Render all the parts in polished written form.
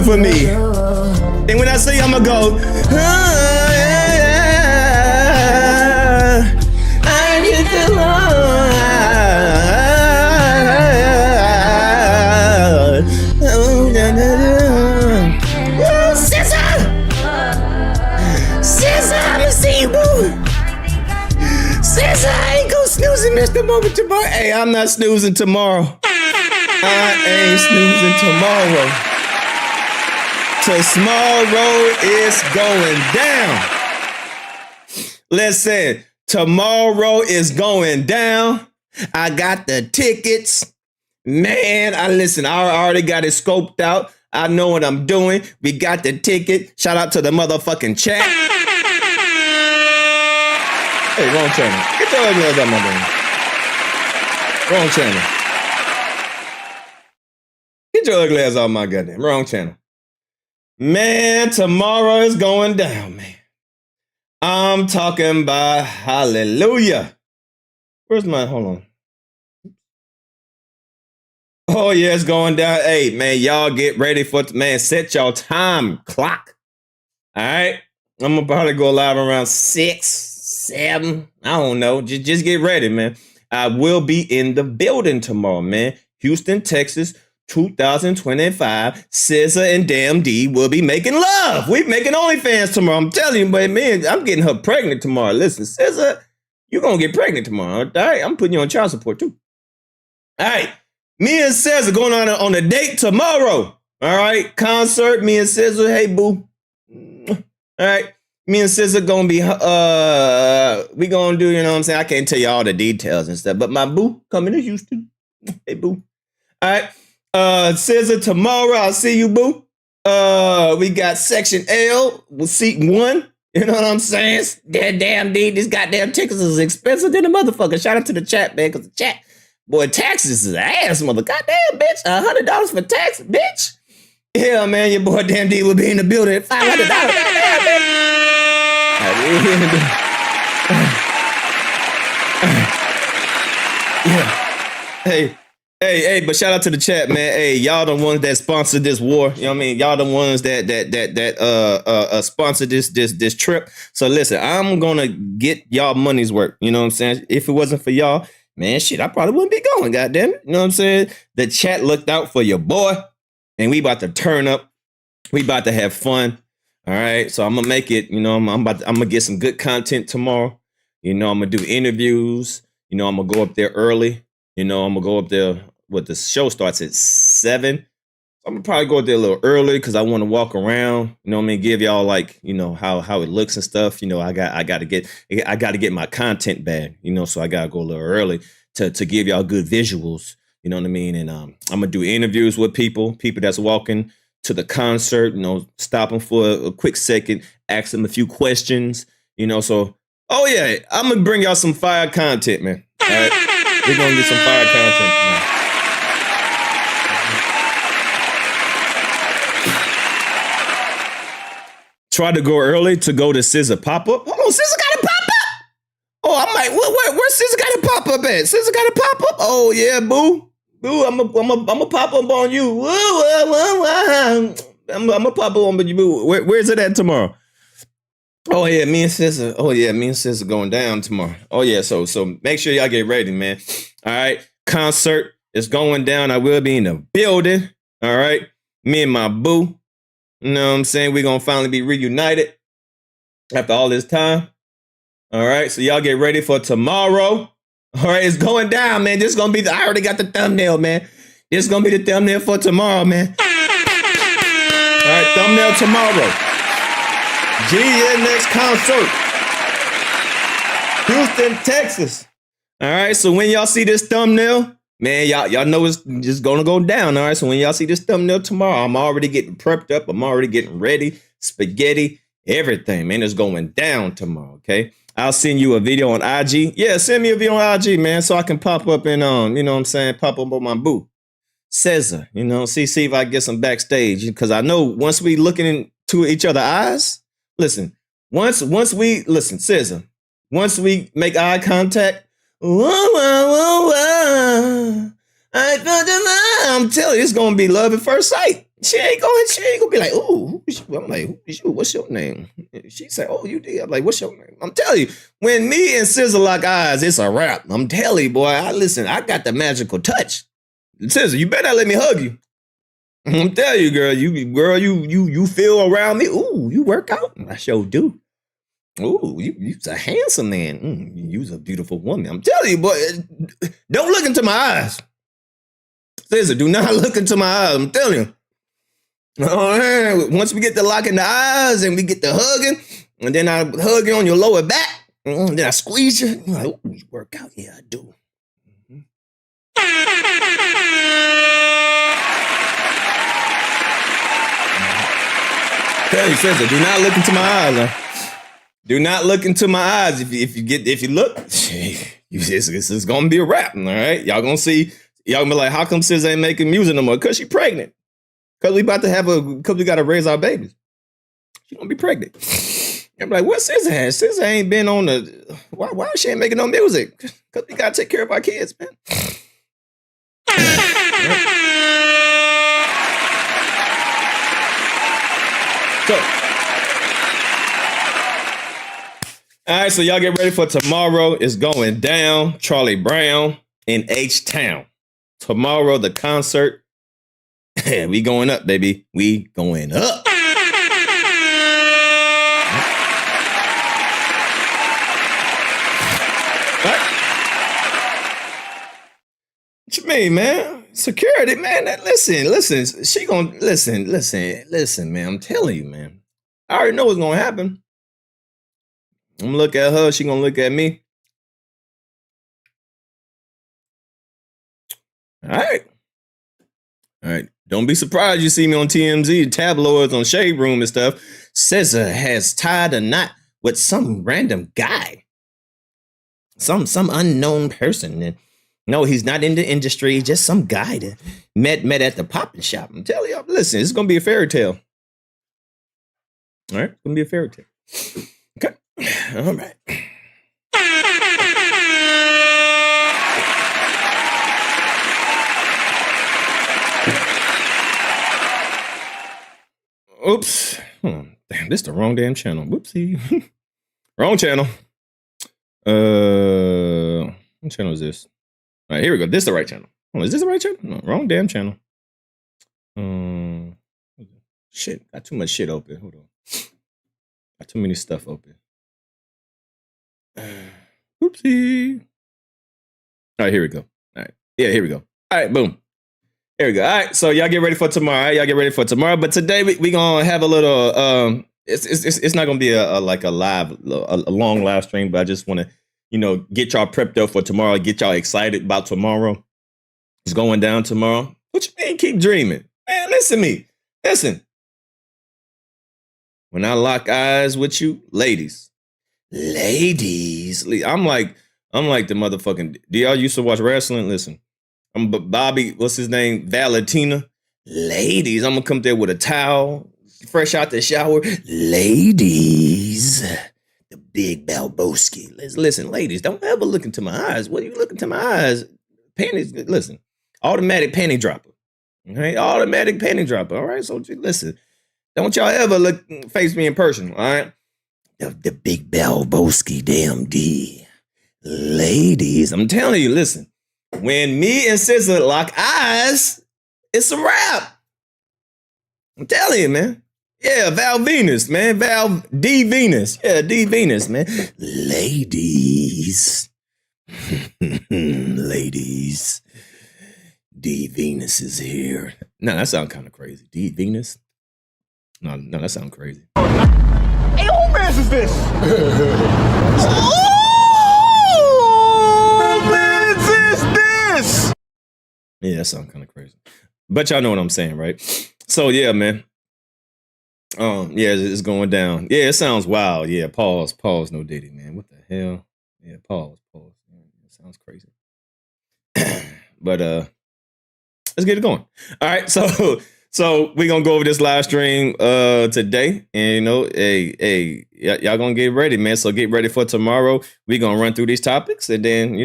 it for me. And when I say I'ma go, I get the love. Scissor, I'ma see you, boo. Scissor, I ain't gonna snooze and miss the moment tomorrow. Hey, I'm not snoozing tomorrow. I ain't snoozing tomorrow. Tomorrow is going down. Listen, tomorrow is going down. I got the tickets. Man, I already got it scoped out. I know what I'm doing. We got the ticket. Shout out to the motherfucking chat. Hey, wrong channel. Get your ugly ass out my damn. Wrong channel. Get your ugly ass out my goddamn. Wrong channel. Man, tomorrow is going down, man. I'm talking about hallelujah. Where's my, hold on. Oh, yeah, it's going down. Hey, man, y'all get ready for it. Man, set y'all time clock. All right? I'm going to probably go live around 6, 7. I don't know. Just get ready, man. I will be in the building tomorrow, man. Houston, Texas, 2025. SZA and Damn D will be making love. We making OnlyFans tomorrow. I'm telling you, but man, I'm getting her pregnant tomorrow. Listen, SZA, you're going to get pregnant tomorrow. All right? I'm putting you on child support, too. All right. Me and SZA going on a date tomorrow. All right, concert. Me and SZA. Hey, boo. All right, me and SZA gonna be. We gonna do. You know what I'm saying? I can't tell you all the details and stuff. But my boo coming to Houston. Hey, boo. All right, SZA tomorrow. I'll see you, boo. We got Section L with seat 1. You know what I'm saying? That damn D. These goddamn tickets is expensive than a motherfucker. Shout out to the chat, man, because the chat. Boy, taxes is ass, mother. Goddamn, bitch. $100 for tax, bitch. Yeah, man, your boy Damn D will be in the building at $500. Goddamn, bitch. Yeah. Hey, but shout out to the chat, man. Hey, y'all the ones that sponsored this war. You know what I mean? Y'all the ones that sponsored this trip. So listen, I'm gonna get y'all money's worth. You know what I'm saying? If it wasn't for y'all, man, shit, I probably wouldn't be going, goddamn it. You know what I'm saying? The chat looked out for your boy, and we about to turn up. We about to have fun. All right, so I'm gonna make it. You know, I'm gonna get some good content tomorrow. You know, I'm gonna do interviews. You know, I'm gonna go up there early. You know, I'm gonna go up there. The show starts at 7. I'm gonna probably go up there a little early because I want to walk around. You know what I mean? Give y'all like, you know, how it looks and stuff. You know, I got to get my content bag. You know, so I gotta go a little early to give y'all good visuals. You know what I mean? And I'm gonna do interviews with people that's walking to the concert. You know, stop them for a quick second, ask them a few questions. You know, so oh yeah, I'm gonna bring y'all some fire content, man. All right, we're gonna get some fire content tonight. Try to go early to go to SZA pop-up. Hold on, SZA got a pop-up? Oh, I'm like, where SZA got a pop-up at? SZA got a pop-up? Oh, yeah, boo. Boo, I'm a pop up on you. I'm a pop up on you, boo. Where's it at tomorrow? Oh, yeah, me and SZA going down tomorrow. Oh, yeah, so make sure y'all get ready, man. All right, concert is going down. I will be in the building. All right, me and my boo. You know what I'm saying? We're going to finally be reunited after all this time. All right, so y'all get ready for tomorrow. All right, it's going down, man. This is going to be I already got the thumbnail, man. This is going to be the thumbnail for tomorrow, man. All right, thumbnail tomorrow. GNX concert. Houston, Texas. All right, so when y'all see this thumbnail, man, y'all know it's just gonna go down. All right, so when y'all see this thumbnail tomorrow, I'm already getting prepped up. I'm already getting ready. Spaghetti, everything, man, is going down tomorrow. Okay, I'll send you a video on IG. Yeah, send me a video on IG, man, so I can pop up and you know what I'm saying, pop up on my boo, SZA. You know, see if I can get some backstage, because I know once we looking into each other's eyes. Listen, once we listen, SZA. Once we make eye contact. I'm telling you, it's gonna be love at first sight. She ain't gonna be like, ooh, I'm like, who's you? What's your name? She said, oh, you did. I'm like, what's your name? I'm telling you, when me and SZA lock eyes, it's a wrap. I'm telling you, boy, I got the magical touch. SZA, you better not let me hug you. I'm telling you, girl, you feel around me. Ooh, you work out? I sure do. Ooh, you's a handsome man. You's a beautiful woman. I'm telling you, boy, don't look into my eyes. SZA, do not look into my eyes. I'm telling you. Once we get to locking the eyes and we get to hugging, and then I hug you on your lower back, and then I squeeze you. You're like, ooh, you work out? Yeah, I do. Tell you, SZA, do not look into my eyes. Huh? Do not look into my eyes. If you look, it's gonna be a wrap. All right, y'all gonna see. Y'all gonna be like, how come SZA ain't making music no more? Cause she pregnant. Cause we gotta raise our babies. She gonna be pregnant. I'm like, what SZA has? SZA ain't been on the. Why she ain't making no music? Cause we gotta take care of our kids, man. So, all right, so y'all get ready for tomorrow. It's going down. Charlie Brown in H-Town. Tomorrow, the concert. We going up, baby. We going up. What you mean, man? Security, man. Listen. She gonna listen, man. I'm telling you, man. I already know what's gonna happen. I'm gonna look at her. She gonna look at me. All right. Don't be surprised you see me on TMZ, tabloids, on Shade Room and stuff. SZA has tied a knot with some random guy, some unknown person. And no, he's not in the industry. Just some guy that met at the popping shop. I'm telling you, listen, it's gonna be a fairy tale. All right, it's gonna be a fairy tale. Okay, all right. Oops. Damn, this is the wrong damn channel. Whoopsie. Wrong channel. What channel is this? All right, here we go. This is the right channel. Oh, is this the right channel? No, wrong damn channel. Shit. Got too much shit open. Hold on. Got too many stuff open. Oopsie. All right, here we go. All right. Yeah, here we go. All right, boom. There we go. All right, so y'all get ready for tomorrow. All right, y'all get ready for tomorrow. But today we gonna have a little. It's not gonna be a long live stream. But I just want to get y'all prepped up for tomorrow. Get y'all excited about tomorrow. It's going down tomorrow. What you mean? Keep dreaming, man. Listen to me. Listen. When I lock eyes with you, ladies, I'm like the motherfucking. Do y'all used to watch wrestling? Listen. I'm Bobby, what's his name? Valentina. Ladies, I'm gonna come there with a towel, fresh out the shower. Ladies, the big Balboski. Listen, ladies, don't ever look into my eyes. What are you looking into my eyes? Panties, listen, automatic panty dropper. All right, automatic panty dropper. All right, so listen, don't y'all ever face me in person. All right, the big Balboski, damn D. Ladies, I'm telling you, listen. When me and SZA lock eyes, it's a wrap. I'm telling you, man. Yeah, Val Venus, man. Val D Venus. Yeah, D Venus, man. Ladies. Ladies. D Venus is here. No, that sounds kind of crazy. D Venus? No, that sounds crazy. Hey, who mess is this? Yeah, that sounds kind of crazy. But y'all know what I'm saying, right? So yeah, man. Yeah, it's going down. Yeah, it sounds wild. Yeah, pause, no Diddy, man. What the hell? Yeah, pause. Yeah, it sounds crazy. But let's get it going. All right, so we're gonna go over this live stream today. And y'all gonna get ready, man. So get ready for tomorrow. We're gonna run through these topics and then,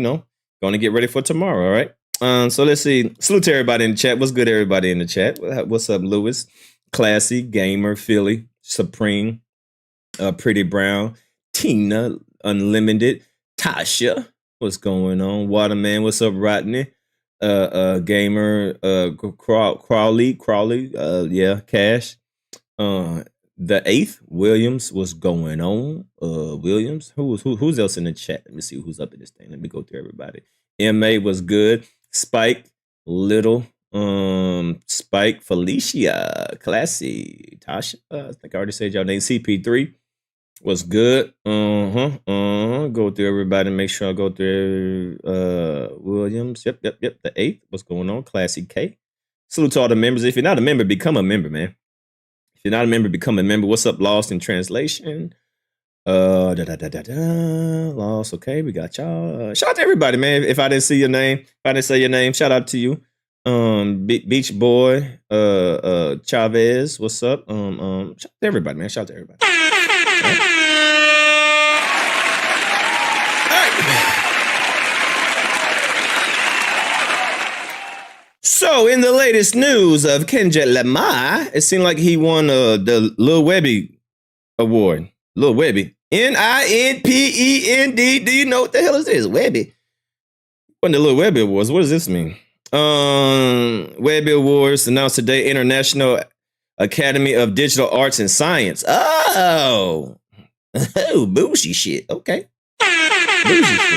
gonna get ready for tomorrow, all right? So let's see. Salute to everybody in the chat. What's good, everybody in the chat? What's up, Lewis? Classy, Gamer, Philly, Supreme, Pretty Brown, Tina, Unlimited, Tasha. What's going on? Waterman, what's up, Rodney? Gamer, Crawley, yeah, Cash. The 8th, Williams, what's going on? Williams, who's else in the chat? Let me see who's up in this thing. Let me go through everybody. MA was good. Spike, Little, Spike, Felicia, Classy, Tasha. I think I already said y'all name. CP3 was good. Go through everybody. Make sure I go through Williams. Yep. The 8th. What's going on? Classy K. Salute to all the members. If you're not a member, become a member, man. If you're not a member, become a member. What's up, Lost in Translation? Lost. Okay, we got y'all. Shout out to everybody, man. If I didn't see your name, if I didn't say your name, shout out to you. Beach Boy, Chavez, what's up? Shout out to everybody, man. Shout out to everybody. All right. So, in the latest news of Kendrick Lamar, it seemed like he won the Lil Webby award. Lil Webby. Ninpend. Do you know what the hell is this? Webby. When the Lil Webby Awards, what does this mean? Webby Awards announced today, International Academy of Digital Arts and Science. Oh, bougie shit. Okay. Bougie shit.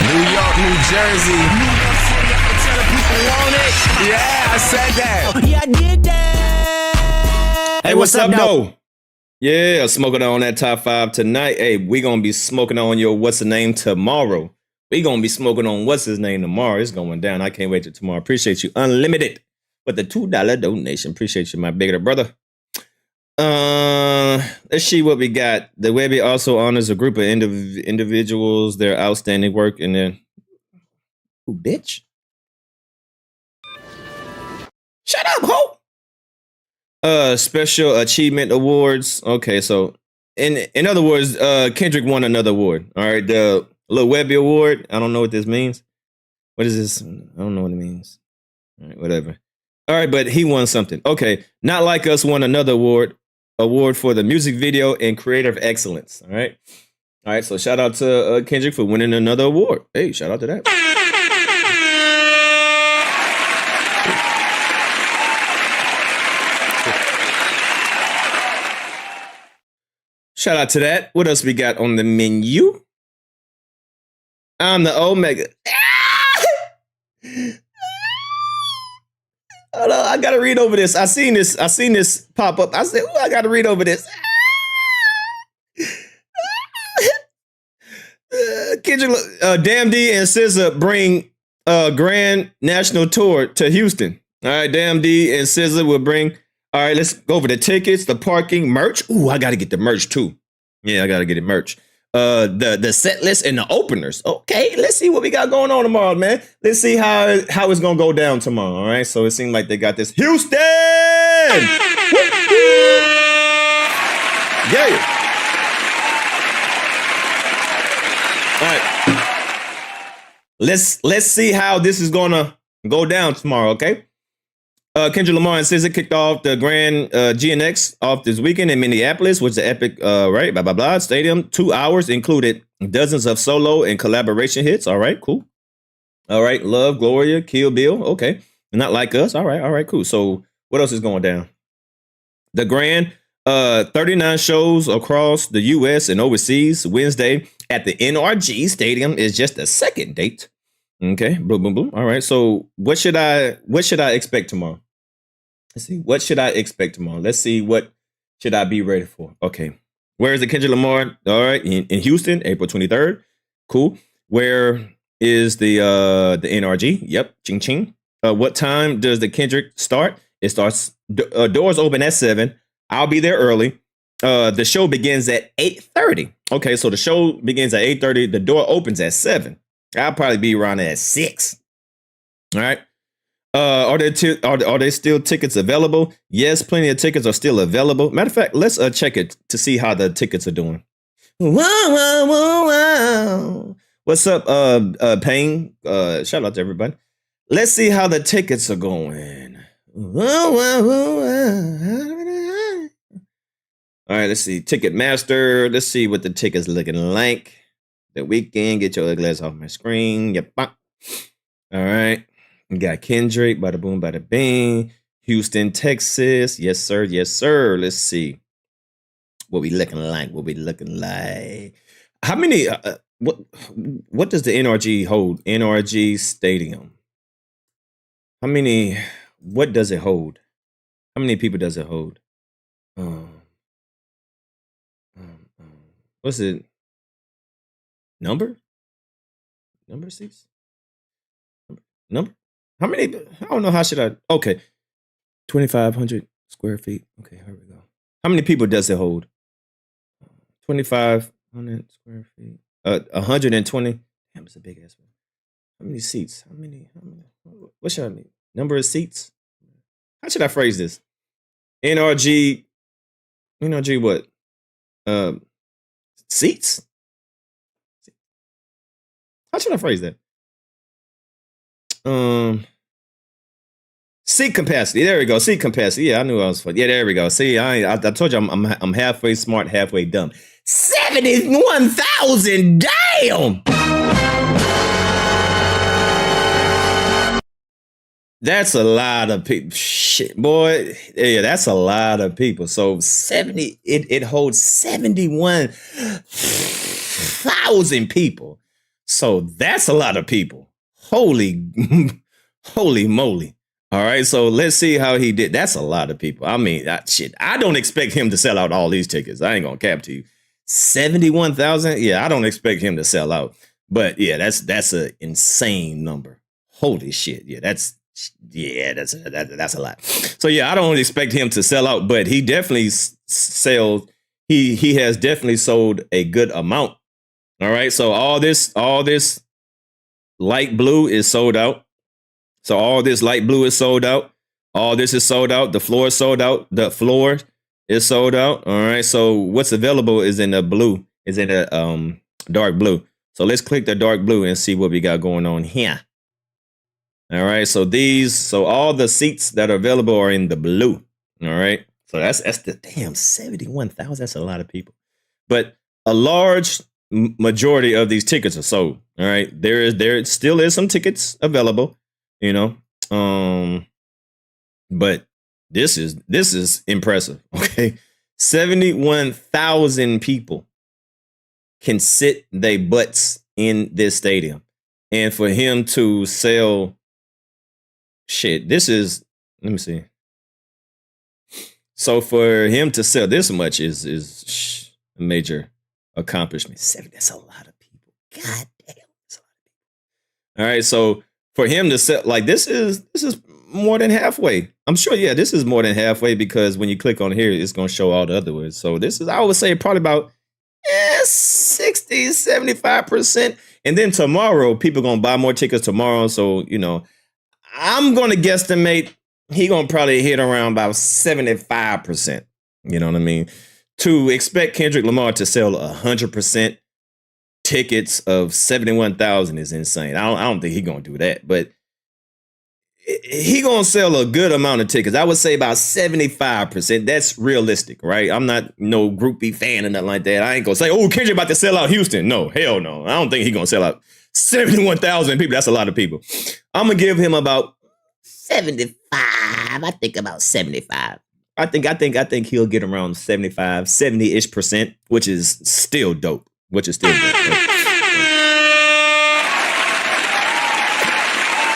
New York, New Jersey. Yeah, I said that. Yeah, I did that. Hey, what's up, though? Yeah, smoking on that top 5 tonight. Hey, we gonna be smoking on your what's the name tomorrow. We gonna be smoking on what's his name tomorrow. It's going down. I can't wait till tomorrow. Appreciate you, Unlimited, with the $2 donation. Appreciate you, my bigger brother. Let's see what we got. The Webby also honors a group of individuals, their outstanding work, and then ooh, bitch. Shut up, ho. Special Achievement Awards. Okay, so in other words, Kendrick won another award. All right, the Lil Webby Award. I don't know what this means. What is this? I don't know what it means. All right, whatever. All right, but he won something. Okay, Not Like Us won another award for the music video and creative excellence. All right. So shout out to Kendrick for winning another award. Hey, shout out to that. Shout out to that. What else we got on the menu? I'm the Omega. Hold on, I gotta read over this. I seen this pop up. I said, I gotta read over this. Kendrick, Damn D and SZA bring Grand National Tour to Houston. All right, Damn D and SZA will bring. All right, let's go over the tickets, the parking, merch. Ooh, I gotta get the merch too. Yeah, I gotta get it merch. The set list and the openers. Okay, let's see what we got going on tomorrow, man. Let's see how it's gonna go down tomorrow. All right, so it seemed like they got this. Houston! Yeah. All right. Let's see how this is gonna go down tomorrow. Okay. Kendrick Lamar and SZA kicked off the Grand GNX off this weekend in Minneapolis, which is the epic, right? Blah, blah, blah. Stadium. 2 hours included dozens of solo and collaboration hits. All right, cool. All right, Love, Gloria, Kill Bill. Okay. Not Like Us. All right, cool. So what else is going down? The Grand, 39 shows across the U.S. and overseas. Wednesday at the NRG Stadium is just the second date. Okay, boom, boom, boom. All right, so what should I expect tomorrow? Let's see. What should I expect tomorrow? Let's see. What should I be ready for? Okay. Where is the Kendrick Lamar? All right. In Houston, April 23rd. Cool. Where is the NRG? Yep. Ching ching. What time does the Kendrick start? It starts, doors open at 7. I'll be there early. The show begins at 8:30. Okay. So the show begins at 8:30. The door opens at 7. I'll probably be around at 6. All right. Are there still tickets available? Yes, plenty of tickets are still available. Matter of fact, let's check it to see how the tickets are doing. Wow. What's up, Payne? Shout out to everybody. Let's see how the tickets are going. All right, let's see. Ticketmaster. Let's see what the ticket's looking like. The weekend. Get your ugly ass off my screen. Yep. All right. We got Kendrick. Bada boom, bada bing. Houston, Texas. Yes, sir. Yes, sir. Let's see. What we looking like? What we looking like? How many? What does the NRG hold? NRG Stadium. How many? What does it hold? How many people does it hold? What's it? Number seats? Number? How many? I don't know. How should I? Okay. 2,500 square feet. Okay, here we go. How many people does it hold? 2,500 square feet. 120. Damn, it's a big ass one. How many seats? How many? What should I mean? Number of seats? How should I phrase this? NRG what? Seats? How should I phrase that? Seat capacity. There we go. Seat capacity. Yeah, I knew I was funny. Yeah, there we go. See, I told you I'm halfway smart, halfway dumb. 71,000. Damn. That's a lot of people. Shit, boy. Yeah, that's a lot of people. So 70. It holds 71,000 people. So that's a lot of people. Holy moly. All right, so let's see how he did. That's a lot of people. I mean, shit, I don't expect him to sell out all these tickets. I ain't gonna cap to you. 71,000? Yeah, I don't expect him to sell out. But yeah, that's an insane number. Holy shit. Yeah, that's a lot. So yeah, I don't expect him to sell out, but he definitely he has definitely sold a good amount. All right, so all this light blue is sold out. So all this light blue is sold out. All this is sold out. The floor is sold out. The floor is sold out. All right. So what's available is in the blue, is in the dark blue. So let's click the dark blue and see what we got going on here. All right. So all the seats that are available are in the blue. All right. So that's the damn 71,000. That's a lot of people. But a large majority of these tickets are sold. All right. There still is some tickets available. You know, but this is impressive. Okay, 71,000 people can sit their butts in this stadium, and for him to sell shit, let me see. So for him to sell this much is a major accomplishment. That's a lot of people. God damn, that's a lot of people. All right, so. For him to sell, like this is more than halfway. I'm sure, yeah, this is more than halfway because when you click on here, it's going to show all the other ones. So this is, I would say, probably about 60, 75%. And then tomorrow, people going to buy more tickets tomorrow. So, you know, I'm going to guesstimate he going to probably hit around about 75%. You know what I mean? To expect Kendrick Lamar to sell 100% tickets of 71,000 is insane. I don't think he's gonna do that, but he gonna sell a good amount of tickets. I would say about 75%. That's realistic, right? I'm not no groupie fan or nothing like that. I ain't gonna say, oh, Kendrick about to sell out Houston. No, hell no. I don't think he's gonna sell out 71,000 people. That's a lot of people. I'm gonna give him about 75. I think about 75. I think he'll get around 75, 70-ish%, which is still dope. Which is still dope. Right?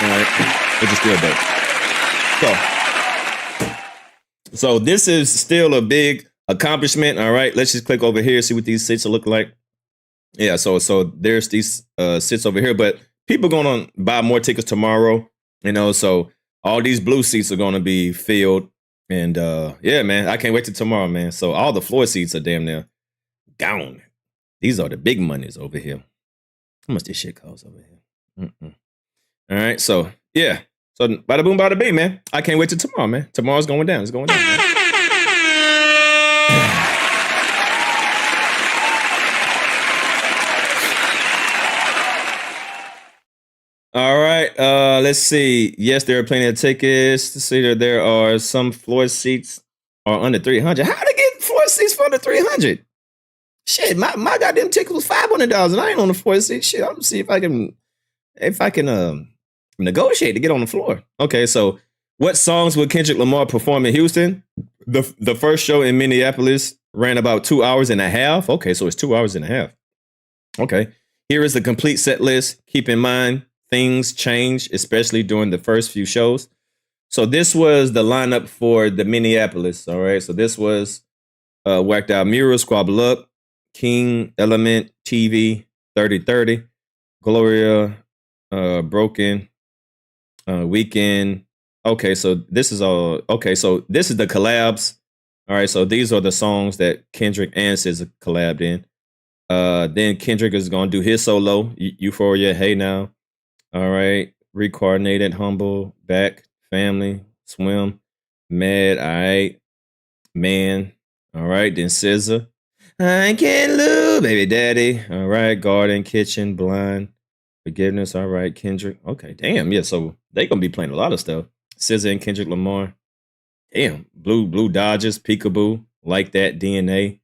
All right. Which is still dope. So this is still a big accomplishment. All right. Let's just click over here, see what these seats look like. Yeah, so there's these seats over here, but people going to buy more tickets tomorrow, you know, so all these blue seats are going to be filled. And yeah, man, I can't wait till tomorrow, man. So all the floor seats are damn near gone. These are the big monies over here. How much this shit costs over here? All right, so yeah. So bada boom, bada bing, man. I can't wait till tomorrow, man. Tomorrow's going down. It's going down, man. Let's see. Yes, there are plenty of tickets. To see that there are some floor seats are under 300. How to get floor seats for under 300? Shit, my goddamn ticket was $500 and I ain't on the floor seat. Shit, I'm gonna see if I can negotiate to get on the floor. Okay, so what songs will Kendrick Lamar perform in Houston? The first show in Minneapolis ran about 2 hours and a half. Okay, so it's 2 hours and a half. Okay, here is the complete set list. Keep in mind, things change, especially during the first few shows. So this was the lineup for the Minneapolis. All right, so this was Whacked Out Mural, Squabble Up, King, Element, TV, 3030, Gloria, Broken, Weekend. Okay, so this is all. Okay, so this is the collabs. All right, so these are the songs that Kendrick and SZA collabed in. Then Kendrick is gonna do his solo, Euphoria, Hey Now. All right, Reincarnated, Humble, Back, Family, Swim, Mad, all right, Man. All right, then SZA, I Can't Lose, Baby Daddy. All right, Garden, Kitchen, Blind, Forgiveness. All right, Kendrick. Okay, damn, yeah. So they gonna be playing a lot of stuff. SZA and Kendrick Lamar. Damn, Blue Dodgers, Peekaboo, Like That, DNA,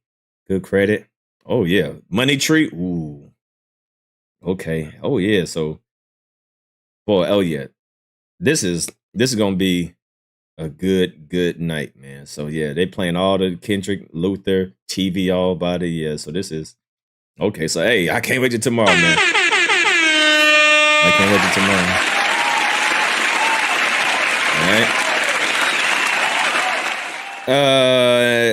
Good Credit. Oh yeah, Money Tree. Ooh. Okay. Oh yeah. So, boy, oh yeah, this is gonna be a good night, man. So yeah, they playing all the Kendrick, Luther, TV, all body. Yeah. So this is okay. So hey, I can't wait till tomorrow, man. I can't wait till tomorrow. All right.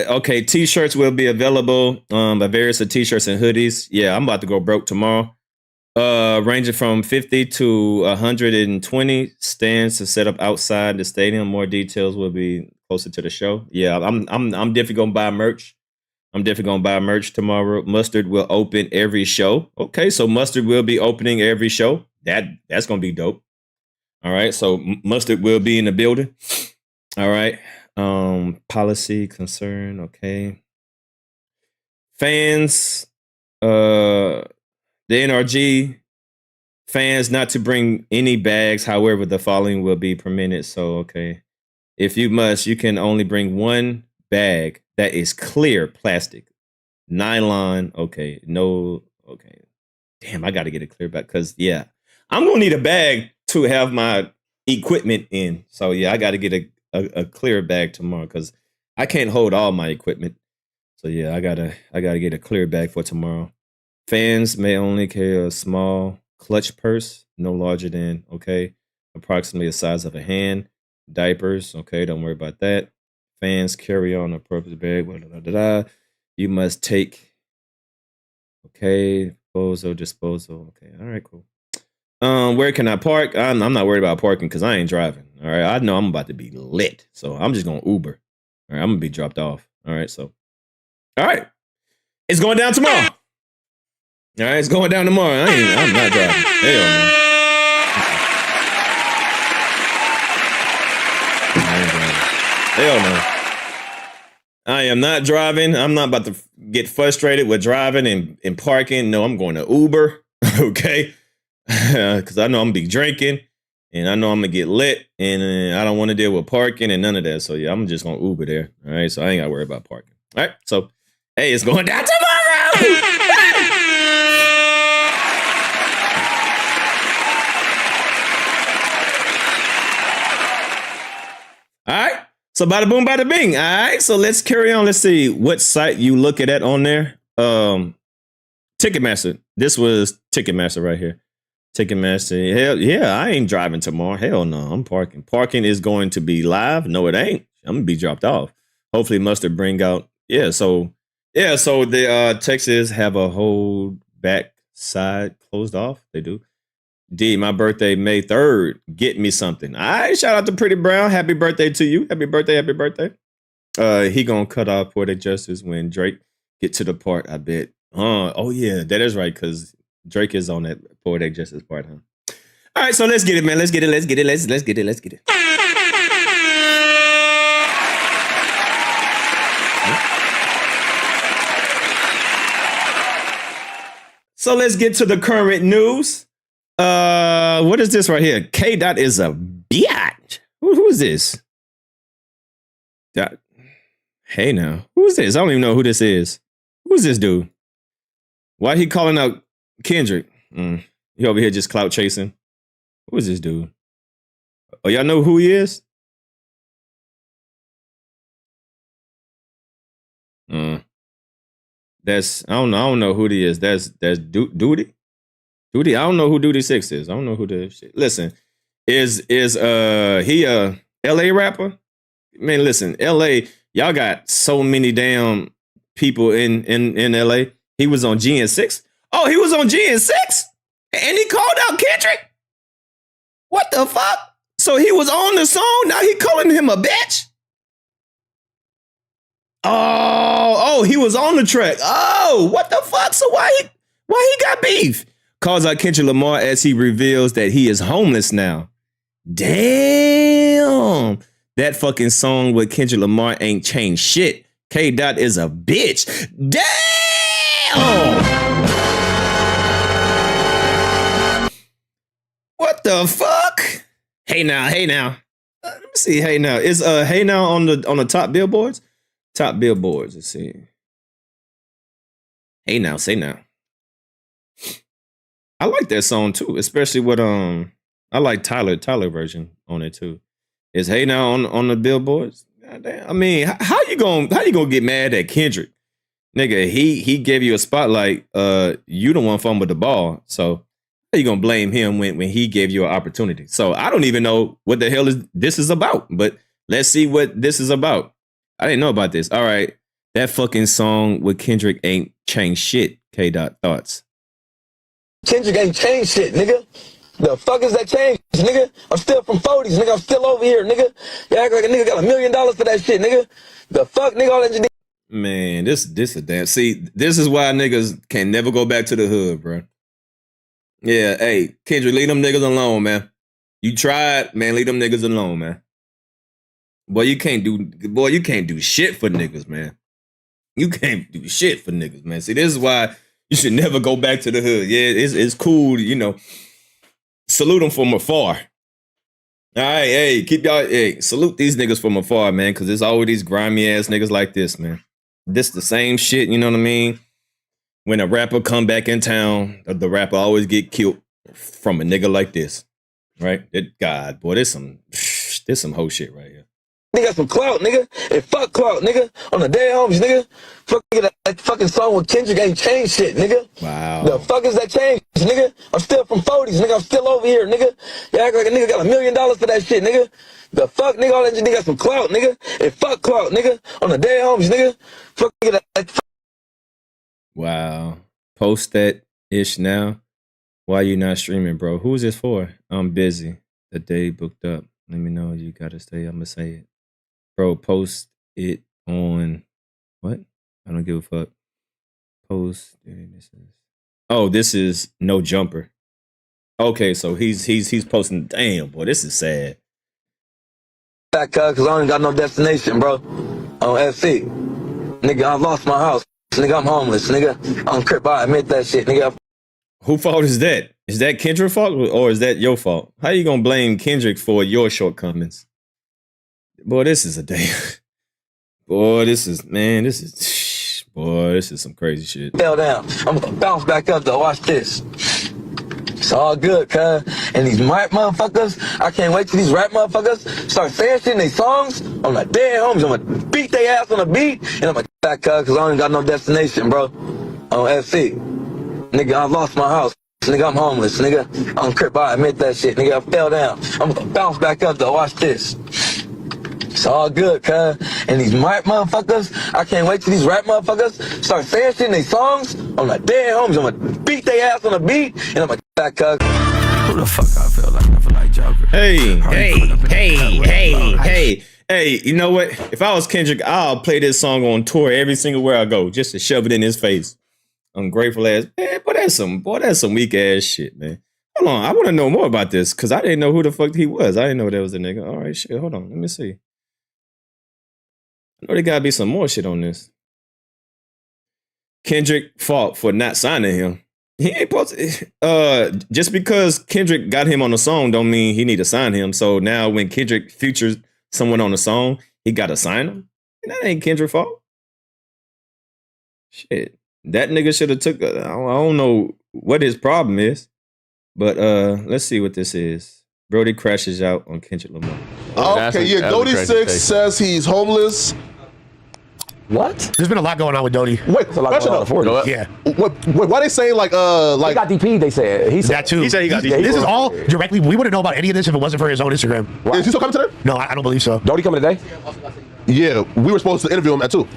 Okay, t-shirts will be available. By various of t-shirts and hoodies. Yeah, I'm about to go broke tomorrow. Ranging from 50 to 120 stands to set up outside the stadium. More details will be closer to the show. Yeah, I'm definitely gonna buy merch. I'm definitely gonna buy merch tomorrow. Mustard will open every show. Okay, so Mustard will be opening every show. That's gonna be dope. All right, so Mustard will be in the building. All right. Policy concern. Okay. Fans. The NRG fans not to bring any bags. However, the following will be permitted. So, okay. If you must, you can only bring one bag that is clear plastic. Nylon. Okay. No. Okay. Damn, I got to get a clear bag because, yeah, I'm going to need a bag to have my equipment in. So, yeah, I got to get a clear bag tomorrow because I can't hold all my equipment. So, yeah, I gotta get a clear bag for tomorrow. Fans may only carry a small clutch purse, no larger than, okay, approximately the size of a hand. Diapers, okay, don't worry about that. Fans carry on a purpose bag, blah, blah, blah, blah. You must take, okay, disposal, okay, all right, cool. Where can I park? I'm not worried about parking because I ain't driving, all right? I know I'm about to be lit, so I'm just going to Uber. All right, I'm going to be dropped off, all right? So, all right, it's going down tomorrow. All right, it's going down tomorrow. I'm not driving. Hell no. Hell no. I am not driving. I'm not about to get frustrated with driving and parking. No, I'm going to Uber. Okay. Because I know I'm going to be drinking and I know I'm going to get lit and I don't want to deal with parking and none of that. So, yeah, I'm just going to Uber there. All right. So I ain't got to worry about parking. All right. So, hey, it's going down tomorrow. All right. So bada boom, bada bing. All right. So let's carry on. Let's see what site you looking at on there. Ticketmaster. This was Ticketmaster right here. Ticketmaster. Hell yeah, I ain't driving tomorrow. Hell no, I'm parking. Parking is going to be live. No, it ain't. I'm gonna be dropped off. Hopefully Mustard bring out. So the Texas have a whole back side closed off. They do. D, my birthday, May 3rd. Get me something. All right, shout out to Pretty Brown. Happy birthday to you. Happy birthday, happy birthday. He gonna cut off Poetic Justice when Drake get to the part, I bet. Oh yeah, that is right, because Drake is on that Poetic Justice part, huh? All right, so let's get it, man. Let's get it. Let's get it. So let's get to the current news. What is this right here? K Dot is a bitch. Who is this? Dot. Hey now, who's this? I don't even know who this is. Who's this dude? Why he calling out Kendrick? He over here just clout chasing. Who is this dude? Oh, y'all know who he is? That's I don't know who he is. That's Duty. Duty. I don't know who Duty 6 is. I don't know who the shit. Listen, is he a LA rapper? Man, listen, LA, y'all got so many damn people in LA. He was on GN6. Oh, he was on GN6? And he called out Kendrick? What the fuck? So he was on the song, now he calling him a bitch? Oh, he was on the track. Oh, what the fuck? So why he got beef? Calls out Kendrick Lamar as he reveals that he is homeless now. Damn. That fucking song with Kendrick Lamar ain't changed shit. K Dot is a bitch. Damn. What the fuck? Hey now. Let me see. Hey now. Is Hey Now on the top billboards? Top billboards. Let's see. Hey Now, say now. I like that song too, especially with I like Tyler version on it too. Is Hey Now on the billboards? Goddamn. I mean, how you gonna get mad at Kendrick? Nigga, he gave you a spotlight. You the one fumbled the ball. So how you gonna blame him when he gave you an opportunity? So I don't even know what the hell this is about, but let's see what this is about. I didn't know about this. All right. That fucking song with Kendrick ain't changed shit. K Dot thoughts. Kendrick ain't changed shit, nigga. The fuck is that change, nigga? I'm still from 40s, nigga. I'm still over here, nigga. You act like a nigga got $1 million for that shit, nigga. The fuck, nigga, all that. Man, this a damn. See, this is why niggas can never go back to the hood, bro. Yeah, hey, Kendrick, leave them niggas alone, man. You tried, man. Leave them niggas alone, man. Boy, you can't do shit for niggas, man. You can't do shit for niggas, man. See, this is why you should never go back to the hood. Yeah, it's cool, you know. Salute them from afar. All right, hey, salute these niggas from afar, man, because there's always these grimy ass niggas like this, man. This the same shit, you know what I mean? When a rapper come back in town, the rapper always get killed from a nigga like this, right? God, boy, there's some hoe shit right here. Nigga got some clout, nigga. And fuck clout, nigga. On the dead homies, nigga. Fuck nigga, that fucking song with Kendrick ain't changed shit, nigga. Wow. The fuck is that change, nigga? I'm still from 40s, nigga. I'm still over here, nigga. You act like a nigga got $1 million for that shit, nigga. The fuck, nigga, all that nigga got some clout, nigga. And fuck clout, nigga. On the dead homies, nigga. Fuck nigga, that. Wow. Post that ish now. Why you not streaming, bro? Who's this for? I'm busy. The day booked up. Let me know. You gotta stay. I'm gonna say it. Bro, post it on what? I don't give a fuck. Post. This is No Jumper. Okay, so he's posting. Damn, boy, this is sad. Back cause I ain't got no destination, bro. On SC. Nigga, I lost my house. Nigga, I'm homeless, nigga. I'm crip. I admit that shit, nigga. Who fault is that? Is that Kendrick's fault or is that your fault? How you gonna blame Kendrick for your shortcomings? Boy, this is a damn. Boy, this is some crazy shit. Fell down. I'm gonna bounce back up though. Watch this. It's all good, cuz. And these rap motherfuckers, I can't wait till these rap motherfuckers start saying shit in their songs. I'm like, dead homies. I'm gonna beat their ass on the beat. And I'm like, back, cuz I ain't got no destination, bro. On SC. Nigga, I lost my house. Nigga, I'm homeless. Nigga, I'm crip. I admit that shit. Nigga, I fell down. I'm gonna bounce back up though. Watch this. It's all good, cuz. And these rap motherfuckers, I can't wait till these rap motherfuckers start saying shit in their songs. I'm like, dead homies. I'm gonna beat their ass on the beat. And I'm like, back, cuz. Who the fuck I feel like? I feel like Joker. Hey, you know what? If I was Kendrick, I'll play this song on tour every single where I go, just to shove it in his face. Ungrateful ass. Man, but that's some weak ass shit, man. Hold on, I want to know more about this, because I didn't know who the fuck he was. I didn't know that was a nigga. All right, shit, hold on, let me see. I know there gotta be some more shit on this. Kendrick fault for not signing him. He ain't supposed to, just because Kendrick got him on the song don't mean he need to sign him. So now when Kendrick features someone on the song, he got to sign him. And that ain't Kendrick's fault. Shit, that nigga should have took. I don't know what his problem is, but let's see what this is. Brody crashes out on Kendrick Lamar. Okay, yeah, Dodie Six says he's homeless. What? There's been a lot going on with Dodie. Wait, Yeah. Why they saying like he got DP? They said he said that too. He said he got DP. This is all directly. We wouldn't know about any of this if it wasn't for his own Instagram. Is he still coming today? No, I don't believe so. Dodie coming today? Yeah, we were supposed to interview him at 2.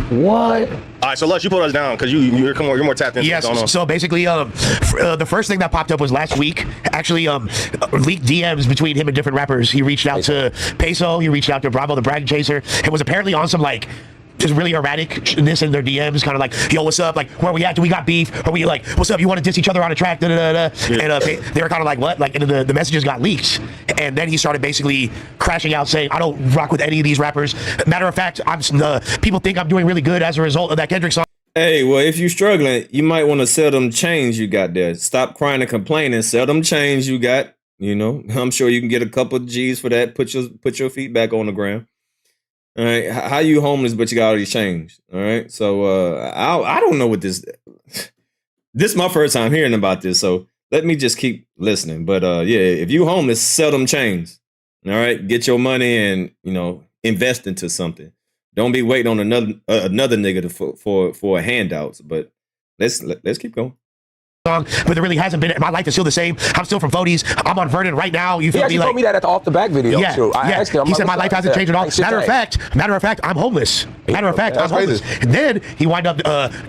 What? All right, so Lush, you put us down because you're more tapped into what's going on. Yes. So basically, the first thing that popped up was last week. Actually, leaked DMs between him and different rappers. He reached out to Peso. He reached out to Bravo the Brag Chaser. It was apparently on some like just really erratic-ness in their DMs, kind of like, yo, what's up? Like, where we at? Do we got beef? Are we like, what's up? You want to diss each other on a track? Da, da, da, da. Yeah. And they were kind of like, what? Like, and the messages got leaked. And then he started basically crashing out saying, I don't rock with any of these rappers. Matter of fact, people think I'm doing really good as a result of that Kendrick song. Hey, well, if you're struggling, you might want to sell them chains you got there. Stop crying and complaining. Sell them chains you got. You know, I'm sure you can get a couple of G's for that. Put your feet back on the ground. All right, how you homeless but you got all these chains? All right, so I don't know what this. This is my first time hearing about this, so let me just keep listening. But yeah, if you homeless, sell them chains. All right, get your money and invest into something. Don't be waiting on another nigga for handouts. But let's keep going. But there really hasn't been. My life is still the same. I'm still from Fodies. I'm on Vernon right now. You feel me? He told me that at the Off the Back video. Yeah, too. I asked him. He said my life hasn't changed at all. Matter of fact, I'm homeless. Matter of fact, I'm homeless. And then he wound up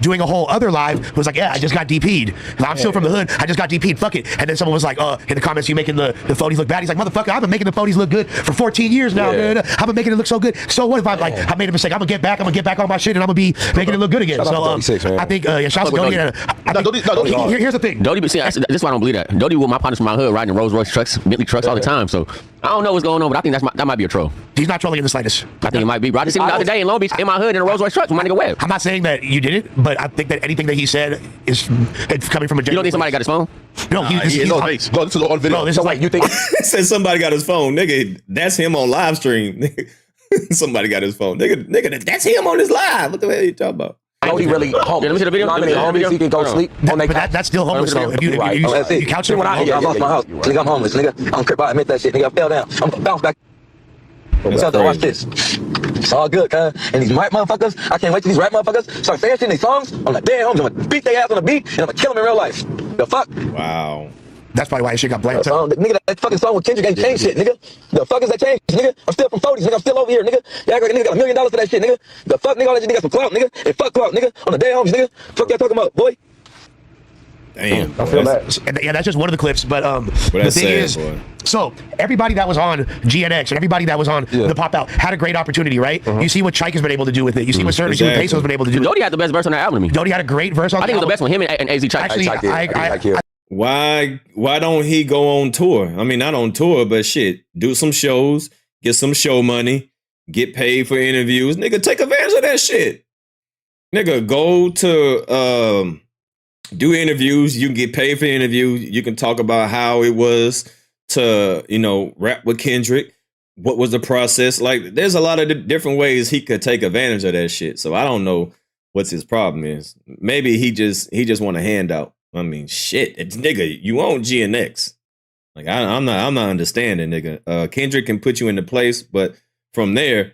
doing a whole other live. It was like, yeah, I just got DP'd. I'm still from the hood. I just got DP'd. Fuck it. And then someone was like, in the comments, you making the Fodies look bad. He's like, motherfucker, I've been making the Fodies look good for 14 years now. Yeah. I've been making it look so good. So what if I made a mistake? I'm gonna get back. I'm gonna get back on my shit, and I'm gonna be making it look good again. So I think shout out to Dodie. Here's the thing. Dodie, see, this is why I don't believe that. Dodie with my partners from my hood riding Rolls Royce trucks, Bentley trucks all the time. So I don't know what's going on, but I think that might be a troll. He's not trolling in the slightest. I think it might be. Bro, I just seen him the other day in Long Beach in my hood in a Rolls Royce truck with my nigga Webb. I'm not saying that you did it, but I think that anything that he said is coming from a. You don't think somebody got his phone? No, he's on face. No, this is on video. No, this is like you think said somebody got his phone, nigga. That's him on live stream. Somebody got his phone, nigga. That's him on his live. What the hell are you talking about? Dodie really homeless. Yeah, let me see the video. You know how many homies he can go sleep on their couch? That's still homeless though. If you couch it, I lost my house. Nigga, I'm homeless. Nigga, I don't care about admit that shit. Nigga, I fell down. I'm gonna bounce back. So watch this. It's all good, cuz. And these white motherfuckers, I can't wait till these rap motherfuckers start saying shit in these songs. I'm like, dead homies. I'm gonna beat their ass on the beat and I'm gonna kill them in real life. The fuck? Wow. That's probably why his shit got blanked. Nigga, that fucking song with Kendrick ain't changed shit, nigga. The fuck is that changed, nigga? I'm still from Fodies, nigga. I'm still over here, nigga. Y'all got a nigga got $1 million for that shit, nigga. The fuck, nigga, all that shit nigga got some clout, nigga. And fuck clout, nigga. On the dead homies, nigga. Fuck y'all talking about, boy. Damn. I feel that. And yeah, that's just one of the clips. But the thing is, so everybody that was on GNX and everybody that was on the Pop Out had a great opportunity, right? You see what Chike has been able to do with it. You see what Service and Peso has been able to do. Dodie had the best verse on that album to me. Dodie had a great verse on. I think it was the best one. Him and AZ Chike. Actually, Why don't he go on tour? I mean, not on tour, but shit, do some shows, get some show money, get paid for interviews. Nigga, take advantage of that shit. Nigga, go to do interviews. You can get paid for interviews. You can talk about how it was to, rap with Kendrick. What was the process? Like, there's a lot of different ways he could take advantage of that shit. So I don't know what's his problem is. Maybe he just want a handout. I mean, shit, it's nigga, you own GNX. Like, I'm not understanding, nigga. Kendrick can put you into place, but from there,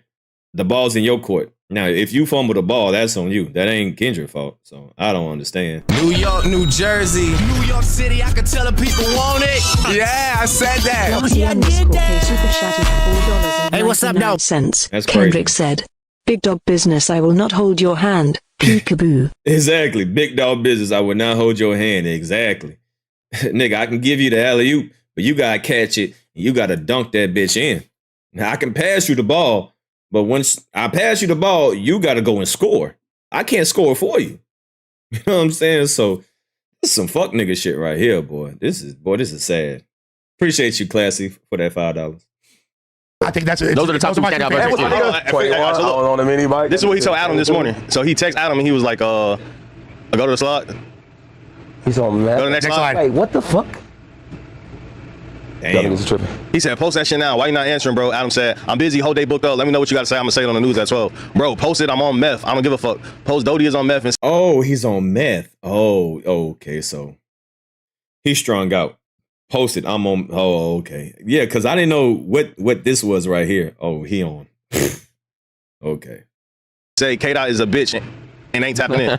the ball's in your court. Now, if you fumble the ball, that's on you. That ain't Kendrick's fault. So I don't understand. New York, New Jersey, New York City, I can tell the people want it. Yeah, I said that. Yeah, I did that. Hey, what's up now? That's crazy. Kendrick said, "Big dog business, I will not hold your hand." Peekaboo. Exactly. Big dog business. I would not hold your hand. Exactly. Nigga, I can give you the alley-oop, but you gotta catch it. And you gotta dunk that bitch in. Now, I can pass you the ball, but once I pass you the ball, you gotta go and score. I can't score for you. You know what I'm saying? So this is some fuck nigga shit right here, boy. This is sad. Appreciate you, Classy, for that $5. I think those are the top two standout verses. On the mini bike. This is what he told Adam this morning. So he texted Adam and he was like, I go to the slot. He's on meth. Go to the next slide. Wait, what the fuck? Damn. He said, post that shit now. Why you not answering, bro? Adam said, I'm busy, whole day booked up. Let me know what you got to say. I'm going to say it on the news at 12. Bro, post it. I'm on meth. I don't give a fuck. Post Dodie is on meth. And oh, he's on meth. Oh, okay. So he's strung out. Post it. I'm on. Oh, okay. Yeah, because I didn't know what this was right here. Oh, he on. Okay. say K-Dot is a bitch and ain't tapping in.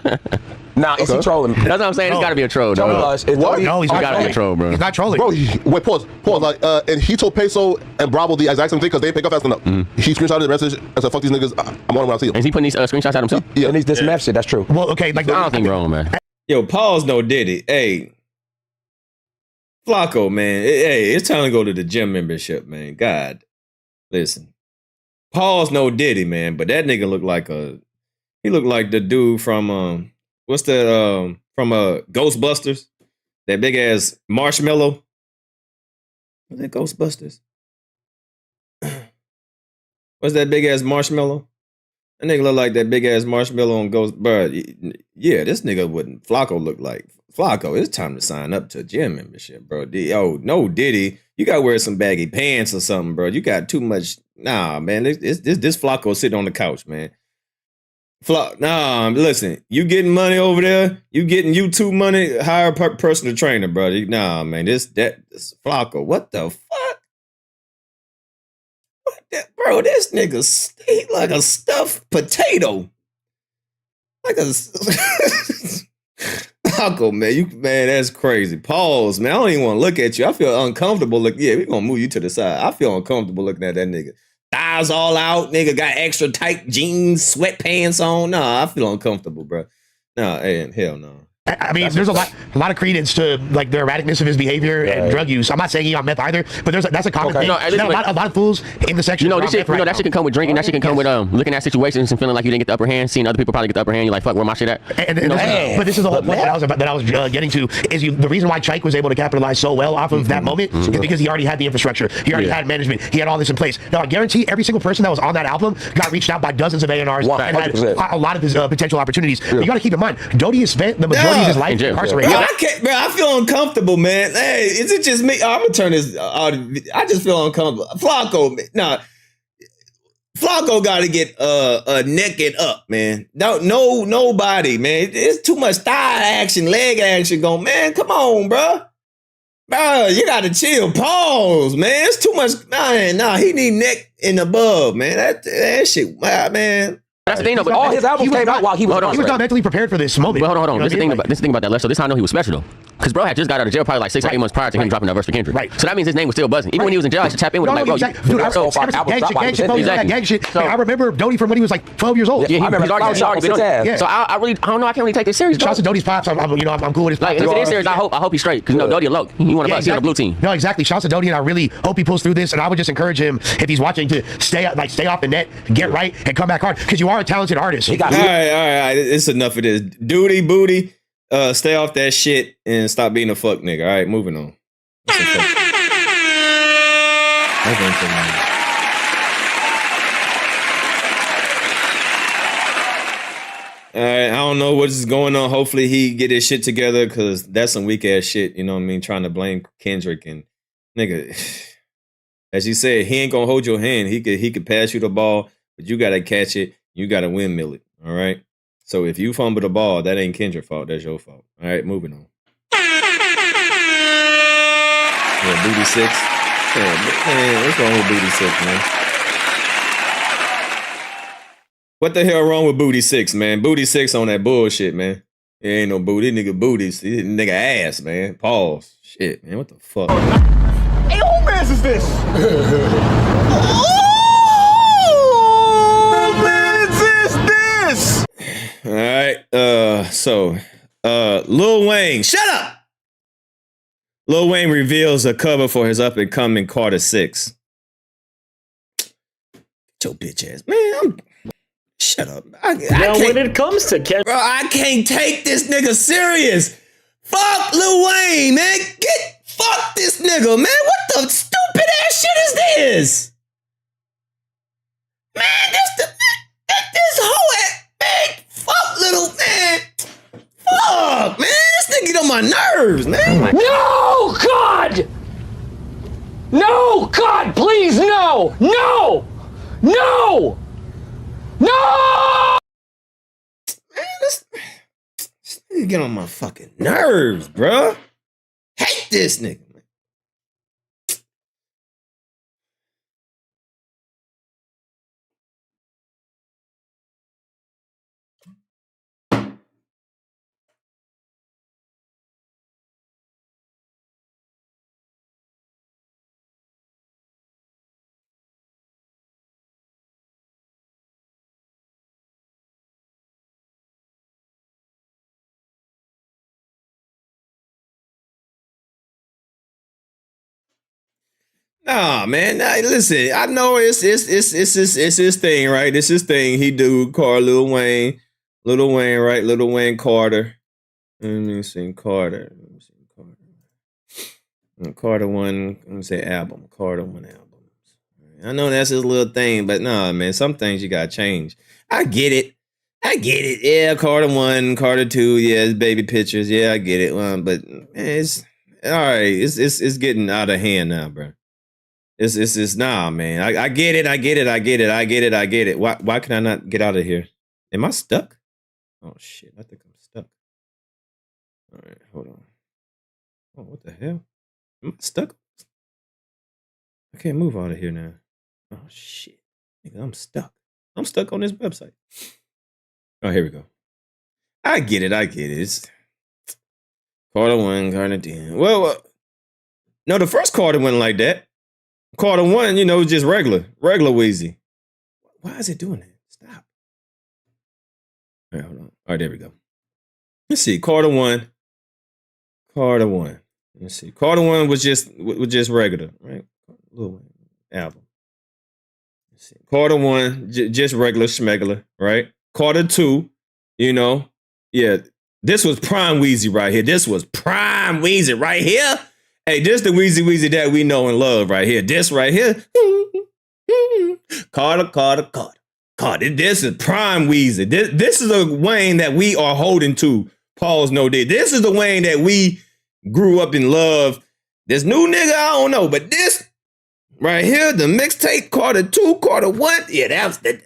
Nah, is he trolling? That's what I'm saying. It's got to be a troll, dog. What? No, he's not got to be a troll, bro. He's not trolling. Bro, wait, pause. Like, and he told Peso and Bravo the exact same thing because they pick up fast enough. He screenshotted the message and said, fuck these niggas, I'm on when I see them. Is he putting these screenshots out himself? Yeah, and he's this meth shit, that's true. Well, okay, like I don't think wrong, man. Yo, pause no Diddy. Hey, Flacco, man. Hey, it's time to go to the gym membership, man. God, listen. Pause no Diddy, man. But that nigga looked like he looked like the dude from what's that from Ghostbusters? That big ass marshmallow. Was it Ghostbusters? What's that big ass marshmallow? That nigga look like that big ass marshmallow on Ghost. Bro, yeah, this nigga wouldn't. Flacco look like Flacco. It's time to sign up to a gym membership, bro. Oh no, Diddy, you gotta wear some baggy pants or something, bro. You got too much. Nah, man, this Flacco sitting on the couch, man. Nah, listen, you getting money over there? You getting YouTube money? Hire a personal trainer, bro. Nah, man, this Flacco. What the fuck? Bro, this nigga eat like a stuffed potato. Like a Flacco, man, that's crazy. Pause, man. I don't even want to look at you. I feel uncomfortable. Yeah, we're gonna move you to the side. I feel uncomfortable looking at that nigga. Thighs all out, nigga got extra tight jeans, sweatpants on. Nah, I feel uncomfortable, bro. Nah, hell no. I mean, there's a lot of credence to like the erraticness of his behavior and drug use. I'm not saying he's on meth either, but that's a common thing. No, a lot of fools in the section. You know, this shit, that shit can come with drinking. That shit can come with looking at situations and feeling like you didn't get the upper hand, seeing other people probably get the upper hand. You're like, fuck, where my shit at? But this is the whole point that I was getting to. Is the reason why Chike was able to capitalize so well off of that moment is because he already had the infrastructure. He already had management. He had all this in place. Now, I guarantee every single person that was on that album got reached out by dozens of A&Rs and had a lot of his potential opportunities. But you got to keep in mind, Dodie has spent the majority of his life incarcerated. Bro, I can't, bro. I feel uncomfortable, man. Hey, is it just me? I'm gonna turn this. I just feel uncomfortable. Flacco, Flacco got to get naked up, man. Nobody, man. It's too much thigh action, leg action going, man. Come on, bro. Bro, you got to chill. Pause, man. It's too much. Nah. He need neck and above, man. That shit, man. That's the thing, though. But all his albums came out while he was not mentally prepared for this moment. But hold on. This is the thing about that, Les. So this is how I know he was special, though. Because bro had just got out of jail probably like 6 or 8 months prior to him dropping that verse for Kendrick. Right. So that means his name was still buzzing. Even when he was in jail, I should tap in with him like, bro. Dude, gang shit. I remember Dodie from when he was like 12 years old. Yeah, he already been on it. So I don't know. I can't really take this serious. Shout out to Dodie's pops. I'm cool with his pops. Like, if it is serious, I hope he's straight. Because Dodie a low. He want to bust. He on the blue team. No, exactly. Shout out to Dodie, and I really hope he pulls through this. And I would just encourage him, if he's watching, to stay off the net, get right, and come back hard. Because you are a talented artist. All right. It's enough of this. Duty, booty. Stay off that shit and stop being a fuck nigga. All right, moving on. All right, I don't know what is going on. Hopefully he get his shit together because that's some weak ass shit. You know what I mean? Trying to blame Kendrick and nigga. As you said, he ain't gonna hold your hand. He could pass you the ball, but you gotta catch it. You gotta windmill it. All right. So if you fumble the ball, that ain't Kendrick's fault. That's your fault. All right, moving on. Yeah, Booty 6. Man, what's wrong with Booty 6, man? What the hell wrong with Booty 6, man? Booty 6 on that bullshit, man. It ain't no booty. Nigga booties. Nigga ass, man. Pause. Shit, man. What the fuck? Hey, who man's is this? All right, Lil Wayne, shut up! Lil Wayne reveals a cover for his up-and-coming Carter 6. Your bitch ass, man. Shut up. Now, when it comes to Kendrick, bro, I can't take this nigga serious. Fuck Lil Wayne, man. Fuck this nigga, man. What the stupid ass shit is this? Man, this whole ass, man. Fuck little man. Fuck, man. This nigga my nerves, man. No, God! No, God, please, no! No! No! No! Man, this nigga get on my fucking nerves, bro. Hate this nigga. Nah, man. Nah, listen, I know it's his thing, right? It's his thing. He do call Lil Wayne, right? Lil Wayne Carter. Let me see Carter. Carter one. Let me say album. Carter one album. I know that's his little thing, but nah, man. Some things you gotta change. I get it. Yeah, Carter 1, Carter 2, yeah, it's baby pictures. Yeah, I get it. But man, it's all right. It's getting out of hand now, bro. It's nah, man. I get it. I get it. Why can I not get out of here? Am I stuck? Oh shit, I think I'm stuck. All right, hold on. Oh, what the hell? Am I stuck? I can't move out of here now. Oh shit. Nigga, I'm stuck. I'm stuck on this website. Oh, here we go. I get it. It's Carter 1, Carter 2. Well, no, the first Carter wasn't like that. Carter 1, was just regular Weezy. Why is it doing that? Stop. All right, hold on. All right, there we go. Let's see. Carter 1. Let's see. Carter 1 was just regular, right? Lil Wayne album. Let's see. Carter 1, just regular schmegular, right? Carter 2, yeah. This was prime Weezy right here. Hey, this the Weezy that we know and love right here. This right here. Carter. This is prime Weezy. This is a Wayne that we are holding to. Pause no did. This is the Wayne that we grew up in love. This new nigga, I don't know, but this right here, the mixtape, Carter 2, Carter 1, yeah, that's the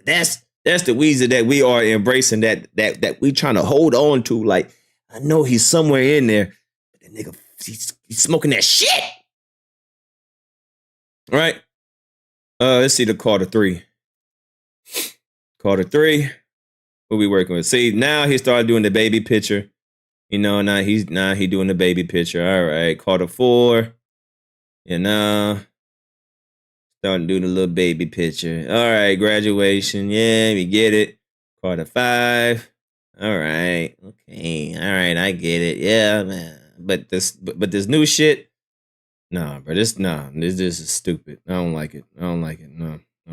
Weezy that we are embracing, that we trying to hold on to. Like, I know he's somewhere in there, but the nigga, he's smoking that shit. All right. Let's see the Carter 3. What we working with? See, now he started doing the baby picture. Now he doing the baby picture. All right. Carter 4. Now starting to do the little baby picture. All right, graduation. Yeah, we get it. Carter 5. All right. Okay. All right, I get it. Yeah, man. But this new shit. Nah, bro. This is stupid. I don't like it. No, I don't like it. I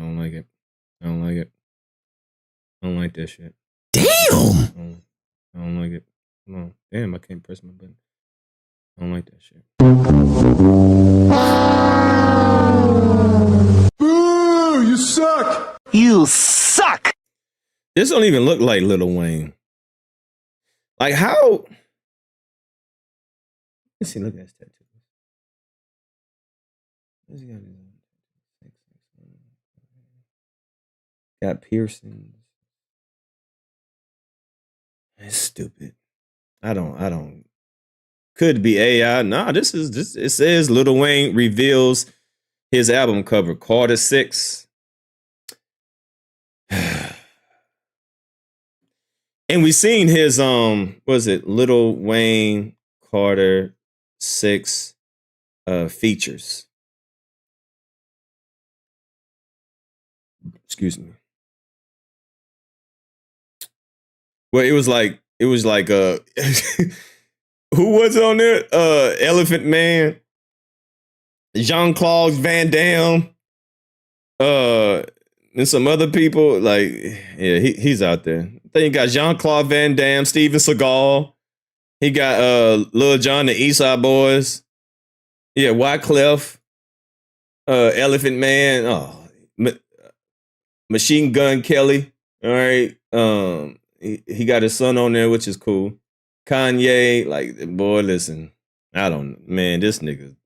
don't like that shit. Damn. I don't like it. No. Damn, I can't press my button. I don't like that shit. Boo! You suck! You suck! This don't even look like Lil Wayne. Like how? Let's see, look at this tattoo. Got piercings. It's stupid. I don't. Could be AI. Nah, this. It says Lil Wayne reveals his album cover, Carter 6. And we seen his Lil Wayne Carter 6 features. Excuse me. Well, it was like who was it on there? Elephant Man, Jean-Claude Van Damme, and some other people. Like, yeah, he's out there. I think you got Jean-Claude Van Damme, Steven Seagal. He got Lil Jon, the East Side Boys. Yeah, Wyclef, Elephant Man, Machine Gun Kelly. All right. He got his son on there, which is cool. Kanye, like, boy, listen, I don't, man, this nigga,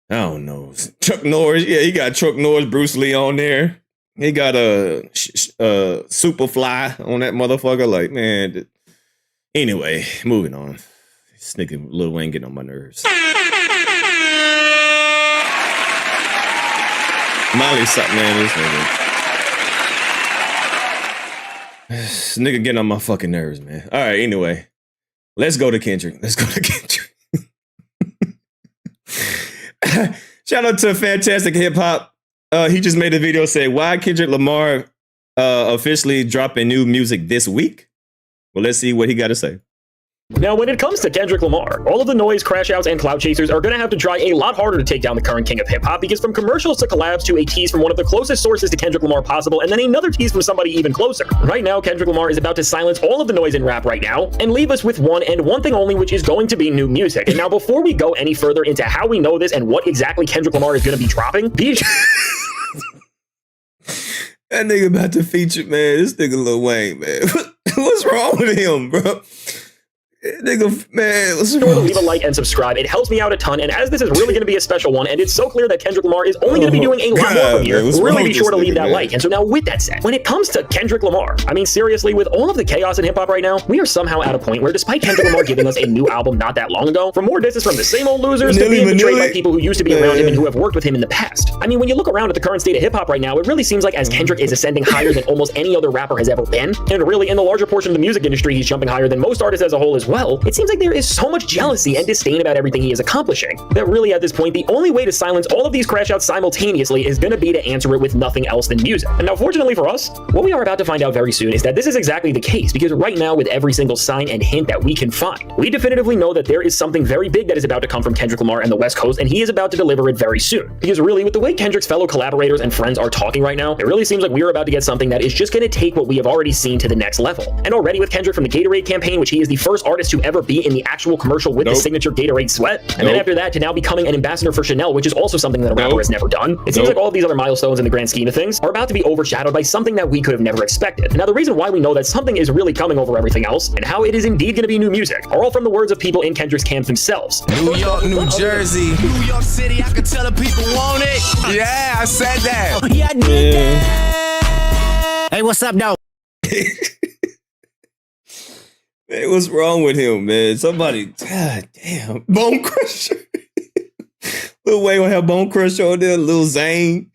I don't know. Chuck Norris, yeah, he got Chuck Norris, Bruce Lee on there. He got a Superfly on that motherfucker. Like, man. Anyway, moving on. This nigga Lil Wayne getting on my nerves. Molly something, man. This nigga getting on my fucking nerves, man. All right, anyway. Let's go to Kendrick. Shout out to Fantastic Hip Hop. He just made a video saying, why Kendrick Lamar officially dropping new music this week? Well, let's see what he got to say. Now, when it comes to Kendrick Lamar, all of the noise, crash outs, and clout chasers are going to have to try a lot harder to take down the current king of hip-hop, because from commercials to collabs to a tease from one of the closest sources to Kendrick Lamar possible, and then another tease from somebody even closer. Right now, Kendrick Lamar is about to silence all of the noise in rap right now, and leave us with one thing only, which is going to be new music. And now, before we go any further into how we know this and what exactly Kendrick Lamar is going to be dropping, that nigga about to feature, man. This nigga Lil Wayne, man. What's wrong with him, bro? Nigga, man, what's wrong? Leave a like and subscribe. It helps me out a ton. And as this is really going to be a special one, and it's so clear that Kendrick Lamar is only going to be doing a lot more from here, really be sure to leave that like. And so now with that said, when it comes to Kendrick Lamar, I mean, seriously, with all of the chaos in hip hop right now, we are somehow at a point where despite Kendrick Lamar giving us a new album not that long ago, for more disses from the same old losers to being betrayed by people who used to be around him and who have worked with him in the past. I mean, when you look around at the current state of hip hop right now, it really seems like as Kendrick is ascending higher than almost any other rapper has ever been, and really in the larger portion of the music industry, he's jumping higher than most artists as a whole as well. It seems like there is so much jealousy and disdain about everything he is accomplishing that really at this point, the only way to silence all of these crash outs simultaneously is going to be to answer it with nothing else than music. And now, fortunately for us, what we are about to find out very soon is that this is exactly the case, because right now, with every single sign and hint that we can find, we definitively know that there is something very big that is about to come from Kendrick Lamar and the West Coast, and he is about to deliver it very soon. Because really, with the way Kendrick's fellow collaborators and friends are talking right now, it really seems like we are about to get something that is just going to take what we have already seen to the next level. And already with Kendrick from the Gatorade campaign, which he is the first artist to ever be in the actual commercial with the signature Gatorade sweat, and then after that to now becoming an ambassador for Chanel, which is also something that a rapper has never done. It seems like all of these other milestones in the grand scheme of things are about to be overshadowed by something that we could have never expected. And now the reason why we know that something is really coming over everything else, and how it is indeed going to be new music, are all from the words of people in Kendrick's camp themselves. New York, New Jersey, New York City, I can tell the people want it. Yeah, I said that. Oh, yeah, I did that. Hey, what's up, though? Man, what's wrong with him, man? Somebody, god damn, Bone Crusher. Lil Wayne gonna have Bone Crusher on there, Lil Zane.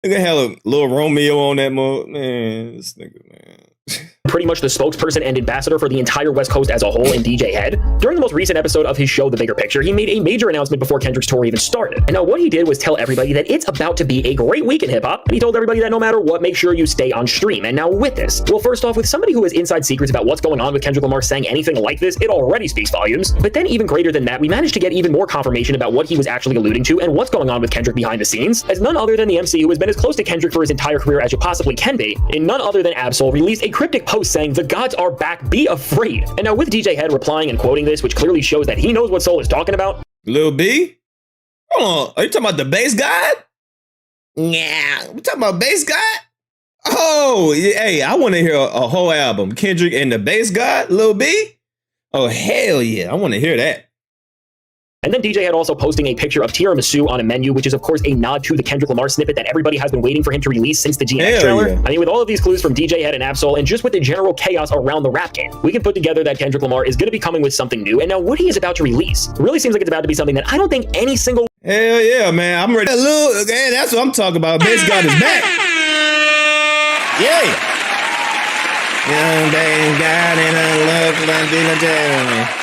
They're gonna have a Lil Romeo on that mode. Man, this nigga, man. Pretty much the spokesperson and ambassador for the entire West Coast as a whole in DJ Head. During the most recent episode of his show, The Bigger Picture, he made a major announcement before Kendrick's tour even started. And now what he did was tell everybody that it's about to be a great week in hip-hop, and he told everybody that no matter what, make sure you stay on stream. And now with this, well, first off, with somebody who has inside secrets about what's going on with Kendrick Lamar saying anything like this, it already speaks volumes. But then even greater than that, we managed to get even more confirmation about what he was actually alluding to and what's going on with Kendrick behind the scenes, as none other than the MC who has been as close to Kendrick for his entire career as you possibly can be, and none other than Absol, released a cryptic post saying, "The gods are back, be afraid." And now with DJ Head replying and quoting this, which clearly shows that he knows what Soul is talking about. Lil B? Hold on, are you talking about the bass god? Yeah, we talking about bass god? Oh, yeah, hey, I want to hear a whole album. Kendrick and the bass god, Lil B? Oh, hell yeah, I want to hear that. And then DJ Head also posting a picture of tiramisu on a menu, which is of course a nod to the Kendrick Lamar snippet that everybody has been waiting for him to release since the GNX trailer. Yeah. I mean, with all of these clues from DJ Head and Absol, and just with the general chaos around the rap game, we can put together that Kendrick Lamar is going to be coming with something new. And now what he is about to release really seems like it's about to be something that I don't think any single... Hell yeah, man. I'm ready. Look, man, that's what I'm talking about. Bass God is back. Yeah. Young bass God and I look like Dylan.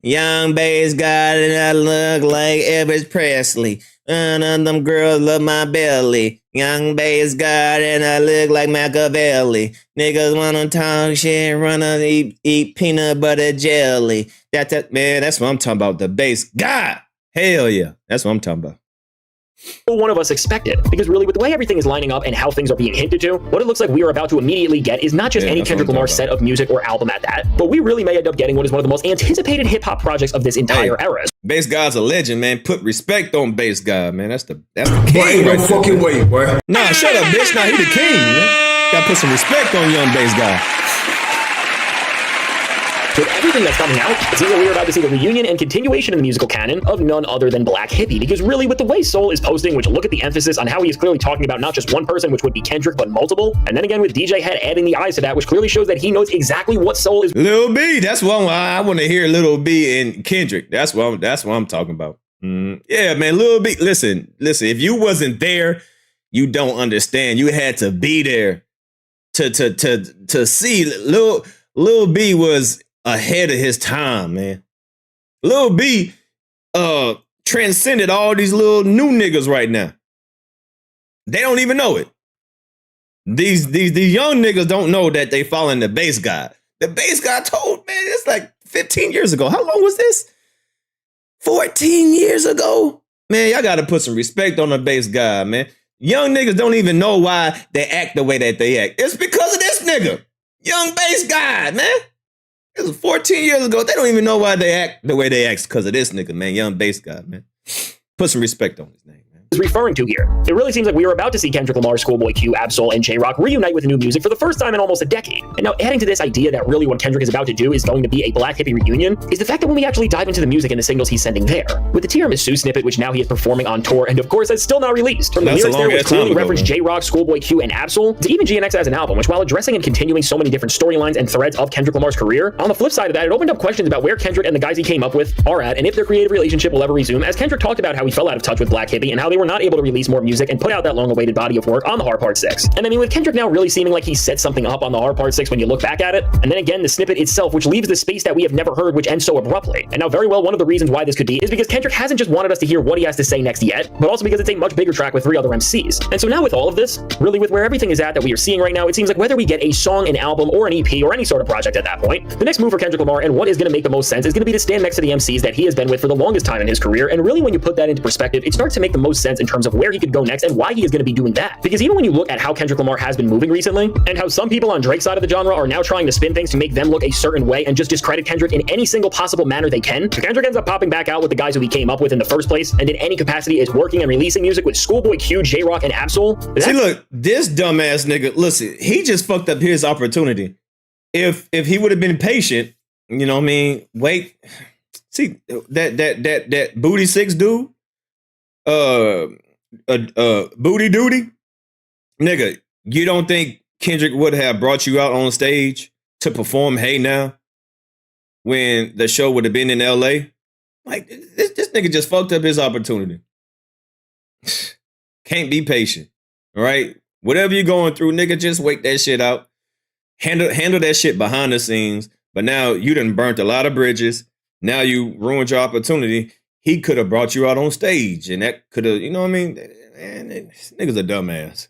Young bass God and I look like Elvis Presley. None of them girls love my belly. Young bass God and I look like Machiavelli. Niggas wanna talk shit, wanna eat peanut butter jelly. Man, that's what I'm talking about. The bass God. Hell yeah. That's what I'm talking about. One of us expected, because really with the way everything is lining up and how things are being hinted to, what it looks like we are about to immediately get is not just any Kendrick Lamar set of music or album at that, but we really may end up getting what is one of the most anticipated hip-hop projects of this entire era. Bass God's a legend, man. Put respect on Bass God, man. That's the king. Ain't no fucking way, boy. Nah, shut up, bitch. Nah, he the king, man. Gotta put some respect on young Bass God. With everything that's coming out, it seems that we're about to see the reunion and continuation in the musical canon of none other than Black Hippy, because really with the way Soul is posting, which look at the emphasis on how he is clearly talking about not just one person, which would be Kendrick, but multiple, and then again with DJ Head adding the eyes to that, which clearly shows that he knows exactly what Soul is. Lil B, that's one I want to hear. Lil B and Kendrick. That's what I'm talking about. Yeah, man, Lil B. Listen. If you wasn't there, you don't understand. You had to be there to see. Lil B was ahead of his time, man. Lil B transcended all these little new niggas right now. They don't even know it. These young niggas don't know that they following the bass guy. The bass guy told, man, it's like 15 years ago. How long was this? 14 years ago? Man, y'all got to put some respect on the bass guy, man. Young niggas don't even know why they act the way that they act. It's because of this nigga. Young bass guy, man. This was 14 years ago. They don't even know why they act the way they act because of this nigga, man. Young bass guy, man. Put some respect on his name. Is referring to here. It really seems like we are about to see Kendrick Lamar, Schoolboy Q, Ab-Soul, and J-Rock reunite with new music for the first time in almost a decade. And now adding to this idea that really what Kendrick is about to do is going to be a Black Hippy reunion is the fact that when we actually dive into the music and the signals he's sending there, with the Tiramisu snippet, which now he is performing on tour, and of course that's still not released. From the lyrics there, which clearly reference J-Rock, Schoolboy Q, and Ab-Soul, to even GNX as an album, which while addressing and continuing so many different storylines and threads of Kendrick Lamar's career, on the flip side of that, it opened up questions about where Kendrick and the guys he came up with are at, and if their creative relationship will ever resume, as Kendrick talked about how he fell out of touch with Black Hippy and how they were not able to release more music and put out that long-awaited body of work on the Hard Part 6. And I mean, with Kendrick now really seeming like he set something up on the Hard Part 6 when you look back at it, and then again, the snippet itself, which leaves the space that we have never heard, which ends so abruptly. And now very well, one of the reasons why this could be is because Kendrick hasn't just wanted us to hear what he has to say next yet, but also because it's a much bigger track with 3 other MCs. And so now with all of this, really with where everything is at that we are seeing right now, it seems like whether we get a song, an album, or an EP, or any sort of project at that point, the next move for Kendrick Lamar and what is going to make the most sense is going to be to stand next to the MCs that he has been with for the longest time in his career. And really when you put that into perspective, it starts to make the most sense in terms of where he could go next and why he is going to be doing that. Because even when you look at how Kendrick Lamar has been moving recently, and how some people on Drake's side of the genre are now trying to spin things to make them look a certain way and just discredit Kendrick in any single possible manner they can, Kendrick ends up popping back out with the guys who he came up with in the first place, and in any capacity is working and releasing music with Schoolboy Q, J-Rock, and Ab-Soul. See, look, this dumbass nigga, listen, he just fucked up his opportunity. If he would have been patient, you know what I mean? Wait, see, that Booty 6 dude, Booty Duty, nigga, you don't think Kendrick would have brought you out on stage to perform Hey Now when the show would have been in LA? Like, this nigga just fucked up his opportunity. Can't be patient, all right? Whatever you're going through, nigga, just wait that shit out. Handle that shit behind the scenes. But now you done burnt a lot of bridges. Now you ruined your opportunity. He could have brought you out on stage, and that could have, you know what I mean? Man, this nigga's a dumbass.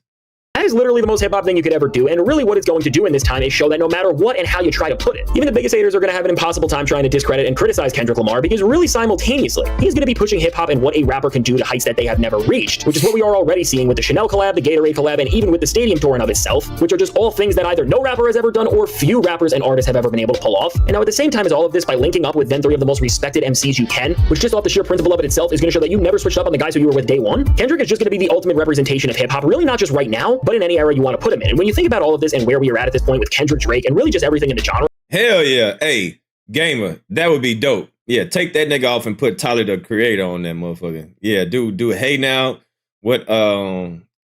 That is literally the most hip-hop thing you could ever do, and really what it's going to do in this time is show that no matter what and how you try to put it, even the biggest haters are going to have an impossible time trying to discredit and criticize Kendrick Lamar, because really simultaneously, he's going to be pushing hip-hop and what a rapper can do to heights that they have never reached, which is what we are already seeing with the Chanel collab, the Gatorade collab, and even with the stadium tour in of itself, which are just all things that either no rapper has ever done or few rappers and artists have ever been able to pull off. And now at the same time as all of this, by linking up with then 3 of the most respected MCs you can, which just off the sheer principle of it itself is going to show that you never switched up on the guys who you were with day one, Kendrick is just going to be the ultimate representation of hip-hop, really not just right now, but in any era you want to put him in. And when you think about all of this and where we are at this point with Kendrick, Drake, and really just everything in the genre. Hell yeah. Hey, Gamer, that would be dope. Yeah, take that nigga off and put Tyler, the Creator, on that motherfucker. Yeah, do Hey Now with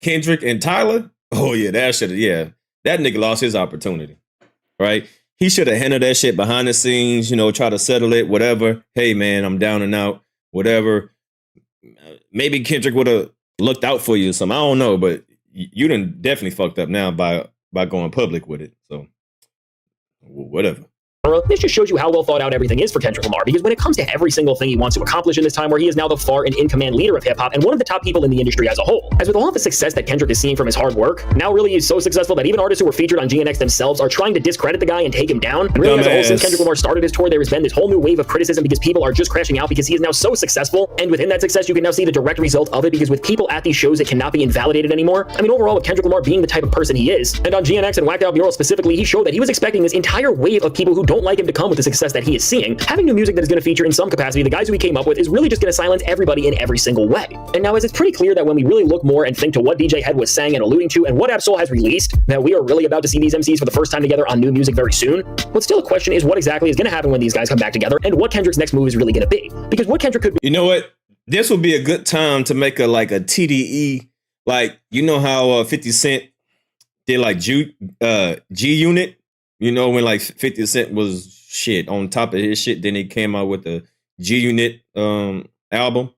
Kendrick and Tyler. Oh yeah, that should have, yeah. That nigga lost his opportunity, right? He should have handled that shit behind the scenes, you know, try to settle it, whatever. Hey man, I'm down and out, whatever. Maybe Kendrick would have looked out for you or something. I don't know, but you done definitely fucked up now by going public with it. So whatever. This just shows you how well thought out everything is for Kendrick Lamar, because when it comes to every single thing he wants to accomplish in this time where he is now the far and in-command leader of hip-hop and one of the top people in the industry as a whole, as with all of the success that Kendrick is seeing from his hard work, now really is so successful that even artists who were featured on GNX themselves are trying to discredit the guy and take him down. And really, as a whole, since Kendrick Lamar started his tour, there has been this whole new wave of criticism because people are just crashing out because he is now so successful, and within that success you can now see the direct result of it, because with people at these shows it cannot be invalidated anymore. I mean, overall, with Kendrick Lamar being the type of person he is, and on GNX and Whacked Out Mural specifically, he showed that he was expecting this entire wave of people who don't like him to come with the success that he is seeing, having new music that is going to feature in some capacity the guys who he came up with is really just going to silence everybody in every single way. And now, as it's pretty clear that when we really look more and think to what DJ Head was saying and alluding to and what Ab-Soul has released, that we are really about to see these MCs for the first time together on new music very soon. But still, a question is what exactly is going to happen when these guys come back together and what Kendrick's next move is really going to be. Because what Kendrick could be. You know what? This would be a good time to make a TDE, like, you know how 50 Cent did like G Unit, you know, when like 50 Cent was shit on top of his shit, then he came out with the G Unit album.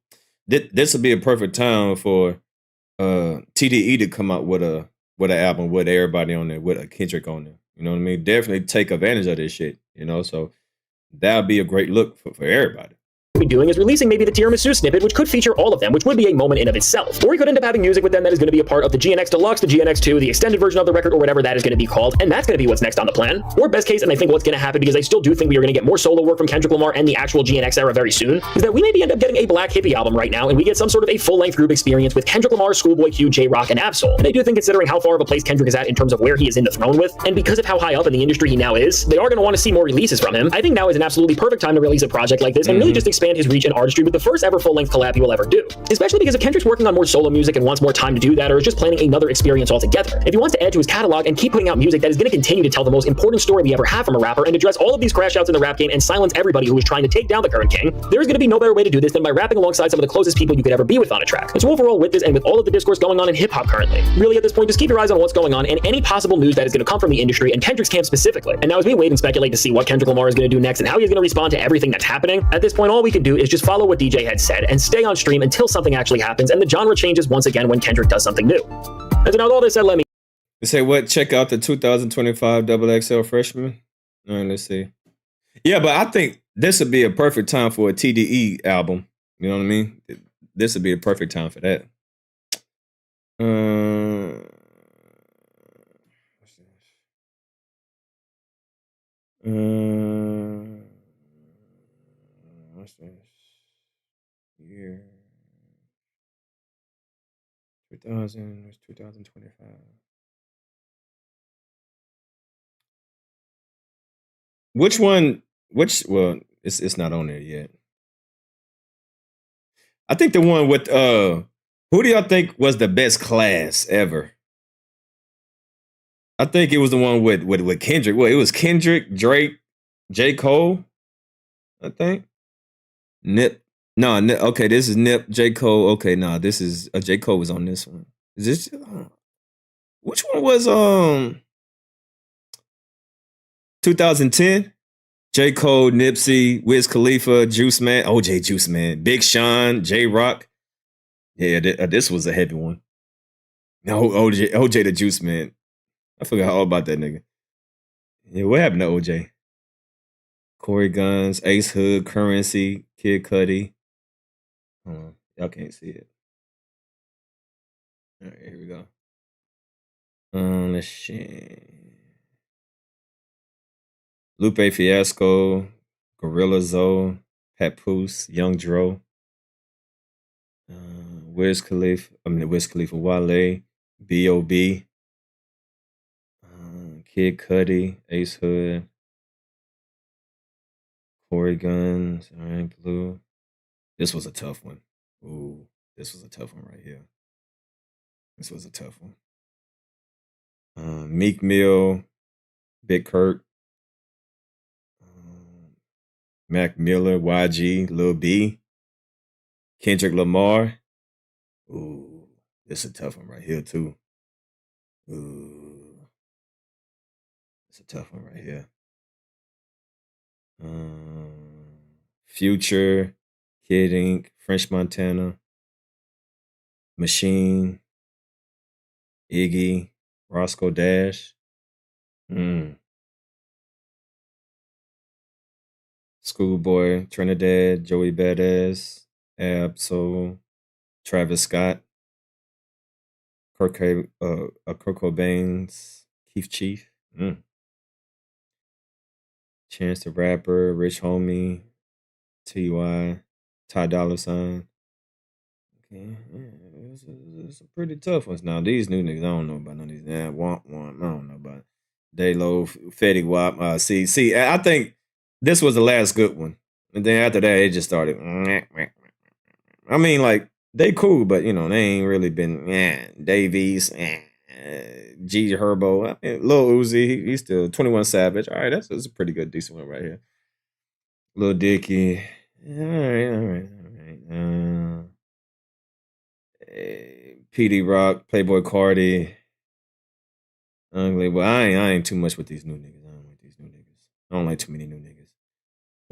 This would be a perfect time for TDE to come out with an album with everybody on there, with a Kendrick on there. You know what I mean? Definitely take advantage of this shit, you know, so that would be a great look for everybody. Be doing is releasing maybe the Tiramisu snippet, which could feature all of them, which would be a moment in of itself. Or he could end up having music with them that is going to be a part of the GNX Deluxe, the GNX2, the extended version of the record, or whatever that is going to be called, and that's going to be what's next on the plan. Or best case, and I think what's going to happen, because I still do think we are going to get more solo work from Kendrick Lamar and the actual GNX era very soon, is that we maybe end up getting a Black Hippie album right now, and we get some sort of a full-length group experience with Kendrick Lamar, Schoolboy Q, J-Rock, and Ab-Soul. And I do think, considering how far of a place Kendrick is at in terms of where he is in the throne with, and because of how high up in the industry he now is, they are going to want to see more releases from him. I think now is an absolutely perfect time to release a project like this and really just expand his reach and artistry with the first ever full-length collab he will ever do. Especially because if Kendrick's working on more solo music and wants more time to do that, or is just planning another experience altogether, if he wants to add to his catalog and keep putting out music that is going to continue to tell the most important story we ever have from a rapper and address all of these crash outs in the rap game and silence everybody who is trying to take down the current king, there is going to be no better way to do this than by rapping alongside some of the closest people you could ever be with on a track. And so overall, with this and with all of the discourse going on in hip-hop currently, really at this point, just keep your eyes on what's going on and any possible news that is going to come from the industry and Kendrick's camp specifically. And now as we wait and speculate to see what Kendrick Lamar is going to do next and how he's going to respond to everything that's happening, at this point all we can do is just follow what DJ Head said and stay on stream until something actually happens and the genre changes once again when Kendrick does something new. And so now with all this said, let me say what? Check out the 2025 XXL Freshman. All right, let's see. Yeah, but I think this would be a perfect time for a TDE album. You know what I mean? This would be a perfect time for that. What's this? Year 2025. Which one? Well, it's not on there yet. I think the one with who do y'all think was the best class ever? I think it was the one with Kendrick. Well, it was Kendrick, Drake, J. Cole, I think. Nip. No, okay, this is Nip, J. Cole. Okay, no, this is J. Cole was on this one. Is this which one was 2010? J. Cole, Nipsey, Wiz Khalifa, Juice Man, OJ Juice Man, Big Sean, J. Rock. Yeah, this was a heavy one. No, OJ the Juice Man. I forgot all about that nigga. Yeah, what happened to OJ? Corey Guns, Ace Hood, Currency, Kid Cudi. Hold on, y'all can't see it. All right, here we go. Let's see. Lupe Fiasco, Gorilla Zoe, Papoose, Young Dro, Wiz Khalifa, Wale, B.O.B., Kid Cudi, Ace Hood, Corey Guns, all right, Blue. This was a tough one. Ooh, this was a tough one right here. This was a tough one. Meek Mill, Big Kirk, Mac Miller, YG, Lil B, Kendrick Lamar. Ooh, this is a tough one right here too. Ooh, it's a tough one right here. Future, Kid Ink, French Montana, Machine, Iggy, Roscoe Dash. Schoolboy, Trinidad, Joey Badass, Ab-Soul, Travis Scott, Kurt Cobain's Keith Chief, Chance the Rapper, Rich Homie, T.Y., Ty Dolla $ign. Okay, yeah, it's a pretty tough ones. Now these new niggas, I don't know about none of these. I don't know about Daylo, Fetty Wap. See, I think this was the last good one. And then after that, it just started. I mean, like, they cool, but, you know, they ain't really been, Davies, G Herbo. I mean, Lil Uzi, he's still 21 Savage. All right, that's a pretty good, decent one right here. Lil Dicky. All right. PD Rock, Playboy Cardi. Ugly, but I ain't too much with these new niggas. I don't like these new niggas. I don't like too many new niggas.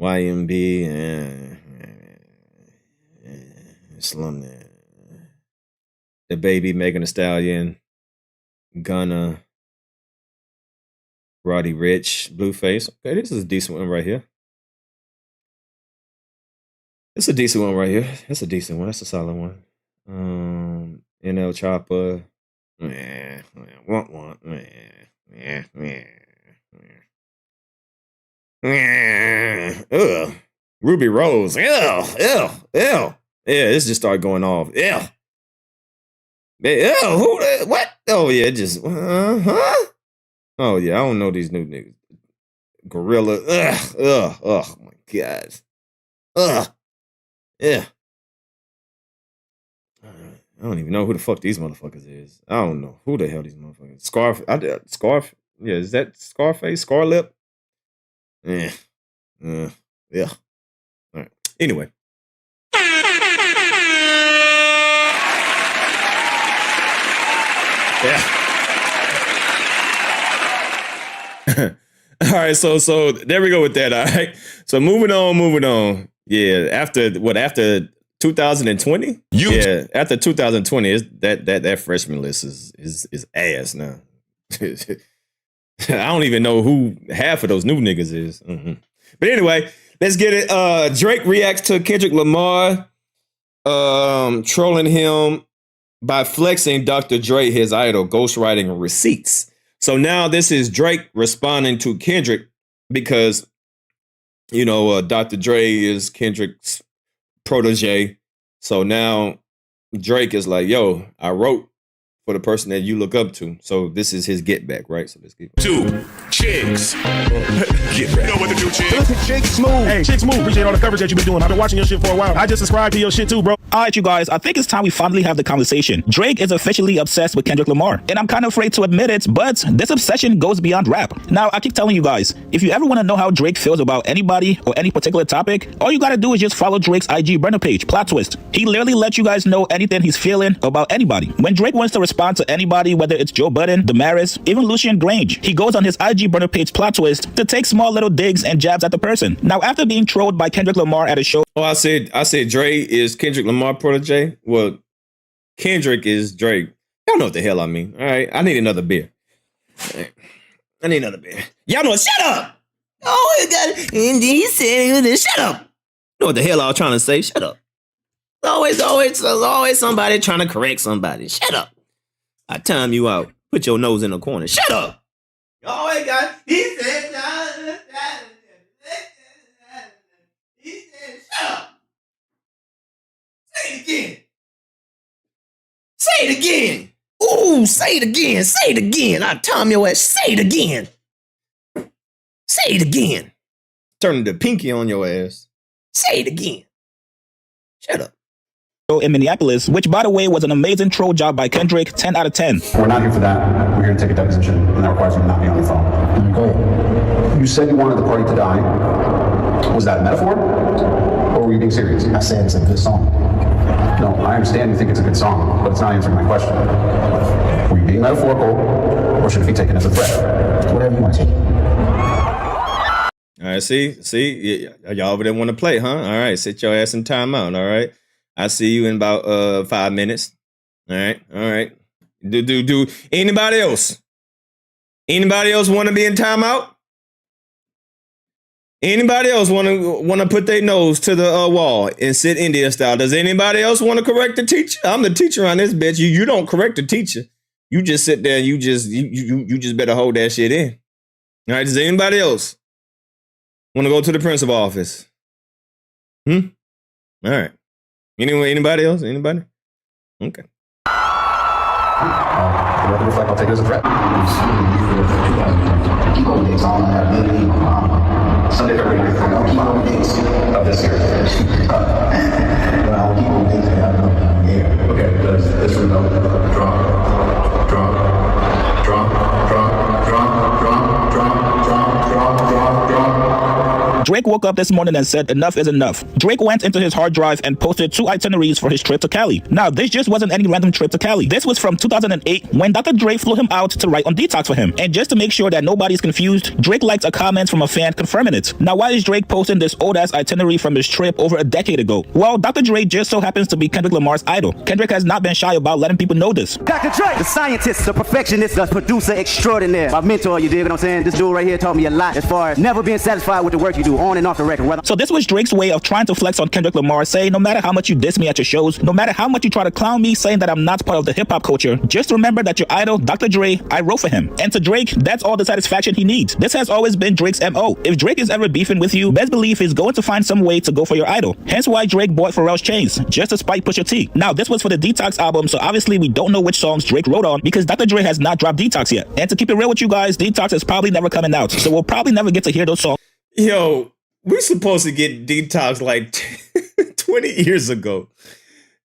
YMB, Slum that. The Baby, Megan Thee Stallion, Gunna, Roddy Ricch, Blueface. Okay, this is a decent one right here. It's a decent one right here. That's a decent one. That's a solid one. NL Chopper. Ugh. Ruby Rose. Ew. Yeah, this just started going off. Ew. Who the, what? Oh, yeah, it just, huh? Oh, yeah, I don't know these new niggas. Gorilla. Ugh. Oh, my God. Ugh. Yeah. I don't even know who the fuck these motherfuckers is. I don't know who the hell these motherfuckers. Scarf. Yeah, is that Scarface? Scarlip? Yeah. Yeah. All right. Anyway. Yeah. All right. So there we go with that. All right. So moving on. Yeah. After 2020? Yeah, after 2020, that freshman list is ass now. I don't even know who half of those new niggas is. Mm-hmm. But anyway, let's get it. Drake reacts to Kendrick Lamar trolling him by flexing Dr. Dre, his idol, ghostwriting receipts. So now this is Drake responding to Kendrick because, you know, Dr. Dre is Kendrick's protege. So now Drake is like, yo, I wrote for the person that you look up to. So this is his get back, right? So let's keep Two chicks. Get back. You know what to do, chicks. Listen, Chick Smooth. Hey, Chick Smooth, appreciate all the coverage that you've been doing. I've been watching your shit for a while. I just subscribed to your shit too, bro. All right, you guys, I think it's time we finally have the conversation. Drake is officially obsessed with Kendrick Lamar, and I'm kind of afraid to admit it, but this obsession goes beyond rap. Now, I keep telling you guys, if you ever want to know how Drake feels about anybody or any particular topic, all you gotta do is just follow Drake's IG burner page, plot twist. He literally lets you guys know anything he's feeling about anybody. When Drake wants to respond to anybody, whether it's Joe Budden, Damaris, even Lucian Grange, he goes on his IG burner page plot twist to take small little digs and jabs at the person. Now, after being trolled by Kendrick Lamar at a show... Oh, I said Dre is Kendrick Lamar protege. Well, Kendrick is Drake. Y'all know what the hell I mean. All right, I need another beer. Right. I need another beer. Y'all know what? Shut up! Oh, he got it. And he said, shut up. You know what the hell I was trying to say? Shut up. There's always somebody trying to correct somebody. Shut up. I time you out. Put your nose in the corner. Shut up. You always got. He said, shut up. Say it again. Say it again. Ooh, say it again. Say it again. I time your ass. Say it again. Say it again. Turn the pinky on your ass. Say it again. Shut up. In Minneapolis, which by the way was an amazing troll job by Kendrick, 10 out of 10. We're not here for that. We're here to take a deposition, and that requires you to not be on the phone. Go ahead. You said you wanted the party to die. Was that a metaphor? Or were you being serious? I said it's a good song. No, I understand you think it's a good song, but it's not answering my question. Were you being metaphorical, or should it be taken as a threat? Whatever you want to take. All right, see, y'all over there want to play, huh? All right, sit your ass in timeout, all right? I see you in about 5 minutes. All right. Do anybody else? Anybody else want to be in timeout? Anybody else want to put their nose to the wall and sit India style? Does anybody else want to correct the teacher? I'm the teacher on this bitch. You don't correct the teacher. You just sit there. You just better hold that shit in. All right. Does anybody else want to go to the principal office? All right. Anyway, anybody else? Anybody? Okay. The record reflect, I'll take it as a threat. Keep on dates on that. Sunday, February 9th. I'll keep on dates of this year. I'll keep on dates. Yeah. Okay, let's read out. Drop. Drake woke up this morning and said enough is enough. Drake went into his hard drive and posted 2 itineraries for his trip to Cali. Now, this just wasn't any random trip to Cali. This was from 2008 when Dr. Dre flew him out to write on Detox for him. And just to make sure that nobody's confused, Drake liked a comment from a fan confirming it. Now, why is Drake posting this old-ass itinerary from his trip over a decade ago? Well, Dr. Dre just so happens to be Kendrick Lamar's idol. Kendrick has not been shy about letting people know this. Dr. Dre, the scientist, the perfectionist, the producer extraordinaire. My mentor, you dig what I'm saying? This dude right here taught me a lot as far as never being satisfied with the work you do on and off the record. So this was Drake's way of trying to flex on Kendrick Lamar, saying no matter how much you diss me at your shows, no matter how much you try to clown me saying that I'm not part of the hip-hop culture, just remember that your idol, Dr. Dre, I wrote for him. And to Drake, that's all the satisfaction he needs. This has always been Drake's MO. If Drake is ever beefing with you, best believe he's going to find some way to go for your idol. Hence why Drake bought Pharrell's chains, just to spite Pusha T. Now, this was for the Detox album, so obviously we don't know which songs Drake wrote on because Dr. Dre has not dropped Detox yet. And to keep it real with you guys, Detox is probably never coming out, so we'll probably never get to hear those songs. Yo, we're supposed to get Detox like 20 years ago.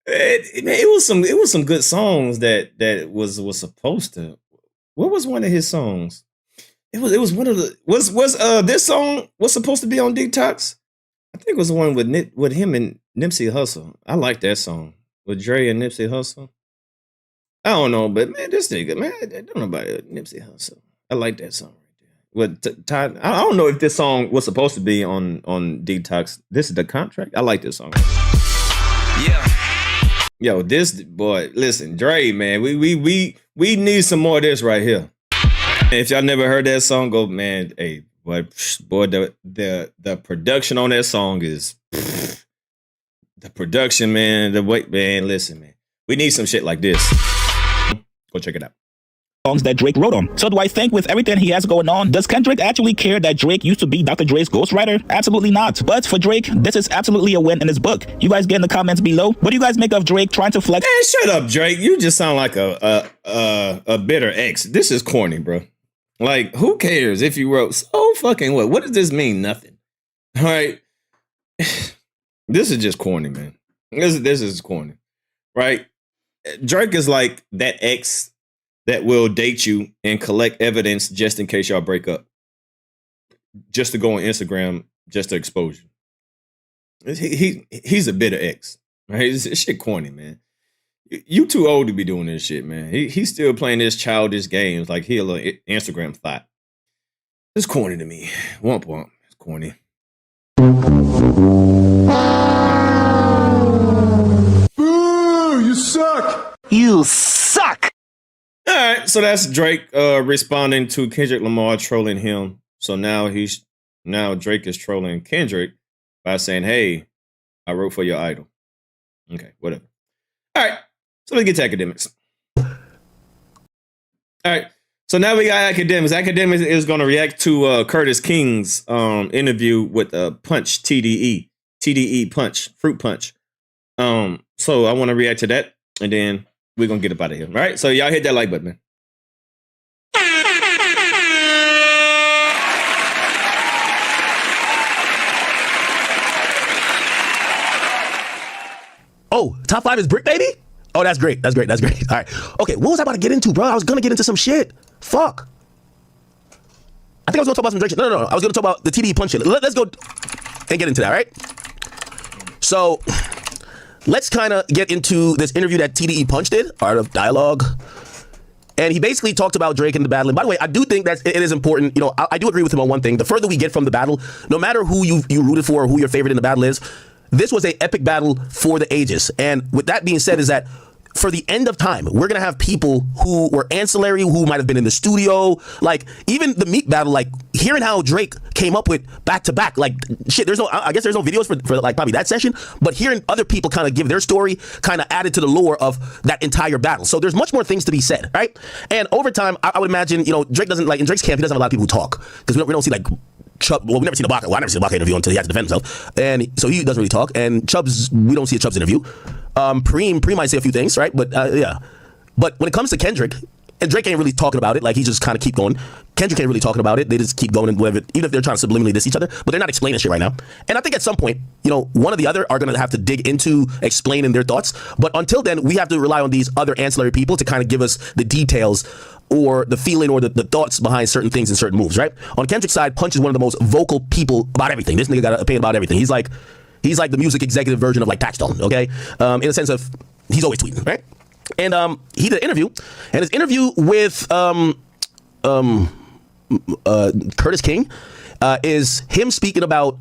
It was some good songs that was supposed to. What was one of his songs? It was one of the was this song was supposed to be on Detox? I think it was the one with him and Nipsey Hussle. I like that song with Dre and Nipsey Hussle. I don't know, but man, this nigga, man, I don't know about Nipsey Hussle. I like that song. I don't know if this song was supposed to be on Detox. This is the contract. I like this song. Yeah. Yo, this boy, listen, Dre, man, we need some more of this right here. If y'all never heard that song, go, man, hey, boy, the production on that song is the production, man. The way, man, listen, man, we need some shit like this. Go check it out. Songs that Drake wrote on. So do I think with everything he has going on, does Kendrick actually care that Drake used to be Dr. Dre's ghostwriter? Absolutely not. But for Drake, this is absolutely a win in his book. You guys get in the comments below. What do you guys make of Drake trying to flex? Man, shut up, Drake. You just sound like a bitter ex. This is corny, bro. Like, who cares if you wrote so fucking what? What does this mean? Nothing. All right. This is just corny, man. This is corny. Right? Drake is like that ex that will date you and collect evidence just in case y'all break up. Just to go on Instagram, just to expose you. He's a bitter ex. Right? It's shit corny, man. You too old to be doing this shit, man. He's still playing this childish games like he a little Instagram thought. It's corny to me. Womp womp. It's corny. Boo! You suck! You suck! All right, so that's Drake responding to Kendrick Lamar trolling him. So now Drake is trolling Kendrick by saying, "Hey, I wrote for your idol." Okay, whatever. All right, so let's get to academics. All right, so now we got academics. Academics is going to react to Curtis King's interview with Punch TDE Punch Fruit Punch. So I want to react to that, and then we're going to get up out of here. All right. So y'all hit that like button, man. Oh, top 5 is Brick Baby? Oh, that's great. That's great. All right. Okay, what was I about to get into, bro? I was going to get into some shit. Fuck. I think I was going to talk about some Drake shit. No. I was going to talk about the TDE Punch shit. Let's go and get into that, right? So let's kind of get into this interview that TDE Punch did, Art of Dialogue. And he basically talked about Drake in the battle. And by the way, I do think that it is important. You know, I do agree with him on one thing. The further we get from the battle, no matter who you rooted for or who your favorite in the battle is, this was an epic battle for the ages. And with that being said is that for the end of time, we're going to have people who were ancillary, who might have been in the studio. Like, even the Meek battle, like, hearing how Drake came up with back-to-back, like, shit, I guess there's no videos for like, probably that session, but hearing other people kind of give their story kind of added to the lore of that entire battle. So there's much more things to be said, right? And over time, I would imagine, you know, Drake doesn't, like, in Drake's camp, he doesn't have a lot of people who talk, because we don't see, like, Chubb, well, we never seen Ibaka. Well, I never seen Ibaka interview until he had to defend himself, and so he doesn't really talk. And Chubb's, we don't see a Chubb's interview. Preem might say a few things, right? But yeah, But when it comes to Kendrick, and Drake ain't really talking about it, like he just kind of keep going. Kendrick ain't really talking about it. They just keep going and whatever, even if they're trying to subliminally diss each other, but they're not explaining shit right now. And I think at some point, you know, one or the other are going to have to dig into explaining their thoughts. But until then, we have to rely on these other ancillary people to kind of give us the details or the feeling or the thoughts behind certain things and certain moves, right? On Kendrick's side, Punch is one of the most vocal people about everything. This nigga got an opinion about everything. He's like the music executive version of like Paxton, okay? In the sense of he's always tweeting, right? And he did an interview, and his interview with Curtis King is him speaking about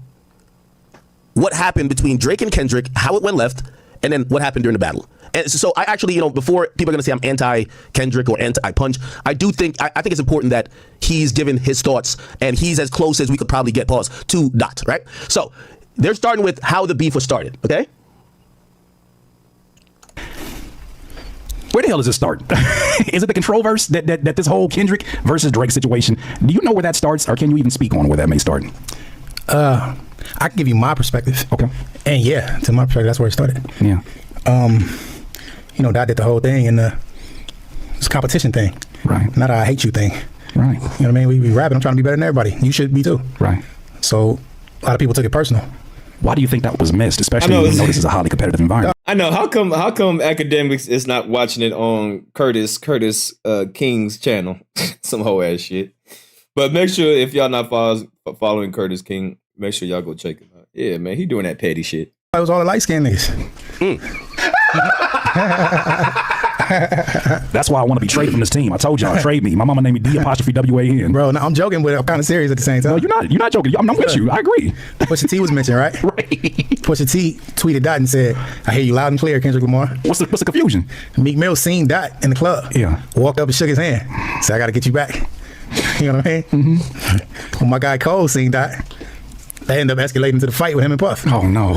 what happened between Drake and Kendrick, how it went left, and then what happened during the battle. And so I actually, you know, before people are going to say I'm anti-Kendrick or anti-Punch, I think it's important that he's given his thoughts, and he's as close as we could probably get, to Dot, right? So they're starting with how the beef was started, okay? Where the hell does this start? Is it the control verse that this whole Kendrick versus Drake situation? Do you know where that starts, or can you even speak on where that may start? I can give you my perspective. Okay. And yeah, to my perspective, that's where it started. Yeah. You know, Dot did the whole thing in this competition thing. Right. Not a I hate you thing. Right. You know what I mean? We be rapping. I'm trying to be better than everybody. You should be too. Right. So a lot of people took it personal. Why do you think that was missed, especially when you know this is a highly competitive environment? I know. How come AKADEMIKS is not watching it on Curtis King's channel? Some whole ass shit. But make sure if y'all not following Curtis King, make sure y'all go check him out. Yeah, man, he doing that petty shit. It was all the light skinned niggas. That's why I want to be traded from this team. I told y'all, trade me. My mama named me D''WAN. Bro, no, I'm joking, but I'm kind of serious at the same time. No, you're not joking. I'm with you. I agree. Pusha T was mentioned, right? Right. Pusha T tweeted Dot and said, "I hear you loud and clear, Kendrick Lamar." What's the confusion? Meek Mill seen Dot in the club. Yeah. Walked up and shook his hand. Said, "I got to get you back." You know what I mean? Mm-hmm. When my guy Cole seen Dot, they ended up escalating to the fight with him and Puff. Oh no.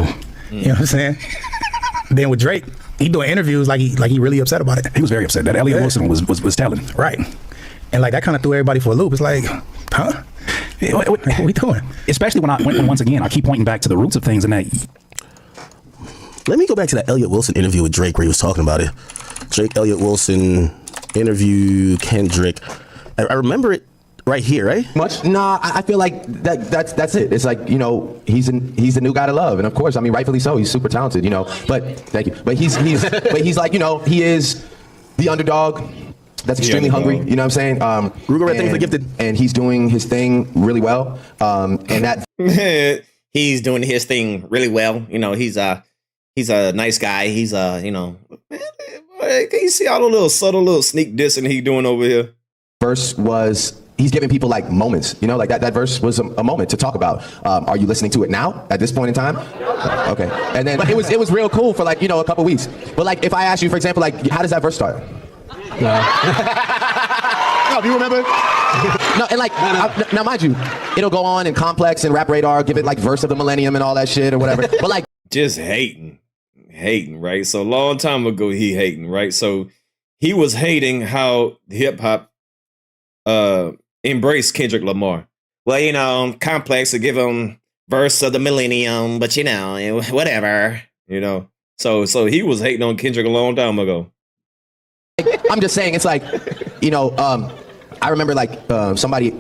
You know what I'm saying? Then with Drake, he doing interviews like he really upset about it. He was very upset. That Elliot Wilson was telling. Right. And like that kind of threw everybody for a loop. It's like, huh? What are we doing? Especially when once again I keep pointing back to the roots of things and that. Let me go back to that Elliot Wilson interview with Drake where he was talking about it. Drake, Elliot Wilson interview, Kendrick. I remember it right here, right? Much? Nah, I feel like that's it. It's like, you know, he's the new guy to love, and of course, I mean, rightfully so. He's super talented, you know. But thank you. But he's but he's like, you know, he is the underdog that's extremely hungry. You know what I'm saying? Ruger Red, thank you for the gifted. And he's doing his thing really well. And that he's doing his thing really well. You know, he's a nice guy. He's you know, can you see all the little subtle little sneak dissing he doing over here? Verse was, he's giving people like moments, you know, like that verse was a moment to talk about. Are you listening to it now at this point in time? Okay. And then it was real cool for like, you know, a couple weeks. But like, if I ask you, for example, like, how does that verse start? No, do you remember? No, and like, now mind you, it'll go on in Complex and Rap Radar, give it like verse of the millennium and all that shit or whatever. But like, just hating, right? So a long time ago, he hating, right? So he was hating how hip hop embrace Kendrick Lamar. Well, you know, Complex to give him verse of the millennium, but you know, whatever, you know. So he was hating on Kendrick a long time ago. I'm just saying, it's like, you know, I remember like somebody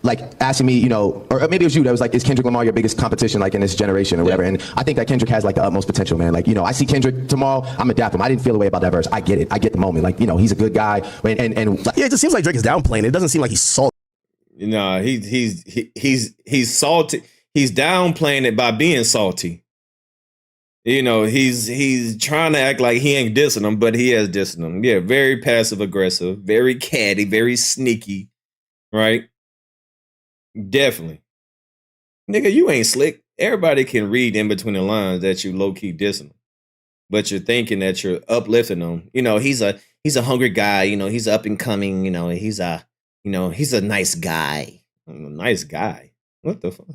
like asking me, you know, or maybe it was you that was like, is Kendrick Lamar your biggest competition like in this generation or whatever? And I think that Kendrick has like the utmost potential, man. Like, you know, I see Kendrick tomorrow, I'm gonna dap him. I didn't feel the way about that verse. I get it. I get the moment. Like, you know, he's a good guy. And yeah, it just seems like Drake is downplaying it. It doesn't seem like he's salty. No, he's salty. He's downplaying it by being salty. You know, he's trying to act like he ain't dissing him, but he has dissing him. Yeah, very passive aggressive, very catty, very sneaky, right? Definitely. Nigga, you ain't slick. Everybody can read in between the lines that you low-key dissing him. But you're thinking that you're uplifting him. You know, he's a hungry guy, you know, he's up and coming, you know, he's a nice guy. Nice guy. What the fuck?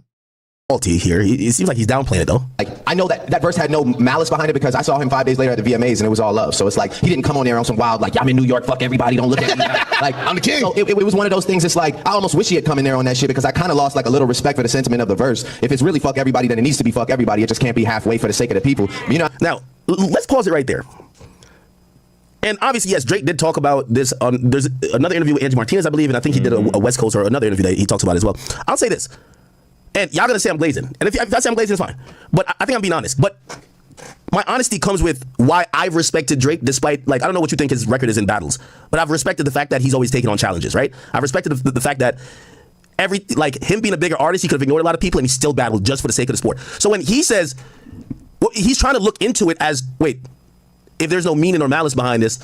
Salty here. It seems like he's downplaying it though. Like, I know that verse had no malice behind it because I saw him 5 days later at the VMAs and it was all love. So it's like, he didn't come on there on some wild, like, I'm in New York, fuck everybody, don't look at me. Like, I'm the king. So it was one of those things, it's like, I almost wish he had come in there on that shit because I kind of lost like a little respect for the sentiment of the verse. If it's really fuck everybody, then it needs to be fuck everybody. It just can't be halfway for the sake of the people. You know? Now, let's pause it right there. And obviously, yes, Drake did talk about this. There's another interview with Angie Martinez, I believe, and I think he did a West Coast or another interview that he talks about as well. I'll say this, and y'all gonna say I'm glazing, and if I say I'm glazing, it's fine. But I think I'm being honest. But my honesty comes with why I've respected Drake, despite, like, I don't know what you think his record is in battles, but I've respected the fact that he's always taken on challenges, right? I've respected the fact that him being a bigger artist, he could have ignored a lot of people and he still battled just for the sake of the sport. So when he says, well, he's trying to look into it as, wait, if there's no meaning or malice behind this,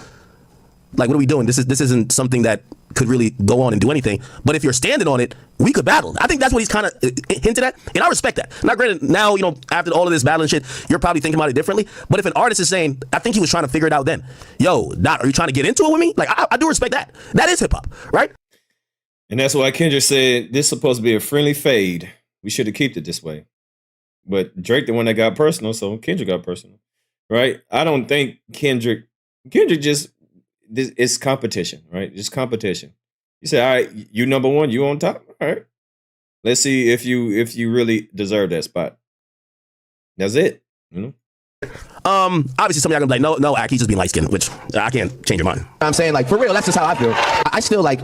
like, what are we doing? This isn't something that could really go on and do anything. But if you're standing on it, we could battle. I think that's what he's kind of hinted at, and I respect that. Now, granted, now, after all of this battling shit, you're probably thinking about it differently. But if an artist is saying, I think he was trying to figure it out then. Yo, Dot, are you trying to get into it with me? Like, I do respect that. That is hip hop, right? And that's why Kendrick said this is supposed to be a friendly fade. We should have kept it this way. But Drake, the one that got personal, so Kendrick got personal, right? I don't think Kendrick just, it's competition, right? Just competition. You say, all right, you number one, you on top. All right. Let's see if you really deserve that spot. That's it. Obviously some of y'all gonna be like, no, he's just being light skinned, which I can't change your mind. I'm saying, like, for real, that's just how I feel. I still like,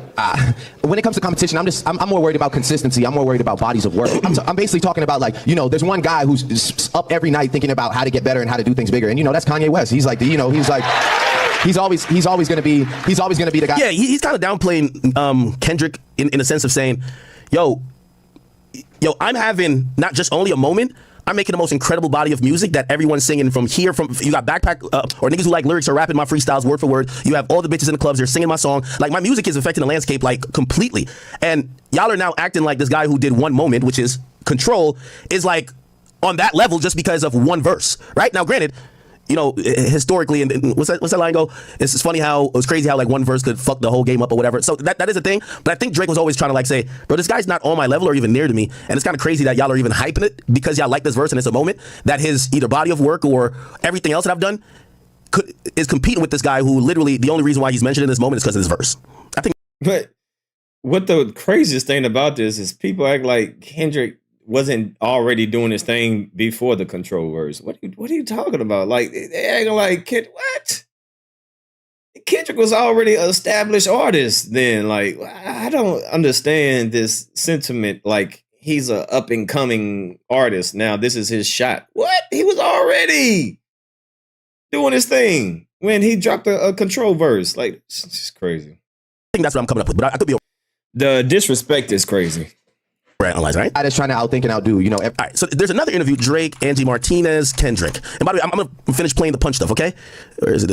when it comes to competition, I'm more worried about consistency. I'm more worried about bodies of work. I'm basically talking about, like, there's one guy who's up every night thinking about how to get better and how to do things bigger. And that's Kanye West. He's like, he's always gonna be the guy. Yeah, he's kind of downplaying Kendrick in a sense of saying, yo, I'm having not just only a moment, I'm making the most incredible body of music that everyone's singing from here. You got Backpack or niggas who like lyrics are rapping my freestyles word for word. You have all the bitches in the clubs, they're singing my song. Like, my music is affecting the landscape, like, completely. And y'all are now acting like this guy who did one moment, which is Control, is like on that level just because of one verse, right? Now, granted, historically, and what's that line go? It's funny how it was crazy how, like, one verse could fuck the whole game up or whatever. So that is a thing. But I think Drake was always trying to, like, say, bro, this guy's not on my level or even near to me. And it's kind of crazy that y'all are even hyping it because y'all like this verse and it's a moment that his either body of work or everything else that I've done is competing with this guy who literally the only reason why he's mentioned in this moment is because of this verse. I think. But what the craziest thing about this is people act like Kendrick wasn't already doing his thing before the Control verse. What are you talking about? Like, they acting like what? Kendrick was already an established artist then. Like, I don't understand this sentiment. Like, he's a up and coming artist now. This is his shot. What? He was already doing his thing when he dropped a Control verse. Like, it's just crazy. I think that's what I'm coming up with. But I could be. The disrespect is crazy. Analyze, right? I just trying to outthink and outdo, All right, so there's another interview: Drake, Angie Martinez, Kendrick. And by the way, I'm gonna finish playing the punch stuff, okay? Where is it?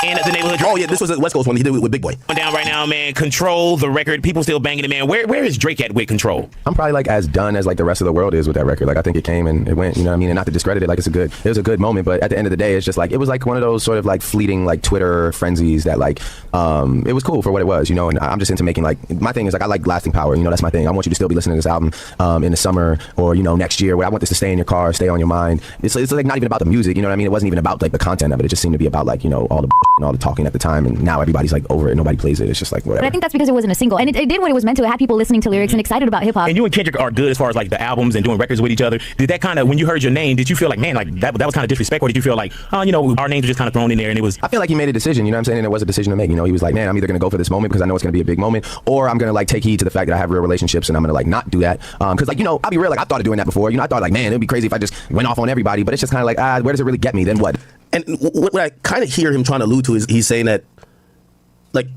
And the neighborhood. Oh yeah, this was a West Coast one. He did it with Big Boy. Down right now, man. Control the record. People still banging it, man. Where is Drake at with Control? I'm probably like as done as like the rest of the world is with that record. Like, I think it came and it went. You know what I mean? And not to discredit it, like, it was a good moment. But at the end of the day, it's just like it was like one of those sort of like fleeting like Twitter frenzies that like it was cool for what it was, And I'm just into making, like, my thing is like I like lasting power. That's my thing. I want you to still be listening to this album in the summer or next year. Where I want this to stay in your car, stay on your mind. It's like not even about the music. You know what I mean? It wasn't even about like the content of it. It just seemed to be about like all the and all the talking at the time. And now everybody's like over it. Nobody plays it. It's just like whatever. But I think that's because it wasn't a single, and it did what it was meant to. It had people listening to lyrics and excited about hip hop. And you and Kendrick are good as far as like the albums and doing records with each other. Did that kind of, when you heard your name, did you feel like, man, like that was kind of disrespect, or did you feel like, our names were just kind of thrown in there and it was? I feel like he made a decision. You know what I'm saying? And it was a decision to make. He was like, man, I'm either gonna go for this moment because I know it's gonna be a big moment, or I'm gonna like take heed to the fact that I have real relationships and I'm gonna like not do that. Because like I'll be real, like I thought of doing that before. I thought like, man, it'd be crazy if I just went off on everybody. But it's just kind of like, where does it really get me? Then what? And what I kind of hear him trying to allude to is he's saying that, like,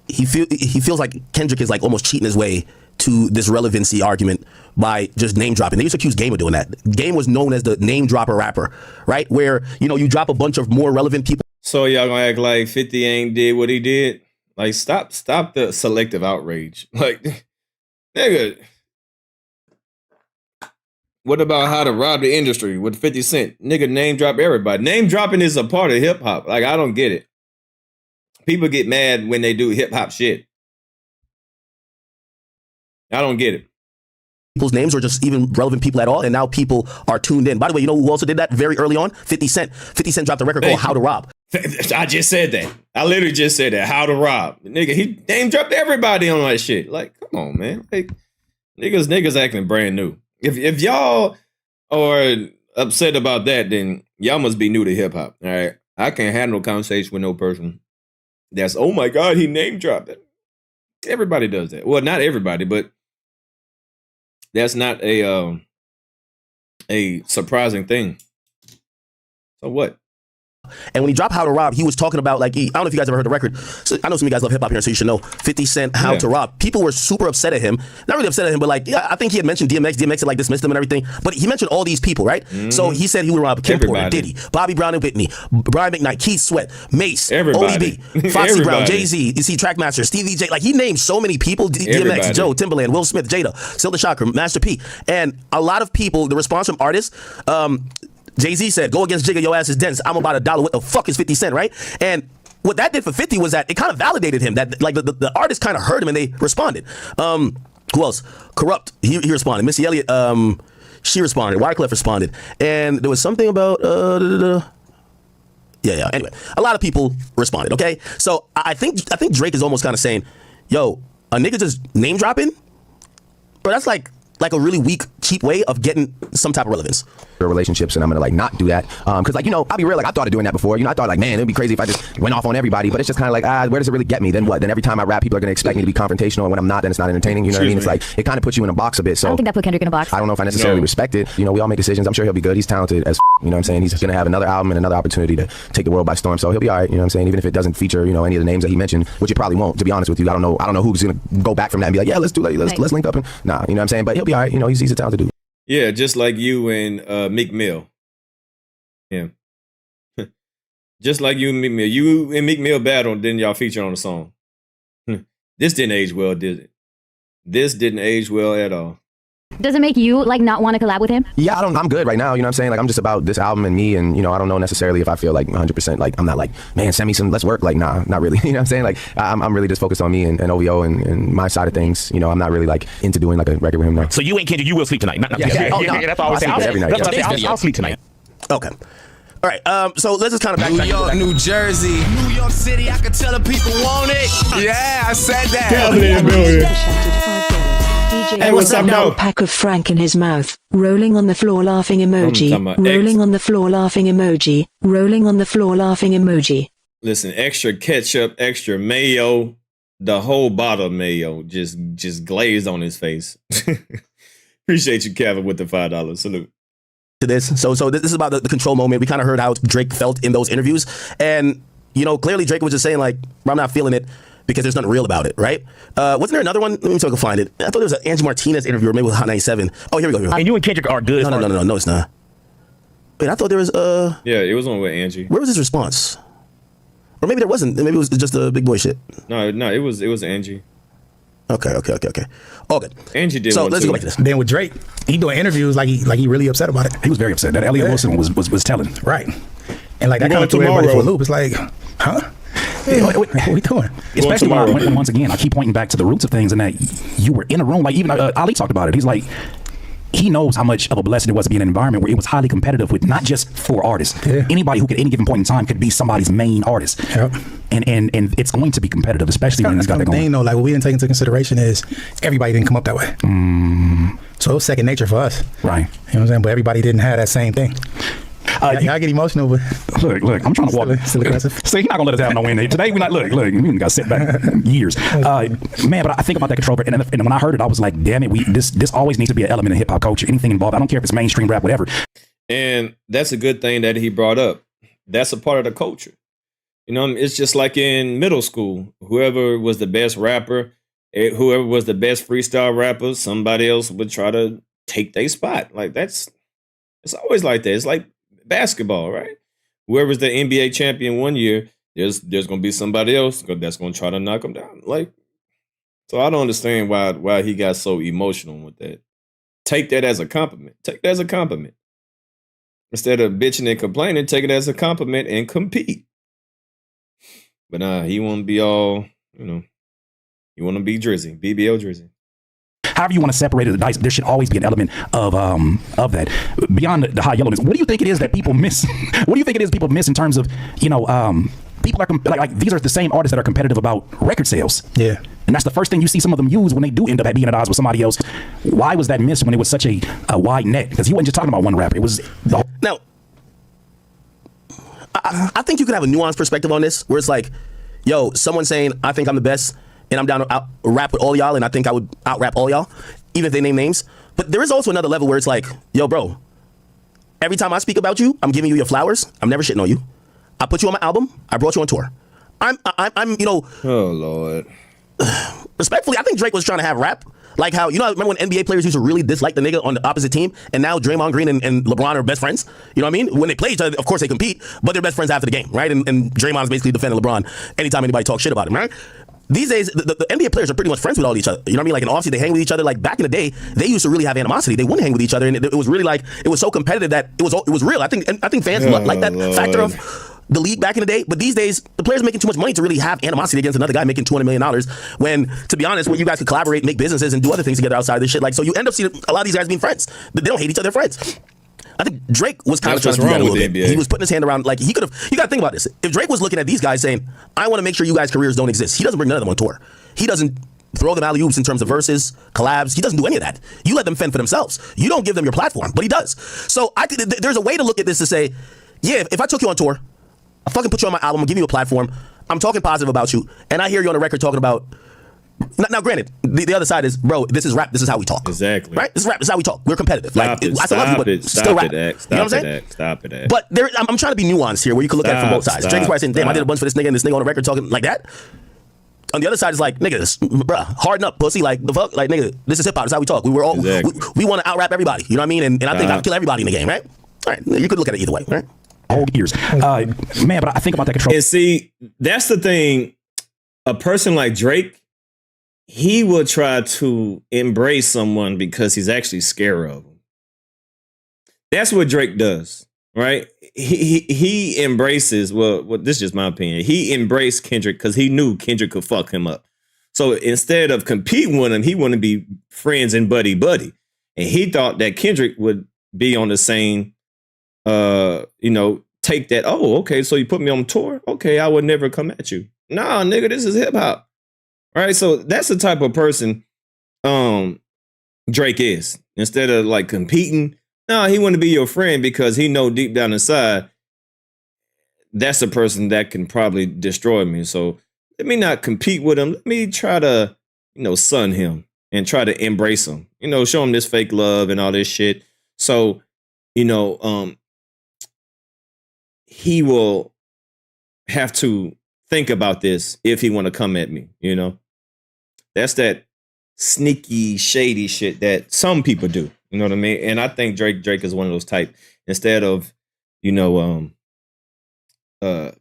he feels like Kendrick is like almost cheating his way to this relevancy argument by just name dropping. They used to accuse Game of doing that. Game was known as the name dropper rapper, right? Where you drop a bunch of more relevant people. So y'all gonna act like 50 ain't did what he did? Like, stop the selective outrage. Like, nigga. What about how to rob the industry with 50 Cent? Nigga, name drop everybody. Name dropping is a part of hip hop. Like, I don't get it. People get mad when they do hip hop shit. I don't get it. People's names or just even relevant people at all, and now people are tuned in. By the way, you know who also did that very early on? 50 Cent. 50 Cent dropped a record called How to Rob. I just said that. I literally just said that. How to Rob. Nigga, he name dropped everybody on that shit. Like, come on, man. Like, niggas acting brand new. If y'all are upset about that, then y'all must be new to hip hop. All right. I can't have no conversation with no person that's, oh my God, he name dropped it. Everybody does that. Well, not everybody, but that's not a surprising thing. So what? And when he dropped How to Rob, he was talking about, like, I don't know if you guys ever heard the record. So I know some of you guys love hip hop here, so you should know 50 Cent, How to Rob. People were super upset at him. Not really upset at him, but like, I think he had mentioned DMX. DMX had like dismissed him and everything. But he mentioned all these people, right? So he said he would rob Kim Porter, Diddy, Bobby Brown and Whitney, Brian McKnight, Keith Sweat, Mace, ODB, Foxy Brown, Jay-Z, you see Trackmaster, Stevie J. Like, he named so many people. DMX, Joe, Timbaland, Will Smith, Jada, Silda Shocker, Master P. And a lot of people, the response from artists, Jay-Z said, go against Jigga, your ass is dense. I'm about $1. What the fuck is 50 Cent, right? And what that did for 50 was that it kind of validated him. That like the artist kind of heard him and they responded. Who else? Corrupt. He responded. Missy Elliott, she responded. Wyclef responded. And there was something about yeah. Anyway, a lot of people responded. Okay, so I think Drake is almost kind of saying, yo, a nigga just name dropping, but that's like a really weak, cheap way of getting some type of relevance. Relationships, and I'm gonna like not do that because like, you know, I'll be real, like I thought of doing that before. You know, I thought like, man, it'd be crazy if I just went off on everybody, but it's just kind of like, where does it really get me? Then what? Then every time I rap, people are gonna expect me to be confrontational, and when I'm not, then it's not entertaining. You know what I mean? It's like it kind of puts you in a box a bit. So I don't think that put Kendrick in a box. I don't know if I necessarily respect it. You know, we all make decisions. I'm sure he'll be good. He's talented as you know what I'm saying. He's gonna have another album and another opportunity to take the world by storm. So he'll be all right. You know what I'm saying? Even if it doesn't feature, you know, any of the names that he mentioned, which it probably won't. To be honest with you, I don't know who's gonna go back from that and be like, yeah, let's do let's link up and nah. You know what I'm saying? But he'll be all right. You know, he's a talented dude. Yeah, just like you and Meek Mill. Yeah. Just like you and Meek Mill. You and Meek Mill battled, then y'all feature on the song. This didn't age well, did it? This didn't age well at all. Does it make you like not want to collab with him? Yeah, I'm good right now. You know what I'm saying? Like I'm just about this album and me, and you know, I don't know necessarily if I feel like 100%. Like I'm not like, man, send me some, let's work. Like nah, not really. You know what I'm saying? Like I'm really just focused on me and OVO and my side of things. You know, I'm not really like into doing like a record with him now. So you ain't Kendrick, you will sleep tonight. Not yeah. Oh, no. That's all I say. Every night. I'll sleep tonight. Okay. All right, so let's just kind of back. New York, New Jersey, New York City, I can tell the people want it. Yeah, I said that. Hey, what's up, now? Pack of Frank in his mouth, rolling on the floor laughing emoji, rolling on the floor laughing emoji, rolling on the floor laughing emoji. Listen, extra ketchup, extra mayo, the whole bottle of mayo just glazed on his face. Appreciate you, Kevin, with the $5 salute. To this, so this is about the control moment. We kind of heard how Drake felt in those interviews, and you know, clearly Drake was just saying like, I'm not feeling it because there's nothing real about it, right? Wasn't there another one? Let me see if I can find it. I thought there was an Angie Martinez interview, or maybe with Hot 97. Oh, here we go. And you and Kendrick are good. No, it's not. Wait, I thought there was yeah, it was on with Angie. Where was his response? Or maybe there wasn't. Maybe it was just a big boy shit. No, it was Angie. Okay. All good. Angie did. So one let's too. go back to this. Then with Drake, he doing interviews like he really upset about it. He was very upset. That Elliot Wilson was telling. Right. And like that kind of threw everybody for a loop. It's like, huh? What are we doing? Especially when once again, I keep pointing back to the roots of things and that you were in a room. Like even Ali talked about it. He's like, he knows how much of a blessing it was to be in an environment where it was highly competitive with not just for artists. Yeah. Anybody who could at any given point in time could be somebody's main artist. Yep. And it's going to be competitive, especially when it's got that going. Thing though, like what we didn't take into consideration is everybody didn't come up that way. So it was second nature for us. Right. You know what I'm saying? But everybody didn't have that same thing. Y'all get emotional, but look, I'm trying to walk. Still aggressive. See, he's not gonna let us have no win. Today we not look. We got set back years, man. But I think about that control, and when I heard it, I was like, damn it, this always needs to be an element of hip hop culture. Anything involved, I don't care if it's mainstream rap, whatever. And that's a good thing that he brought up. That's a part of the culture. You know, it's just like in middle school. Whoever was the best rapper, whoever was the best freestyle rapper, somebody else would try to take their spot. Like it's always like that. It's like basketball, right? Whoever's the NBA champion one year, there's going to be somebody else that's going to try to knock him down. Like, so I don't understand why he got so emotional with that. Take that as a compliment. Take that as a compliment. Instead of bitching and complaining, take it as a compliment and compete. But he won't be all, you know, you want to be Drizzy, BBL Drizzy. However you want to separate the dice, there should always be an element of that. Beyond the high yellowness, what do you think it is that people miss? What do you think it is people miss in terms of, you know, people are like these are the same artists that are competitive about record sales. Yeah. And that's the first thing you see some of them use when they do end up being at odds with somebody else. Why was that missed when it was such a wide net? Because he wasn't just talking about one rapper. It was the now. I think you could have a nuanced perspective on this, where it's like, yo, someone saying, I think I'm the best, and I'm down to rap with all y'all, and I think I would out-rap all y'all, even if they name names. But there is also another level where it's like, yo, bro, every time I speak about you, I'm giving you your flowers. I'm never shitting on you. I put you on my album. I brought you on tour. I'm you know. Oh, Lord. Respectfully, I think Drake was trying to have rap. Like how, you know, remember when NBA players used to really dislike the nigga on the opposite team, and now Draymond Green and LeBron are best friends? You know what I mean? When they play each other, of course they compete, but they're best friends after the game, right? And Draymond's basically defending LeBron anytime anybody talks shit about him, right? These days, the NBA players are pretty much friends with all each other. You know what I mean? Like in offseason, they hang with each other. Like back in the day, they used to really have animosity. They wouldn't hang with each other, and it was really like, it was so competitive that it was real. I think fans like that factor of the league back in the day. But these days, the players are making too much money to really have animosity against another guy making $200 million, when, to be honest, when you guys could collaborate, make businesses, and do other things together outside of this shit. Like, so you end up seeing a lot of these guys being friends. They don't hate each other, friends. I think Drake was kind of trying to do that a little bit. He was putting his hand around, like, he could have, you got to think about this. If Drake was looking at these guys saying, I want to make sure you guys' careers don't exist, he doesn't bring none of them on tour. He doesn't throw them alley-oops in terms of verses, collabs. He doesn't do any of that. You let them fend for themselves. You don't give them your platform, but he does. So I think there's a way to look at this to say, yeah, if I took you on tour, I fucking put you on my album, I'm giving you a platform, I'm talking positive about you, and I hear you on the record talking about, now granted, the other side is, bro, this is rap, this is how we talk. Exactly. Right? This is rap, this is how we talk. We're competitive. I still love you, but still rap. You know what I'm saying? Stop it. But I'm trying to be nuanced here, where you can look at it from both sides. Drake's probably saying, damn, I did a bunch for this nigga, and this nigga on the record talking like that. On the other side is like, nigga, bruh, harden up, pussy, like, the fuck, like, nigga, this is hip hop, this is how we talk. We were all, we want to out-rap everybody, you know what I mean? And I think I'll kill everybody in the game, right? All right, you could look at it either way, right? Whole years. Man, but I think about that control. And see, that's the thing. A person like Drake, he will try to embrace someone because he's actually scared of them. That's what Drake does, right? He embraces, well, this is just my opinion. He embraced Kendrick because he knew Kendrick could fuck him up. So instead of competing with him, he wanted to be friends and buddy. And he thought that Kendrick would be on the same take that, oh, okay, so you put me on tour? Okay, I would never come at you. Nah, nigga, this is hip hop. All right, so that's the type of person Drake is. Instead of like competing, no, he want to be your friend because he know deep down inside that's a person that can probably destroy me. So let me not compete with him. Let me try to, sun him and try to embrace him. Show him this fake love and all this shit. So, he will have to think about this if he want to come at me, That's that sneaky, shady shit that some people do. You know what I mean? And I think Drake is one of those type. Instead of,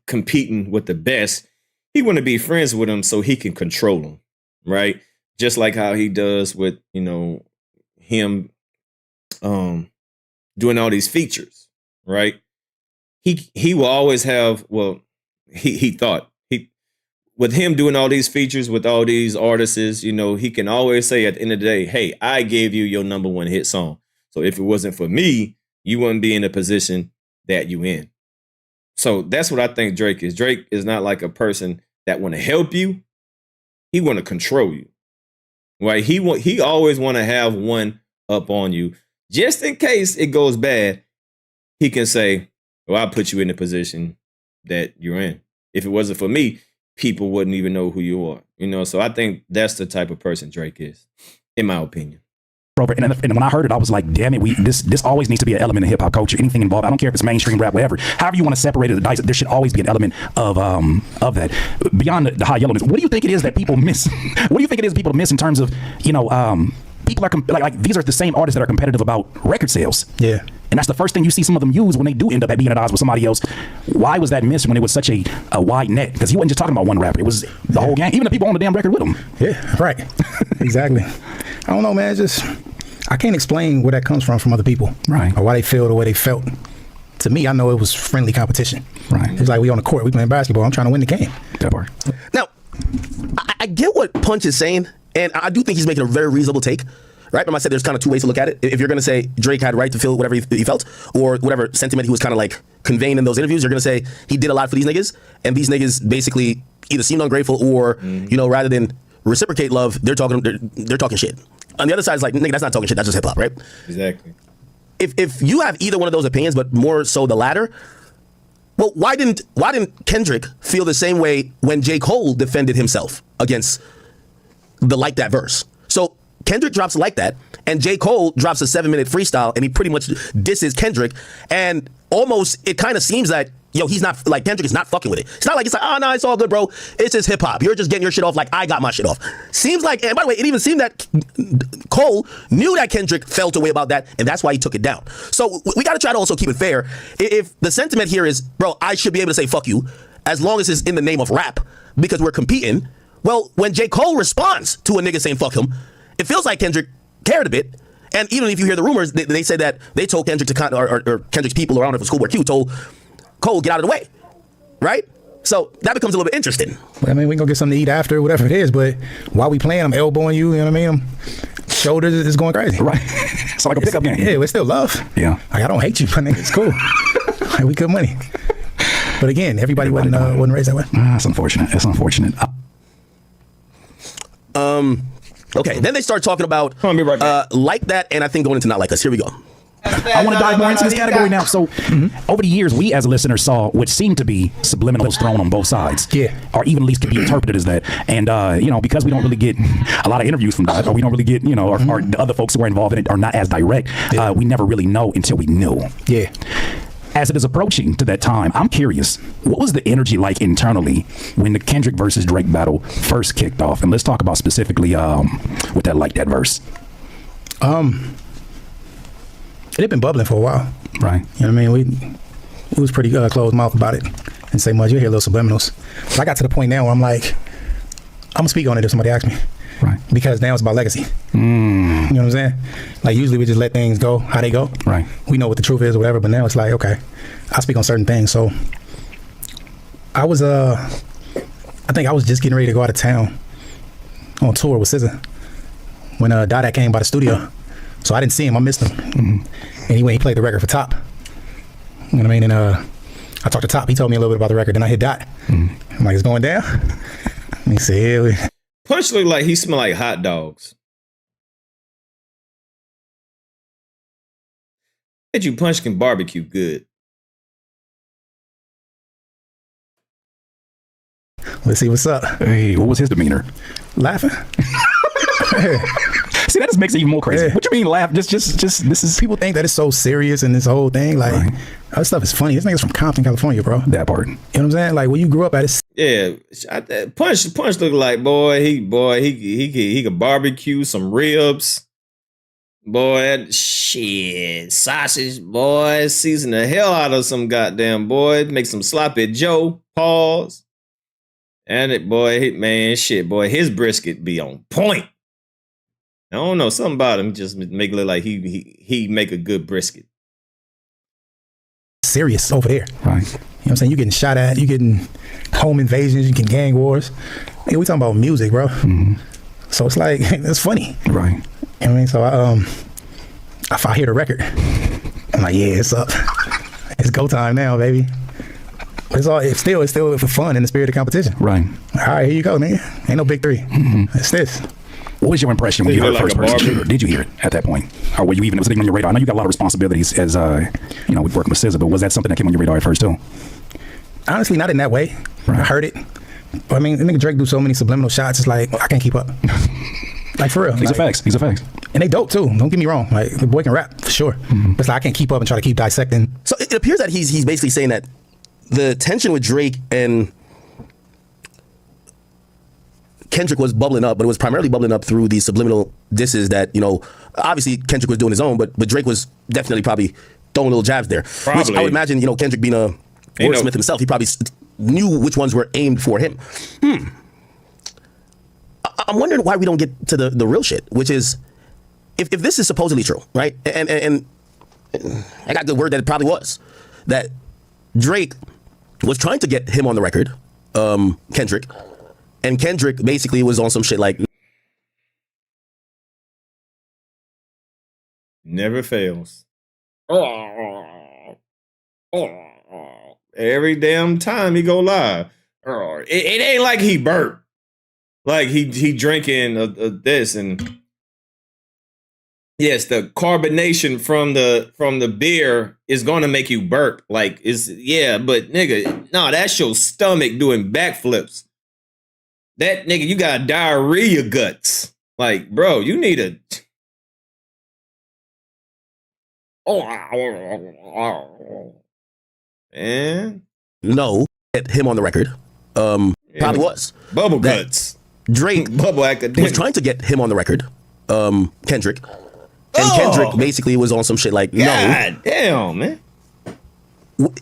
competing with the best, he want to be friends with him so he can control him, right? Just like how he does with, him doing all these features, right? He will always have, he thought, with him doing all these features with all these artists, he can always say at the end of the day, hey, I gave you your number one hit song. So if it wasn't for me, you wouldn't be in the position that you in. So that's what I think Drake is. Drake is not like a person that want to help you. He want to control you, right? He always want to have one up on you. Just in case it goes bad, he can say, well, I'll put you in the position that you're in. If it wasn't for me, people wouldn't even know who you are. So I think that's the type of person Drake is, in my opinion. Robert, and when I heard it, I was like, damn it, this always needs to be an element of hip hop culture. Anything involved, I don't care if it's mainstream rap, whatever. However you want to separate it, there should always be an element of that. Beyond the high yellowness, what do you think it is that people miss? What do you think it is people miss in terms of, people are like these are the same artists that are competitive about record sales. Yeah. And that's the first thing you see some of them use when they do end up being at odds with somebody else. Why was that missed when it was such a wide net? Because he wasn't just talking about one rapper. It was the whole gang, even the people on the damn record with him. Yeah, right. Exactly. I don't know, man. I can't explain where that comes from other people. Right. Or why they feel the way they felt. To me, I know it was friendly competition. Right. It's like we on the court, we playing basketball. I'm trying to win the game. That part. Now, I get what Punch is saying, and I do think he's making a very reasonable take. Right? But I said there's kind of two ways to look at it. If you're going to say Drake had a right to feel whatever he felt, or whatever sentiment he was kind of like conveying in those interviews, you're going to say he did a lot for these niggas, and these niggas basically either seemed ungrateful or, rather than reciprocate love, they're talking shit. On the other side, it's like, nigga, that's not talking shit, that's just hip hop, right? Exactly. If you have either one of those opinions, but more so the latter, Well, why didn't Kendrick feel the same way when J. Cole defended himself against the Like That verse? So Kendrick drops Like That, and J. Cole drops a 7-minute freestyle, and he pretty much disses Kendrick, and almost it kind of seems that he's not like Kendrick is not fucking with it. It's not like it's like, oh no, it's all good, bro. It's just hip hop. You're just getting your shit off like I got my shit off. Seems like, and by the way, it even seemed that Cole knew that Kendrick felt away about that, and that's why he took it down. So we got to try to also keep it fair. If the sentiment here is, bro, I should be able to say fuck you as long as it's in the name of rap because we're competing. Well, when J. Cole responds to a nigga saying fuck him, it feels like Kendrick cared a bit. And even if you hear the rumors, they said that they told Kendrick to or Kendrick's people, or I don't know if it was Schoolboy Q, told Cole, get out of the way, right? So that becomes a little bit interesting. I mean, we can go get something to eat after, whatever it is, but while we playing, I'm elbowing you, you know what I mean? Shoulders is going crazy. Right. It's like a pickup game. Yeah, it's still love. Yeah. Like, I don't hate you, but it's cool. Like, we good money. But again, everybody wasn't raised that way. It's unfortunate. It's unfortunate. Okay, then they start talking about Like That, and I think going into Not Like Us. Here we go. I want to dive more into this category now. So, over the years, we as a listener saw what seemed to be subliminals thrown on both sides. Yeah. Or even at least could be interpreted as that. And, because we don't really get a lot of interviews from that, or we don't really get, or the other folks who are involved in it are not as direct, we never really know until we knew. Yeah. As it is approaching to that time, I'm curious, what was the energy like internally when the Kendrick versus Drake battle first kicked off? And let's talk about specifically with that Like That verse. It had been bubbling for a while. Right. You know what I mean? We was pretty closed mouth about it. And say much, you hear little subliminals. But I got to the point now where I'm like, I'm gonna speak on it if somebody asks me. Right. Because now it's about legacy. You know what I'm saying? Like usually we just let things go how they go. Right. We know what the truth is or whatever, but now it's like, okay, I speak on certain things. So I was I think I was just getting ready to go out of town on tour with SZA when Dada came by the studio. So I didn't see him, I missed him. And he played the record for Top. You know what I mean? And I talked to Top, he told me a little bit about the record, then I hit Dot. I'm like, it's going down? And he said, yeah. Punch looked like he smelled like hot dogs. Bet you Punch can barbecue good. Let's see what's up. Hey, what was his demeanor? Laughing. See, that just makes it even more crazy. What you mean laugh? Just this is... People think that it's so serious and this whole thing. Like, that stuff is funny. This nigga's from Compton, California, bro. That part. You know what I'm saying? Like, where you grew up at, it's... Yeah, Punch looked like, he could barbecue some ribs. Boy, shit, sausage, boy, season the hell out of some goddamn boy. Make some sloppy Joe, pause. And it, boy, his brisket be on point. I don't know, something about him just make it look like he make a good brisket. Serious over there. Right. You know what I'm saying? You getting shot at, you getting home invasions, you getting gang wars. Hey, we talking about music, bro. So it's like, it's funny. Right. You know what I mean? So if I hear the record, I'm like, yeah, it's up. It's go time now, baby. But it's still for fun in the spirit of competition. Right. All right, here you go, nigga. Ain't no big three. It's this. What was your impression when you heard first person shooter? Did you hear it at that point? Or were you even, was it even on your radar? I know you got a lot of responsibilities as, with working with SZA, but was that something that came on your radar at first too? Honestly, not in that way. Right. I heard it. But I mean, the nigga Drake do so many subliminal shots, it's like, I can't keep up. Like, for real. These are facts. These are facts. And they dope too, don't get me wrong. Like, the boy can rap, for sure. But it's like, I can't keep up and try to keep dissecting. So it appears that he's basically saying that the tension with Drake and Kendrick was bubbling up, but it was primarily bubbling up through these subliminal disses that, obviously Kendrick was doing his own, but Drake was definitely probably throwing little jabs there. Probably. Which I would imagine, Kendrick being a wordsmith himself, he probably knew which ones were aimed for him. I'm wondering why we don't get to the real shit, which is, if this is supposedly true, right? And I got the word that it probably was, that Drake was trying to get him on the record, Kendrick, and Kendrick basically was on some shit like, never fails. Every damn time he go live. It ain't like he burped. Like he drinking this and Yes, the carbonation from the beer is gonna make you burp. Like but nigga, no, that's your stomach doing backflips. That nigga, you got diarrhea guts. Like, bro, you need a and no, get him on the record. Probably was bubble guts. Drake bubble academic was trying to get him on the record. Kendrick. And Kendrick basically was on some shit like, God damn, man.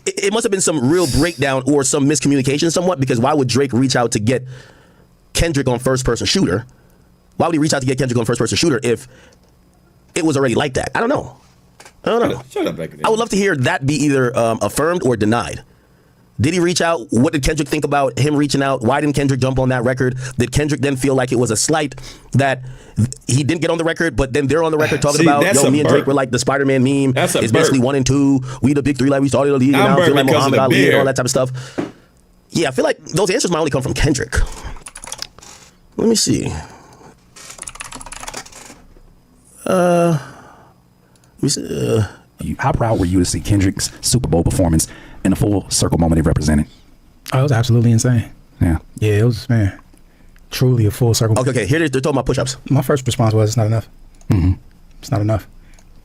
It must have been some real breakdown or some miscommunication somewhat, because why would Drake reach out to get Kendrick on first person shooter? Why would he reach out to get Kendrick on first person shooter if it was already like that? I don't know. Shut up, I would love to hear that be either affirmed or denied. Did he reach out? What did Kendrick think about him reaching out? Why didn't Kendrick jump on that record? Did Kendrick then feel like it was a slight that he didn't get on the record, but then they're on the record talking about, yo, me and Drake were like the Spider-Man meme. It's basically 1 and 2. We the big three, like we started the league, and now I feel like Muhammad Ali and all that type of stuff. Yeah, I feel like those answers might only come from Kendrick. Let me see. How proud were you to see Kendrick's Super Bowl performance and the full circle moment it represented? Oh, it was absolutely insane. Yeah. Yeah, it was, man, truly a full circle. Okay, here they're talking about push-ups. My first response was, it's not enough. It's not enough.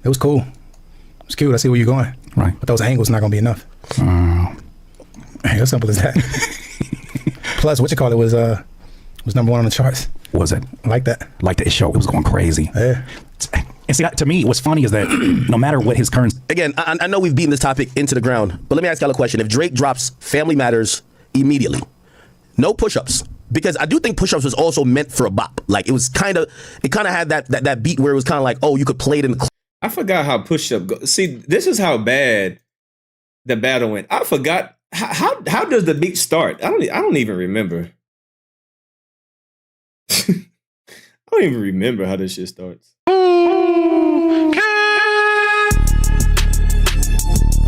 It was cool. It was cute. I see where you're going. Right. But those angles not going to be enough. How simple as that? Plus, what you call it was #1 on the charts. Was it? Like that. Like that show. It was going crazy. Yeah. And see, to me, what's funny is that no matter what his current... Again, I know we've beaten this topic into the ground, but let me ask y'all a question. If Drake drops Family Matters immediately, no push-ups, because I do think push-ups was also meant for a bop. Like, it kind of had that beat where it was kind of like, oh, you could play it in the... I forgot how push-up goes. See, this is how bad the battle went. I forgot. How does the beat start? I don't even remember. I don't even remember how this shit starts.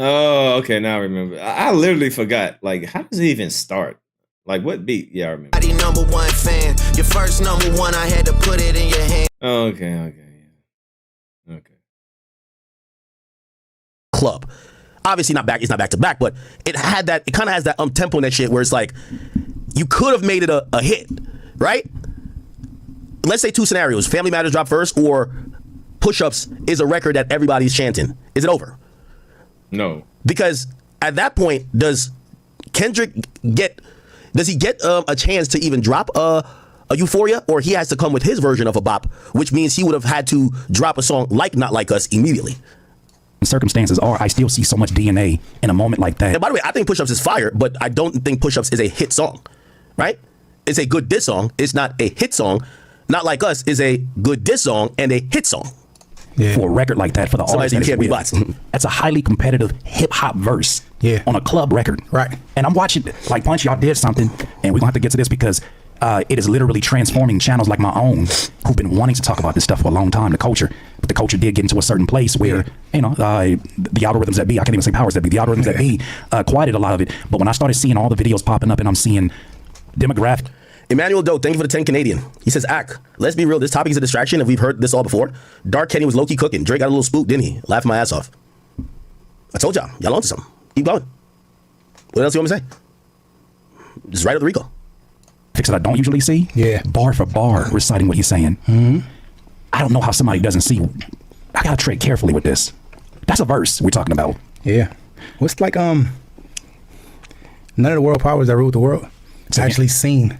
Oh, okay, now I remember. I literally forgot. Like, how does it even start? Like, what beat? Yeah, I remember. #1 fan. Your first #1, I had to put it in your hand. Oh, okay. Club. Obviously not back. It's not back to back, but it had that. It kind of has that tempo and that shit where it's like you could have made it a hit, right? Let's say 2 scenarios: Family Matters drop first, or Push-Ups is a record that everybody's chanting. Is it over? No, because at that point, does Kendrick get a chance to even drop a Euphoria, or he has to come with his version of a bop, which means he would have had to drop a song like Not Like Us immediately. Circumstances are, I still see so much DNA in a moment like that. And by the way, I think Push-Ups is fire, but I don't think Push-Ups is a hit song, right? It's a good diss song. It's not a hit song. Not Like Us is a good diss song and a hit song. Yeah. For a record like that, for the artist, you can't be bots. That's a highly competitive hip-hop verse on a club record. Right. And I'm watching, like, Punch, y'all did something, and we're going to have to get to this because it is literally transforming channels like my own who've been wanting to talk about this stuff for a long time, the culture. But the culture did get into a certain place where, the algorithms that be, I can't even say powers that be, the algorithms that be quieted a lot of it. But when I started seeing all the videos popping up and I'm seeing demographic. Emmanuel Doe, thank you for the 10 Canadian. He says, let's be real, this topic is a distraction and we've heard this all before. Dark Kenny was low-key cooking. Drake got a little spooked, didn't he? Laughing my ass off. I told y'all onto something. Keep going. What else you want me to say? Just right up the Rico. Fix that I don't usually see. Yeah. Bar for bar reciting what he's saying. I don't know how somebody doesn't see. I gotta tread carefully with this. That's a verse we're talking about. Yeah. What's like none of the world powers that ruled the world actually seen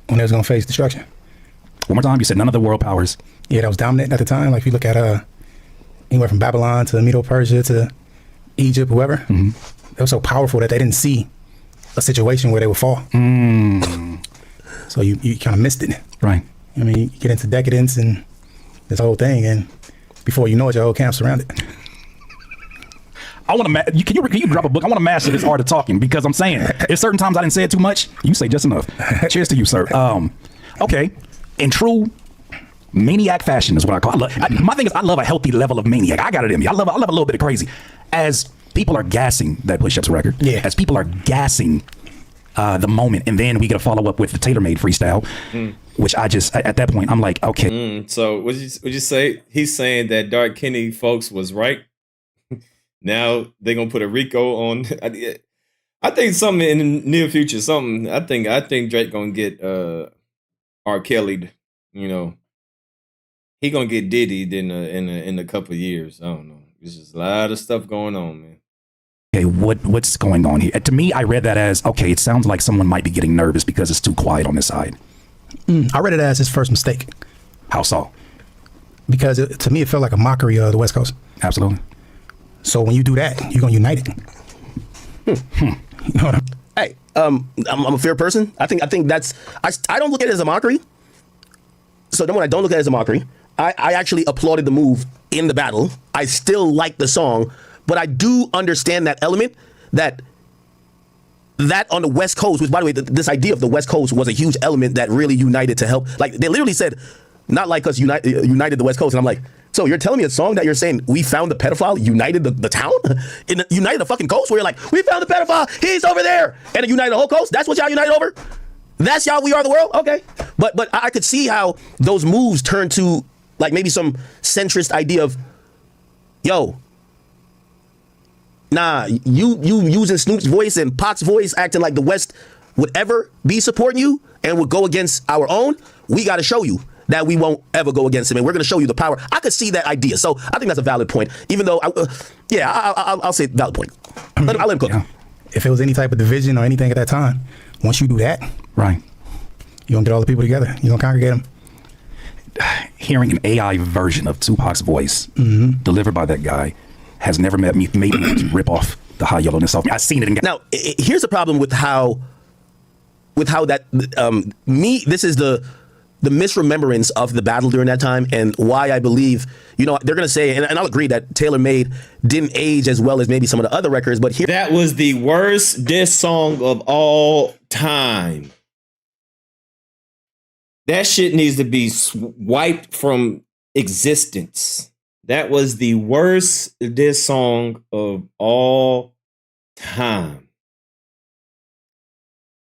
when they was gonna face destruction. One more time, you said none of the world powers. Yeah, that was dominant at the time. Like if you look at anywhere from Babylon to Medo-Persia to Egypt, whoever, they were so powerful that they didn't see a situation where they would fall. So you kind of missed it. Right. I mean, you get into decadence and this whole thing, and before you know it, your whole camp's surrounded. I want to. Can you drop a book? I want to master this art of talking because I'm saying if certain times I didn't say it too much, you say just enough. Cheers to you, sir. Okay. In true maniac fashion is what I call it. My thing is I love a healthy level of maniac. I got it in me. I love a little bit of crazy. As people are gassing that Push-Ups record, as people are gassing the moment, and then we get a follow up with the Tailor Made freestyle. which I just, at that point, I'm like, okay. So would you say he's saying that Dark Kenny folks was right? Now they're gonna put a Rico on. I think something in the near future. Something. I think Drake gonna get R. Kelly'd. You know, he gonna get Diddy'd in a couple of years. I don't know. There's just a lot of stuff going on, man. Okay, what's going on here? To me, I read that as, okay, it sounds like someone might be getting nervous because it's too quiet on this side. I read it as his first mistake. How so? Because to me, it felt like a mockery of the West Coast. Absolutely. So when you do that, you're gonna unite it. You know what Hey, I'm a fair person. I think that's I don't look at it as a mockery. So then when I don't look at it as a mockery, I actually applauded the move in the battle. I still like the song, but I do understand that element that on the West Coast, which by the way, this idea of the West Coast was a huge element that really united to help. Like they literally said, not like us united the West Coast. And I'm like, so you're telling me a song that you're saying we found the pedophile united the town? United the fucking coast where you're like, we found the pedophile, he's over there. And it united the whole coast? That's what y'all united over? That's y'all, we are the world? Okay. But I could see how those moves turn to like maybe some centrist idea of, yo, nah, you using Snoop's voice and Pac's voice acting like the West would ever be supporting you and would go against our own. We got to show you that we won't ever go against him, and we're going to show you the power. I could see that idea, so I think that's a valid point. Even though, I'll say valid point. I'll let him cook. Yeah. If it was any type of division or anything at that time, once you do that, right, you're gonna get all the people together. You're gonna congregate them. Hearing an AI version of Tupac's voice delivered by that guy has never made me rip off the High Yellowness off me. I've seen it. Now, here's the problem with how that this is the misremembrance of the battle during that time, and why I believe, they're going to say, and I'll agree that TaylorMade didn't age as well as maybe some of the other records, but here. That was the worst diss song of all time. That shit needs to be wiped from existence. That was the worst diss song of all time.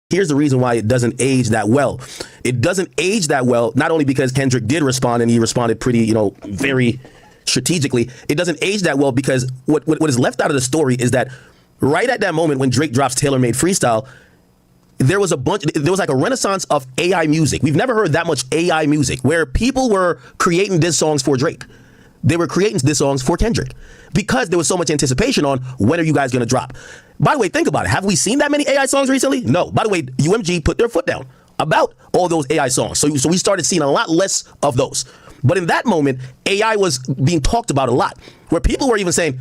Here's the reason why it doesn't age that well. It doesn't age that well, not only because Kendrick did respond and he responded pretty, very strategically. It doesn't age that well because what is left out of the story is that right at that moment when Drake drops TaylorMade Freestyle, there was like a renaissance of AI music. We've never heard that much AI music where people were creating diss songs for Drake. They were creating diss songs for Kendrick because there was so much anticipation on when are you guys going to drop. By the way, think about it. Have we seen that many AI songs recently? No. By the way, UMG put their foot down about all those AI songs. So we started seeing a lot less of those. But in that moment, AI was being talked about a lot, where people were even saying,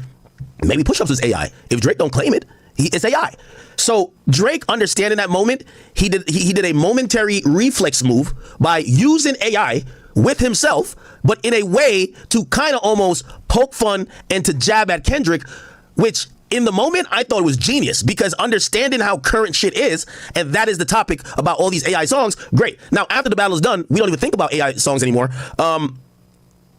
maybe Push-Ups is AI. If Drake don't claim it, it's AI. So Drake, understanding that moment, he did a momentary reflex move by using AI with himself, but in a way to kind of almost poke fun and to jab at Kendrick, which in the moment I thought it was genius, because understanding how current shit is, and that is the topic about all these AI songs, great. Now after the battle is done, we don't even think about AI songs anymore.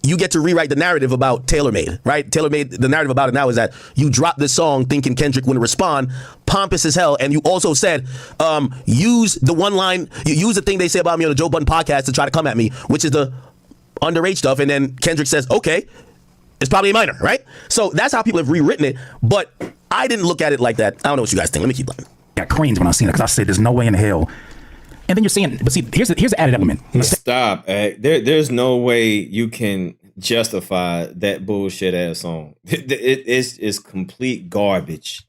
You get to rewrite the narrative about TaylorMade, right? TaylorMade, the narrative about it now is that you dropped this song thinking Kendrick wouldn't respond, pompous as hell, and you also said, use the one line, use the thing they say about me on the Joe Budden podcast to try to come at me, which is the underage stuff, and then Kendrick says, okay, it's probably a minor, right? So that's how people have rewritten it, but I didn't look at it like that. I don't know what you guys think. Let me keep playing. Got cringe when I seen it, because I said there's no way in hell. And then you're saying, but see, here's the added element. Stop. There's no way you can justify that bullshit ass song. It's complete garbage.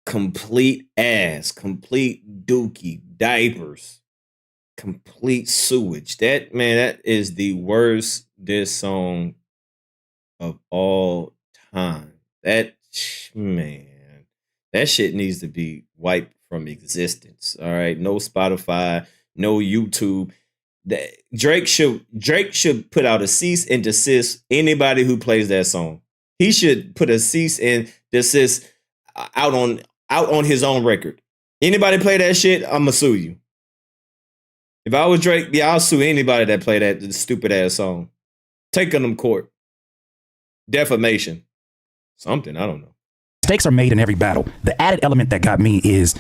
Complete ass. Complete dookie. Diapers. Complete sewage. That is the worst diss song of all time. That shit needs to be wiped from existence. All right, no Spotify, no YouTube. Drake should put out a cease and desist anybody who plays that song. He should put a cease and desist out on his own record. Anybody play that shit, I'ma sue you. If I was Drake, I'll sue anybody that play that stupid ass song. Take them to court. Defamation. Something, I don't know. Mistakes are made in every battle. The added element that got me is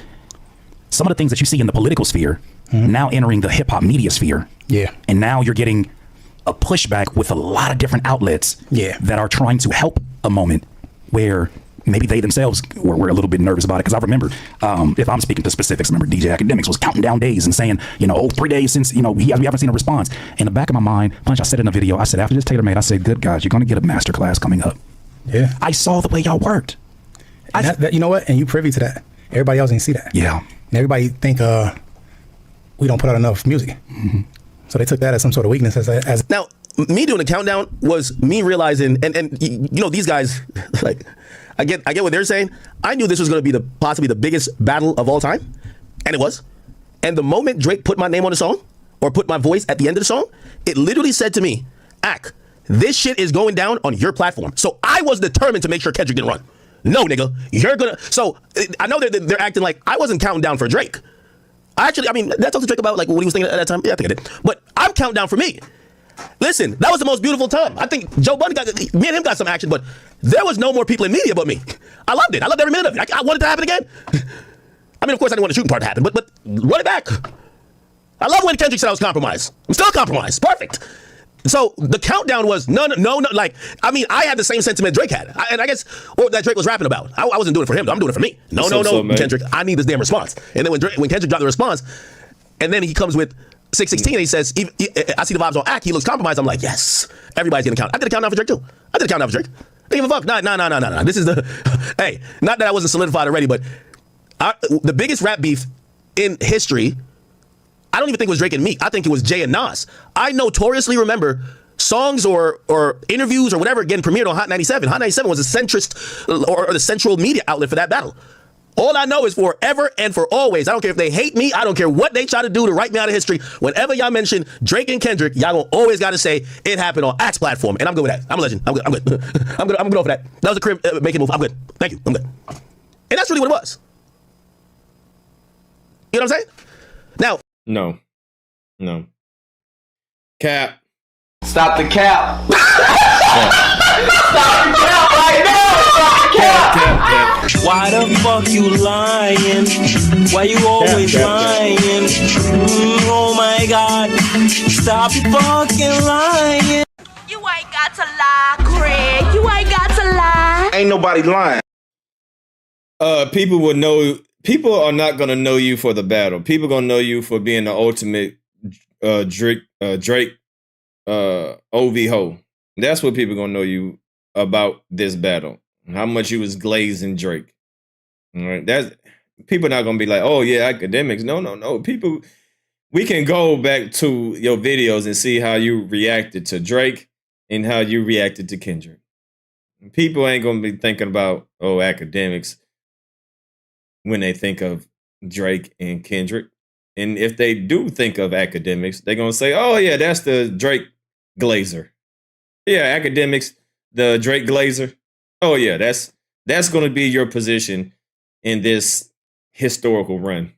some of the things that you see in the political sphere now entering the hip hop media sphere. Yeah. And now you're getting a pushback with a lot of different outlets that are trying to help a moment where maybe they themselves were a little bit nervous about it. Because I remember, if I'm speaking to specifics, I remember DJ AKADEMIKS was counting down days and saying, 3 days since, we haven't seen a response. In the back of my mind, Punch, I said in the video, I said, after this TaylorMade, I said, good guys, you're going to get a master class coming up. Yeah. I saw the way y'all worked. And that, you know what? And you privy to that. Everybody else didn't see that. Yeah. And everybody think we don't put out enough music. So they took that as some sort of weakness. As now, me doing the countdown was me realizing, and these guys, like, I get what they're saying. I knew this was going to be possibly the biggest battle of all time, and it was. And the moment Drake put my name on the song, or put my voice at the end of the song, it literally said to me, Ak, this shit is going down on your platform. So I was determined to make sure Kendrick didn't run. No, nigga, you're gonna. So I know they're acting like I wasn't counting down for Drake. I mean, that's talk to Drake about like what he was thinking at that time. Yeah, I think I did. But I'm counting down for me. Listen, that was the most beautiful time. I think Joe Budden me and him got some action, but there was no more people in media but me. I loved it. I loved every minute of it. I wanted it to happen again. I mean, of course, I didn't want the shooting part to happen, but run it back. I love when Kendrick said I was compromised. I'm still compromised. Perfect. So the countdown was no. Like, I mean, I had the same sentiment Drake had, and I guess that Drake was rapping about. I wasn't doing it for him. I'm doing it for me. No, Kendrick. I need this damn response. And then when Kendrick dropped the response, and then he comes with 616 and he says, I see the vibes on Ak. He looks compromised. I'm like, yes. Everybody's gonna count. I did a countdown for Drake too. I did a countdown for Drake. They give a fuck. No. This is the hey. Not that I wasn't solidified already, but the biggest rap beef in history. I don't even think it was Drake and Meek. I think it was Jay and Nas. I notoriously remember songs or interviews or whatever getting premiered on Hot 97. Hot 97 was a centrist or the central media outlet for that battle. All I know is forever and for always. I don't care if they hate me. I don't care what they try to do to write me out of history. Whenever y'all mention Drake and Kendrick, y'all gonna always gotta say it happened on Ak's platform. And I'm good with that. I'm a legend. I'm good. I'm good over that. That was a career making move. I'm good. Thank you. I'm good. And that's really what it was. You know what I'm saying? Now, No. Cap. Stop the cap. Stop the cap right now. Stop the cap. Why the fuck you lying? Why you always lying? Oh my God. Stop fucking lying. You ain't got to lie, Craig. You ain't got to lie. Ain't nobody lying. People would know. People are not gonna know you for the battle. People gonna know you for being the ultimate Drake OV ho. That's what people gonna know you about this battle. How much you was glazing Drake. All right, that's people not gonna be like, oh yeah, AKADEMIKS. No. People, we can go back to your videos and see how you reacted to Drake and how you reacted to Kendrick. People ain't gonna be thinking about AKADEMIKS when they think of Drake and Kendrick. And if they do think of AKADEMIKS, they're going to say, oh, yeah, that's the Drake Glazer. Yeah, AKADEMIKS, the Drake Glazer. Oh, yeah, that's going to be your position in this historical run.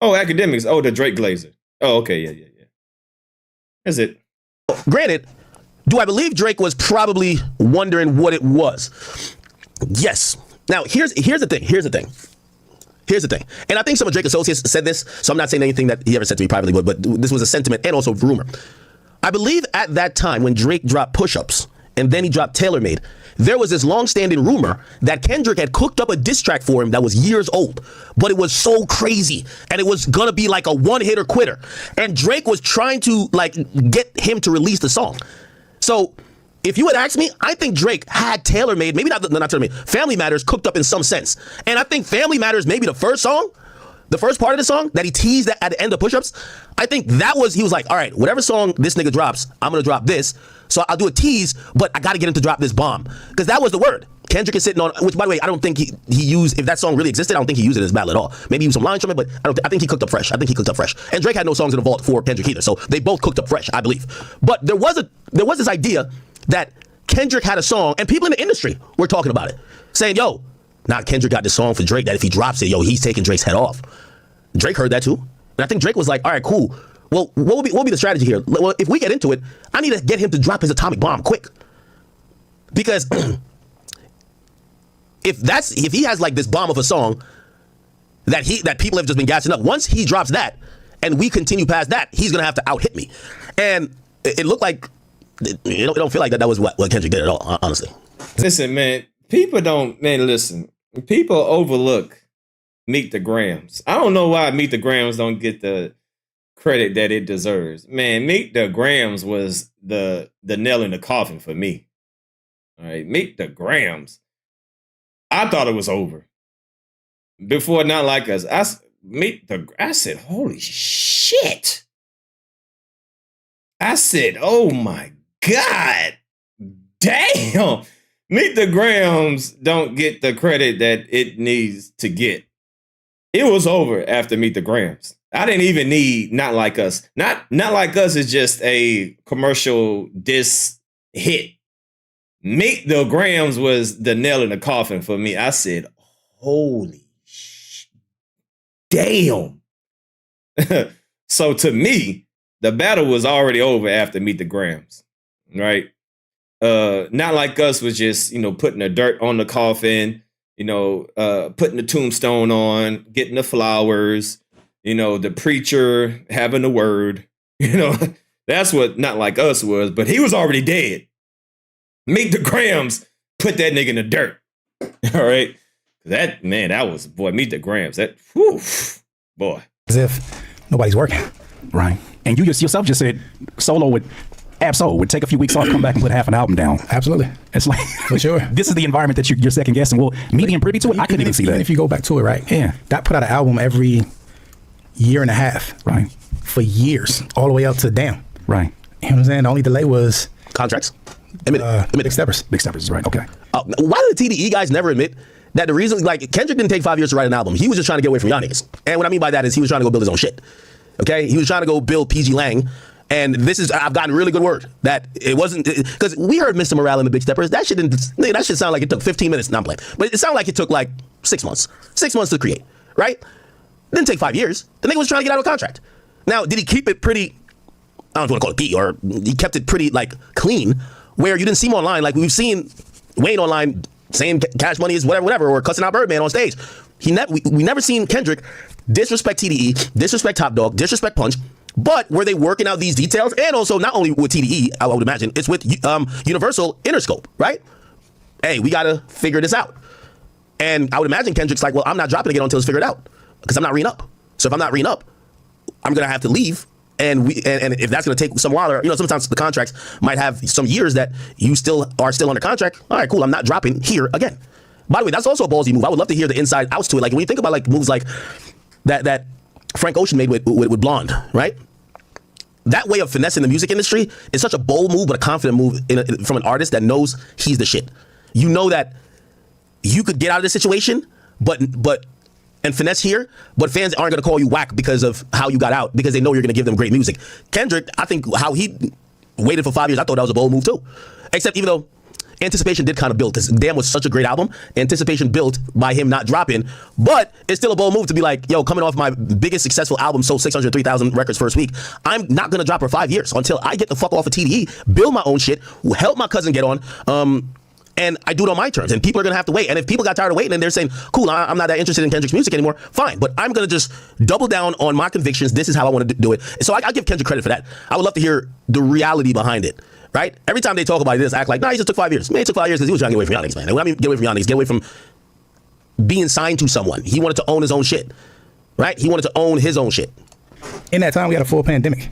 Oh, AKADEMIKS. Oh, the Drake Glazer. Oh, okay, yeah. That's it. Granted, do I believe Drake was probably wondering what it was? Yes. Now, here's the thing. And I think some of Drake associates said this, so I'm not saying anything that he ever said to me privately, but this was a sentiment and also rumor. I believe at that time when Drake dropped Push-Ups and then he dropped TaylorMade, there was this long-standing rumor that Kendrick had cooked up a diss track for him that was years old, but it was so crazy and it was gonna be like a one-hitter quitter. And Drake was trying to like get him to release the song. So if you had asked me, I think Drake had TaylorMade, maybe not TaylorMade, Family Matters cooked up in some sense. And I think Family Matters, maybe the first song, the first part of the song that he teased at the end of Push-Ups, I think that was, he was like, all right, whatever song this nigga drops, I'm gonna drop this. So I'll do a tease, but I gotta get him to drop this bomb. Because that was the word. Kendrick is sitting on, which by the way, I don't think he used, if that song really existed, I don't think he used it as battle at all. Maybe he used some lines from it, but I think he cooked up fresh. And Drake had no songs in the vault for Kendrick either. So they both cooked up fresh, I believe. But there was this idea that Kendrick had a song, and people in the industry were talking about it, saying, yo, Kendrick got this song for Drake that if he drops it, yo, he's taking Drake's head off. Drake heard that too. And I think Drake was like, all right, cool. Well, what will be the strategy here? Well, if we get into it, I need to get him to drop his atomic bomb quick. Because if he has like this bomb of a song, that people have just been gassing up. Once he drops that, and we continue past that, he's gonna have to out hit me. And it looked like it don't feel like that was what Kendrick did at all, honestly. Listen, man, people overlook Meet the Grams. I don't know why Meet the Grams don't get the credit that it deserves. Man, Meet the Grams was the nail in the coffin for me. All right, Meet the Grams. I thought it was over. Before Not Like Us, I said, holy shit. I said, oh my God. Damn. Meet the Grams don't get the credit that it needs to get. It was over after Meet the Grams. I didn't even need Not Like Us. Not Like Us is just a commercial diss hit. Meet the Grams was the nail in the coffin for me. I said, holy damn. So to me, the battle was already over after Meet the Grams, right? Not Like Us was just, putting the dirt on the coffin, putting the tombstone on, getting the flowers, the preacher having the word, that's what Not Like Us was, but he was already dead. Meet the Grams put that nigga in the dirt. All right. That was Meet the Grams. That, whew, boy. As if nobody's working. Right. And you yourself just said Solo would take a few weeks off, come back and put half an album down. Absolutely. It's like, for sure. This is the environment that you're second guessing. Well, me being privy to it, I couldn't even see that. Even if you go back to it, right? Yeah. That put out an album every year and a half. Right. For years, all the way up to damn. Right. You know what I'm saying? The only delay was contracts. Big Steppers. Big Steppers, right. Okay. Why did the TDE guys never admit that the reason, Kendrick didn't take 5 years to write an album. He was just trying to get away from y'all niggas. And what I mean by that is he was trying to go build his own shit. Okay? He was trying to go build PG Lang. And I've gotten really good word that it wasn't, because we heard Mr. Morale and the Big Steppers. That shit sound like it took 15 minutes. No, I'm playing. But it sounded like it took 6 months. 6 months to create, right? It didn't take 5 years. The nigga was trying to get out of a contract. Now, did he keep it pretty, I don't know if you want to call it P, or he kept it pretty clean, where you didn't see him online. We've seen Wayne online saying Cash Money is whatever, or cussing out Birdman on stage. We never seen Kendrick disrespect TDE, disrespect Top Dog, disrespect Punch. But were they working out these details? And also, not only with TDE, I would imagine, it's with Universal Interscope, right? Hey, we got to figure this out. And I would imagine Kendrick's like, well, I'm not dropping again until it's figured out, because I'm not re-up. So if I'm not re-up, I'm going to have to leave. And if that's going to take some while, sometimes the contracts might have some years that you are still under contract. All right, cool, I'm not dropping here again. By the way, that's also a ballsy move. I would love to hear the inside outs to it. When you think about moves like that Frank Ocean made with Blonde, right? That way of finessing the music industry is such a bold move, but a confident move from an artist that knows he's the shit. You know that you could get out of this situation, and finesse here, but fans aren't going to call you whack because of how you got out, because they know you're going to give them great music. Kendrick, I think how he waited for 5 years, I thought that was a bold move too. Except even though anticipation did kind of build. This Damn was such a great album. Anticipation built by him not dropping, but it's still a bold move to be like, yo, coming off my biggest successful album, sold 603,000 records first week, I'm not going to drop for 5 years until I get the fuck off of TDE, build my own shit, help my cousin get on, and I do it on my terms, and people are going to have to wait. And if people got tired of waiting and they're saying, cool, I'm not that interested in Kendrick's music anymore, fine, but I'm going to just double down on my convictions. This is how I want to do it. So I give Kendrick credit for that. I would love to hear the reality behind it. Right? Every time they talk about it, they just act like, nah, he just took 5 years. Man, it took 5 years because he was trying to get away from y'all niggas, man. And when I mean get away from y'all niggas, get away from being signed to someone. He wanted to own his own shit. Right? He wanted to own his own shit. In that time, we had a full pandemic.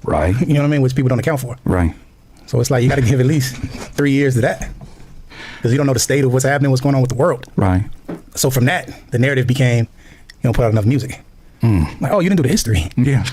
Right. You know what I mean? Which people don't account for. Right. So it's like you got to give at least 3 years to that. Because you don't know the state of what's happening, what's going on with the world. Right. So from that, the narrative became, you don't put out enough music. Like, oh, you didn't do the history. Yeah.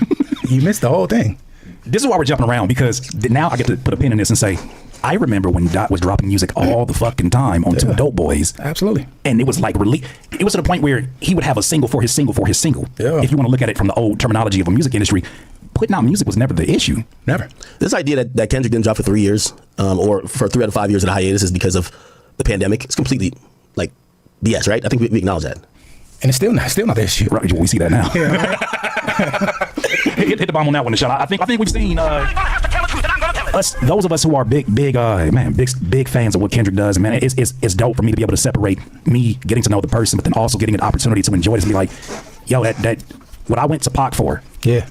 You missed the whole thing. This is why we're jumping around, because now I get to put a pin in this and say, I remember when Dot was dropping music all the fucking time on Two Dope Boys. Absolutely. And it was like it was to the point where he would have a single for his single for his single. Yeah. If you want to look at it from the old terminology of a music industry, putting out music was never the issue. Never. This idea that Kendrick didn't drop for 3 years, or for 3 out of 5 years in a hiatus, is because of the pandemic. It's completely BS, right? I think we acknowledge that. And it's still not the issue. Right, we see that now. Yeah. hit the bomb on that one, Sean. I think we've seen. those of us who are big fans of what Kendrick does, man, it's dope for me to be able to separate me getting to know the person, but then also getting an opportunity to enjoy this and be like, yo, that what I went to Pac for. Yeah.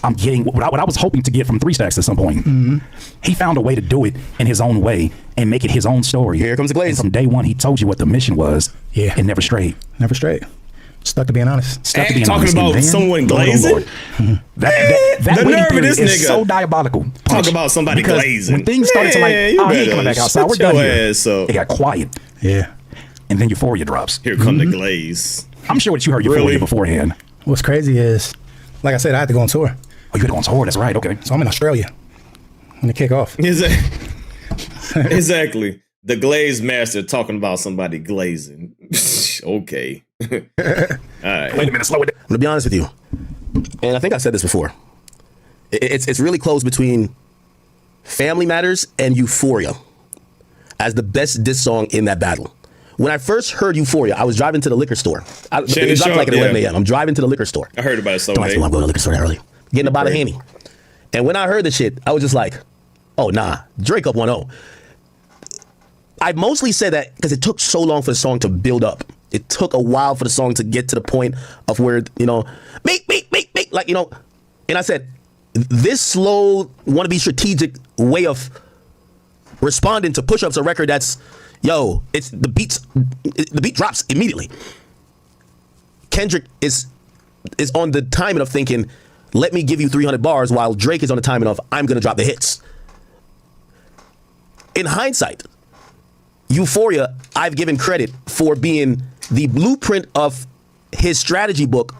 I'm getting what I was hoping to get from 3 Stacks at some point. Mm-hmm. He found a way to do it in his own way and make it his own story. Here comes the glaze. And from day one, he told you what the mission was. Yeah. And never strayed. Never strayed. Stuck to being honest. Stuck to being talking honest. about Then, someone glazing? That the waiting nerve of period this is nigga. so diabolical. Talk about somebody Because glazing. When things started to like, you he ain't coming back outside. We're done here. It got quiet. Yeah. And then Euphoria drops. Here come the glaze. I'm sure that you heard Euphoria beforehand. What's crazy is, like I said, I had to go on tour. Oh, you had to go on tour? That's right. Okay. So I'm in Australia when the kick off. Exactly. The glaze master talking about somebody glazing. Okay. All right. Wait a minute, slow it down. I'm gonna be honest with you, and I think I said this before. It's really close between Family Matters and Euphoria as the best diss song in that battle. When I first heard Euphoria, I was driving to the liquor store. It dropped like at 11 a.m. I'm driving to the liquor store. I heard about it so Don't ask me why I'm going to the liquor store that early. Getting a bottle of Henny. And when I heard the shit, I was just like, oh, nah, Drake up 1-0. I mostly said that because it took so long for the song to build up. It took a while for the song to get to the point of where, you know, make, like, you know. And I said, this slow, want to be strategic way of responding to push-ups, a record that's, yo, it's the beat drops immediately. Kendrick is on the timing of thinking, let me give you 300 bars, while Drake is on the timing of, I'm going to drop the hits. In hindsight, Euphoria, I've given credit for being the blueprint of his strategy book,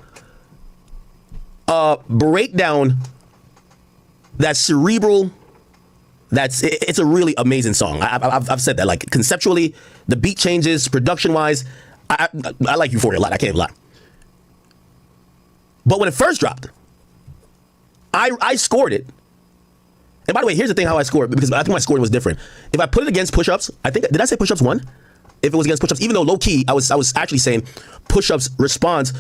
breakdown that's cerebral. It's a really amazing song. I've said that, like, conceptually, the beat changes, production-wise, I like Euphoria a lot. I can't lie. But when it first dropped, I scored it. And by the way, here's the thing how I scored, because I think my scoring was different. If I put it against push-ups, did I say push-ups won? If it was against push-ups, even though low-key, I was actually saying push-ups responds,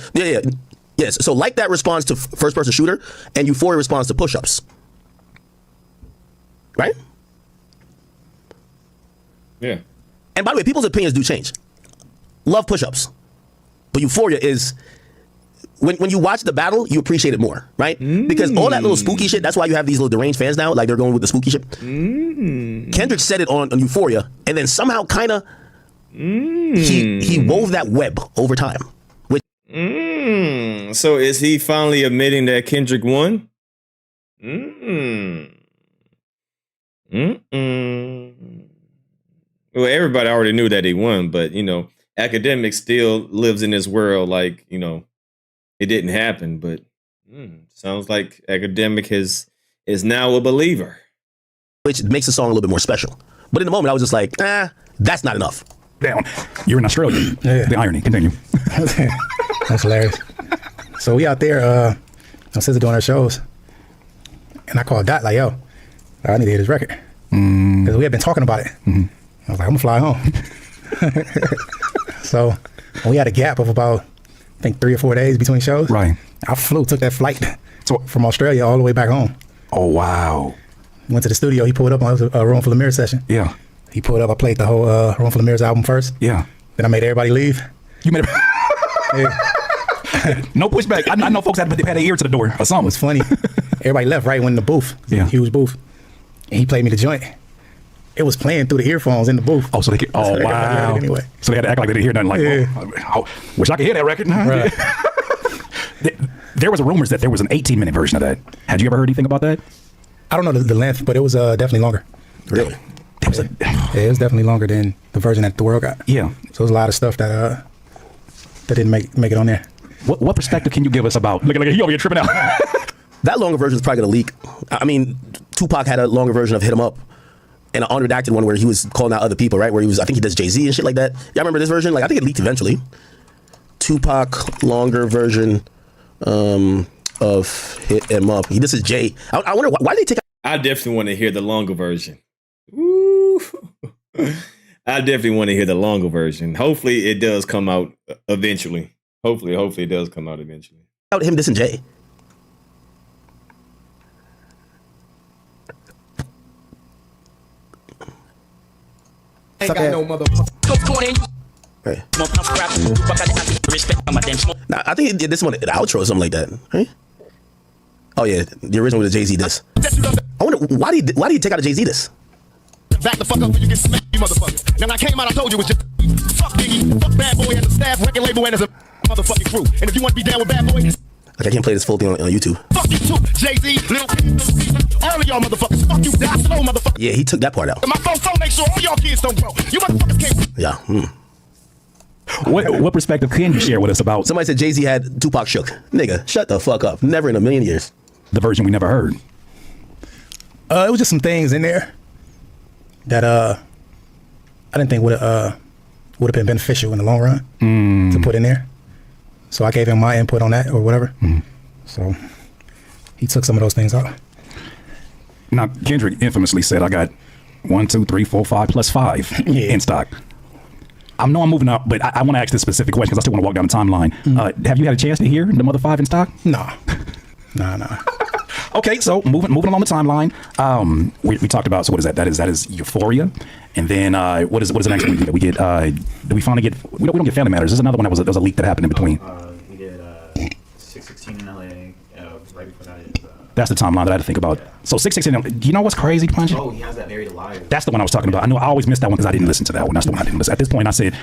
yes. So like that responds to first-person shooter, and Euphoria responds to push-ups. Right? Yeah. And by the way, people's opinions do change. Love push-ups. But Euphoria is, when you watch the battle, you appreciate it more, right? Because all that little spooky shit, that's why you have these little deranged fans now, like they're going with the spooky shit. Kendrick said it on Euphoria, and then somehow kind of he wove that web over time. So is he finally admitting that Kendrick won? Well, everybody already knew that he won, but, you know, AKADEMIKS still lives in this world like, you know, it didn't happen, but sounds like AKADEMIK is now a believer. Which makes the song a little bit more special. But in the moment, I was just like, that's not enough. Down. You're in Australia. Yeah. The irony. Continue. That's hilarious. So we out there, since doing our shows, and I called Dot like, yo, I need to hear this record. Because we had been talking about it. I was like, I'm gonna fly home. So we had a gap of about, I think, 3 or 4 days between shows. Right. I took that flight from Australia all the way back home. Oh, wow. Went to the studio. He pulled up on a Room Full of Mirrors session. Yeah. He pulled up. I played the whole Room Full of Mirrors album first. Yeah. Then I made everybody leave. You made no pushback. I know folks had their ear to the door or something. It was funny. Everybody left right when in the booth. Yeah. Huge booth. And he played me the joint. It was playing through the earphones in the booth. Oh, so they could, oh, wow. Anyway. So they had to act like they didn't hear nothing. Like, oh, wish I could hear that record. Right. There was rumors that there was an 18-minute version of that. Had you ever heard anything about that? I don't know the length, but it was definitely longer. Really? It was definitely longer than the version that the world got. Yeah. So there's a lot of stuff that didn't make it on there. What perspective can you give us about? Look, he over here tripping out. That longer version is probably gonna leak. I mean, Tupac had a longer version of Hit 'Em Up, and an unredacted one where he was calling out other people, right? Where I think he does Jay-Z and shit like that. Y'all remember this version? Like, I think it leaked eventually. Tupac longer version of Hit 'Em Up. This is Jay. I wonder why they take. I definitely want to hear the longer version. Ooh. I definitely want to hear the longer version. Hopefully, it does come out eventually. Hopefully, it does come out eventually. Out him dissing Jay. Suck ass. Hey. Nah, I think he did this one, the outro or something like that. Right? Oh yeah, the original with the Jay-Z diss. I wonder why do you take out a Jay-Z diss? Back the fuck up when you get smacked, you motherfucker. Now when I came out, I told you it was just fuck Biggie, fuck Bad Boy and the staff, record label, and as a motherfucking crew. And if you want to be down with Bad Boy, like I can't play this full thing on YouTube. Fuck you too, Jay-Z, Lil all of y'all motherfuckers. Fuck you, die slow, motherfucker. Yeah, he took that part out. And my phone make sure all y'all kids don't grow. You motherfuckers can't. Yeah. What perspective can you share with us about? Somebody said Jay-Z had Tupac shook. Nigga, shut the fuck up. Never in a million years. The version we never heard. It was just some things in there that I didn't think would have been beneficial in the long run to put in there. So I gave him my input on that or whatever. So he took some of those things out. Now Kendrick infamously said, "I got 1, 2, 3, 4, 5 plus 5 in stock." I know I'm moving up, but I want to ask this specific question because I still want to walk down the timeline. Have you had a chance to hear the mother 5 in stock? Nah. Okay, so moving along the timeline, we talked about, so what is that? That is Euphoria, and then what is the next one that we get? Do we finally get? We don't get Family Matters. There's another one that was a leak that happened in between. We did 616 in LA. Right before that is. That's the timeline that I had to think about. So 616. Do you know what's crazy, Punch? Oh, he has that Married Alive. That's the one I was talking about. I know I always missed that one because I didn't listen to that one. That's the one I didn't listen. At this point, I said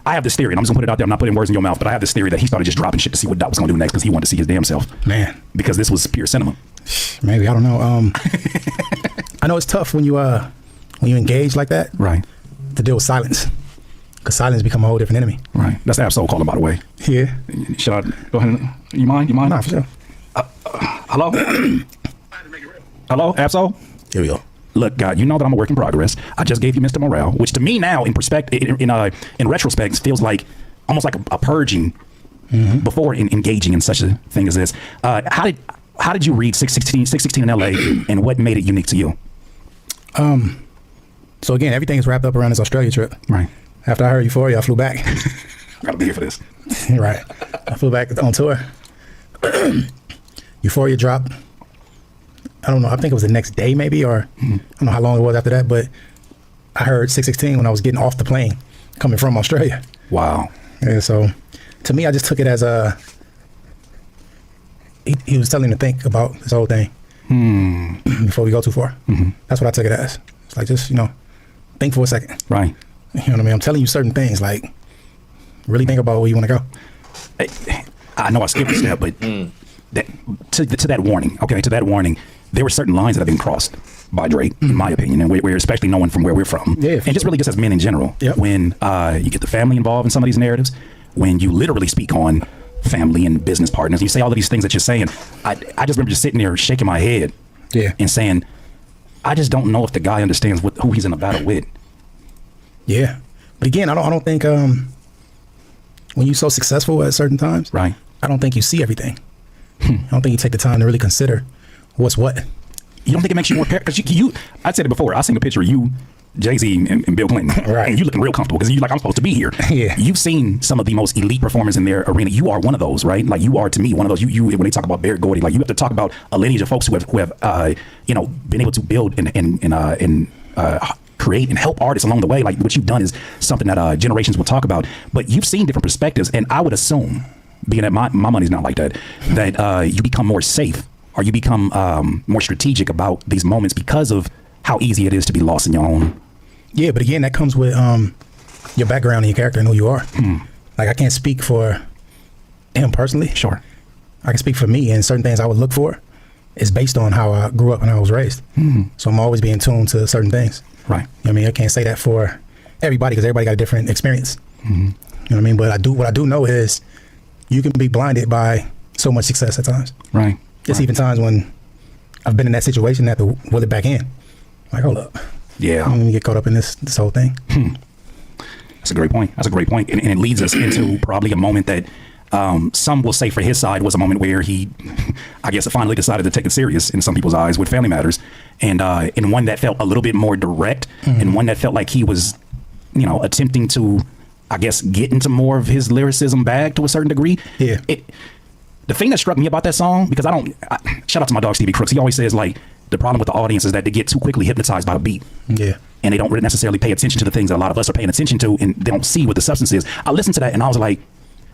I have this theory, and I'm just gonna put it out there. I'm not putting words in your mouth, but I have this theory that he started just dropping shit to see what Dot was gonna do next because he wanted to see his damn self. Man, because this was pure cinema. Maybe, I don't know. I know it's tough when you engage like that, right? To deal with silence, because silence become a whole different enemy. Right. That's the Absol calling, by the way. Yeah. Should I go ahead? You mind? Nah, for sure. Hello. Hello, Absol. Here we go. Look, God, you know that I'm a work in progress. I just gave you Mr. Morale, which to me now, in retrospect, feels like almost like a purging before engaging in such a thing as this. How did you read 616 in LA, and what made it unique to you? So again, everything is wrapped up around this Australia trip. Right. After I heard Euphoria, I flew back. Gotta be here for this. Right. I flew back on tour. Euphoria dropped. I don't know. I think it was the next day, maybe, or I don't know how long it was after that. But I heard 616 when I was getting off the plane coming from Australia. Wow. Yeah. So to me, I just took it as he was telling me to think about this whole thing before we go too far. That's what I took it as. It's like, just, think for a second. Right. You know what I mean? I'm telling you certain things, like really think about where you want to go. I know I skipped a step, but to that warning, there were certain lines that have been crossed by Drake, in my opinion, and we're especially knowing from where we're from. Yeah, and just really just as men in general. Yep. When you get the family involved in some of these narratives, when you literally speak on family and business partners, you say all of these things that you're saying, I just remember just sitting there shaking my head and saying, I just don't know if the guy understands who he's in a battle with. Yeah. But again, I don't think when you're so successful at certain times, right? I don't think you see everything. I don't think you take the time to really consider what's what. You don't think it makes you more because I said it before. I seen a picture of you, Jay-Z and Bill Clinton, right? And you looking real comfortable because you're like, I'm supposed to be here. Yeah. You've seen some of the most elite performers in their arena. You are one of those, right? Like you are to me one of those. You when they talk about Barrett Gordy, like you have to talk about a lineage of folks who have been able to build and create and help artists along the way. Like what you've done is something that generations will talk about. But you've seen different perspectives, and I would assume, being that my money's not like that, that you become more safe or you become more strategic about these moments because of how easy it is to be lost in your own. Yeah, but again, that comes with your background and your character and who you are. Like I can't speak for him personally. Sure. I can speak for me, and certain things I would look for is based on how I grew up and how I was raised. So I'm always being tuned to certain things. Right. You know what I mean? I can't say that for everybody because everybody got a different experience. You know what I mean? But what I do know is you can be blinded by so much success at times. Right. There's even times when I've been in that situation that to will it back in. Like, hold up. Yeah. I'm gonna get caught up in this whole thing. That's a great point. And it leads us into probably a moment that some will say for his side was a moment where he, I guess, finally decided to take it serious in some people's eyes with Family Matters, and one that felt a little bit more direct, and one that felt like he was, attempting to, I guess, get into more of his lyricism bag to a certain degree. Yeah. The thing that struck me about that song, because shout out to my dog Stevie Crooks. He always says like the problem with the audience is that they get too quickly hypnotized by the beat. Yeah. and they don't really necessarily pay attention to the things that a lot of us are paying attention to, and they don't see what the substance is. I listened to that and I was like,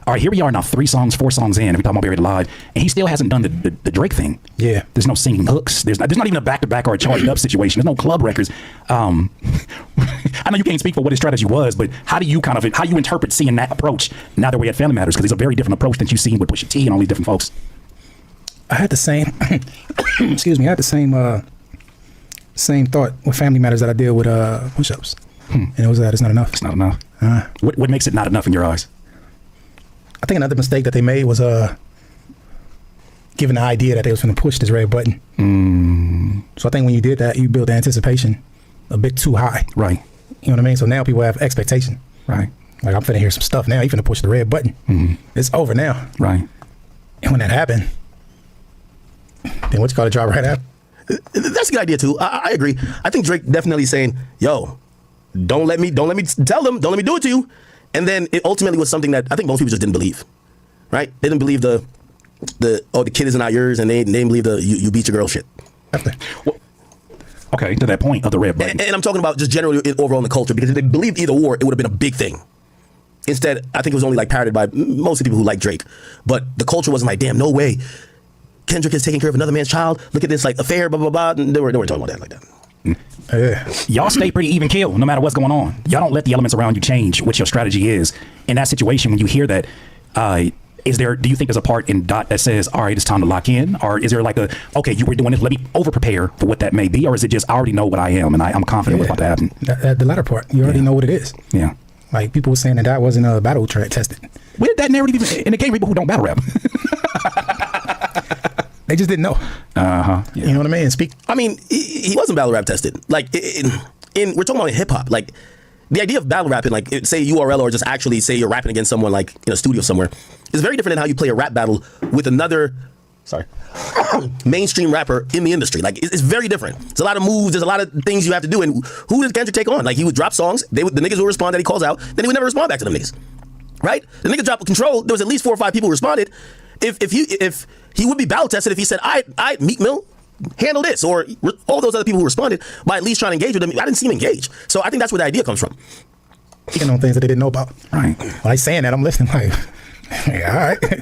all right, here we are now, 4 songs in, and we're talking about Buried Alive, and he still hasn't done the Drake thing. Yeah. There's no singing hooks. There's not even a back-to-back or a charged up situation. There's no club records. I know you can't speak for what his strategy was, but how you interpret seeing that approach now that we're at Family Matters? Because it's a very different approach than you've seen with Pusha T and all these different folks. I had the same, excuse me, I had the same thought with Family Matters that I did with push-ups. And it was that it's not enough. It's not enough. What makes it not enough in your eyes? I think another mistake that they made was giving the idea that they was going to push this red button. So I think when you did that, you built the anticipation a bit too high. Right. You know what I mean? So now people have expectation. Right. Like, I'm finna hear some stuff now. You finna push the red button. It's over now. Right. And when that happened, then what you call it, drop right after? That's a good idea too. I agree. I think Drake definitely saying, yo, don't let me tell them, don't let me do it to you. And then it ultimately was something that I think most people just didn't believe, right? They didn't believe the kid is not yours, and they didn't believe the you beat your girl shit. Well, okay, to that point of the red button. And I'm talking about just generally overall in the culture, because if they believed either or, it would have been a big thing. Instead, I think it was only like parroted by most of the people who like Drake. But the culture wasn't like, damn, no way. Kendrick is taking care of another man's child. Look at this like affair, blah, blah, blah. And they were talking about that like that. Y'all stay pretty even keel no matter what's going on. Y'all don't let the elements around you change what your strategy is. In that situation, when you hear that, do you think there's a part in Dot that says, all right, it's time to lock in? Or is there like okay, you were doing this, let me over prepare for what that may be? Or is it just, I already know what I am and I'm confident what's about to happen? The latter part, you already know what it is. Yeah. Like, people were saying that wasn't a battle track tested. Where did that narrative even, and it came from people who don't battle rap. They just didn't know. Yeah. You know what I mean? I mean, he wasn't battle rap tested. Like, we're talking about in hip hop. Like, the idea of battle rapping, like, say URL or just actually say you're rapping against someone like in a studio somewhere, is very different than how you play a rap battle with another, mainstream rapper in the industry. Like, it's very different. There's a lot of moves. There's a lot of things you have to do. And who does Kendrick take on? Like, he would drop songs. The niggas would respond that he calls out. Then he would never respond back to them niggas. Right? The nigga dropped Control. There was at least 4 or 5 people who responded. If he would be battle tested if he said, I Meek Mill, handle this, or all those other people who responded by at least trying to engage with him. I didn't see him engage. So I think that's where the idea comes from. Speaking on things that they didn't know about. Right. When I saying that, I'm listening like, yeah, all right.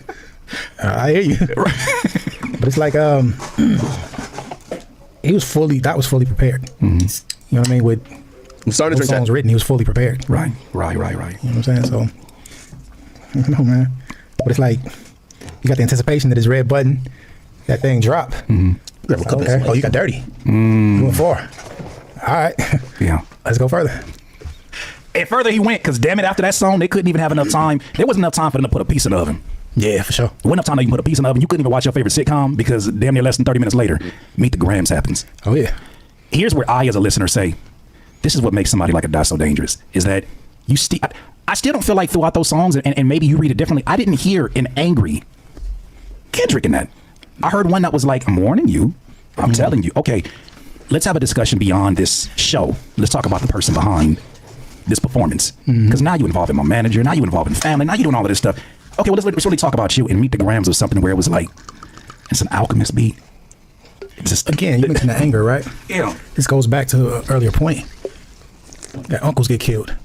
I hear you. But it's like, Dot was fully prepared. You know what I mean? With songs written, he was fully prepared. Right. You know what I'm saying? So, I don't know, man. But it's like, you got the anticipation that his red button, that thing drop. Okay. Oh, you got dirty. Doing 4. All right. Yeah. Let's go further. And further he went, because damn it, after that song, they couldn't even have enough time. There wasn't enough time for them to put a piece in the oven. Yeah, for sure. There wasn't enough time to even put a piece in the oven. You couldn't even watch your favorite sitcom because damn near less than 30 minutes later, Meet the Grams happens. Oh, yeah. Here's where I, as a listener, say, this is what makes somebody like a Dot so dangerous, is that you I still don't feel like throughout those songs, and maybe you read it differently, I didn't hear an angry Kendrick in that. I heard one that was like, I'm warning you. I'm telling you. Okay, let's have a discussion beyond this show. Let's talk about the person behind this performance. Because now you involve in my manager, now you involve in family, now you're doing all of this stuff. Okay, well, let's really talk about you. And Meet the Grams was something where it was like, it's an Alchemist beat. It's just, again, you mentioned the anger, right? Yeah. This goes back to an earlier point. You got uncles get killed.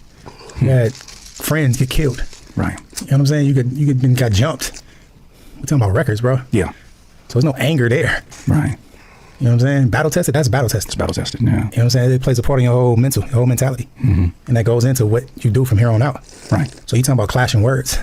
You had friends get killed. Right. You know what I'm saying? You got jumped. We're talking about records, bro. Yeah. So there's no anger there. Right. You know what I'm saying? Battle tested, that's battle tested. It's battle tested, yeah. You know what I'm saying? It plays a part in your whole mentality. And that goes into what you do from here on out. Right. So you talking about clashing words.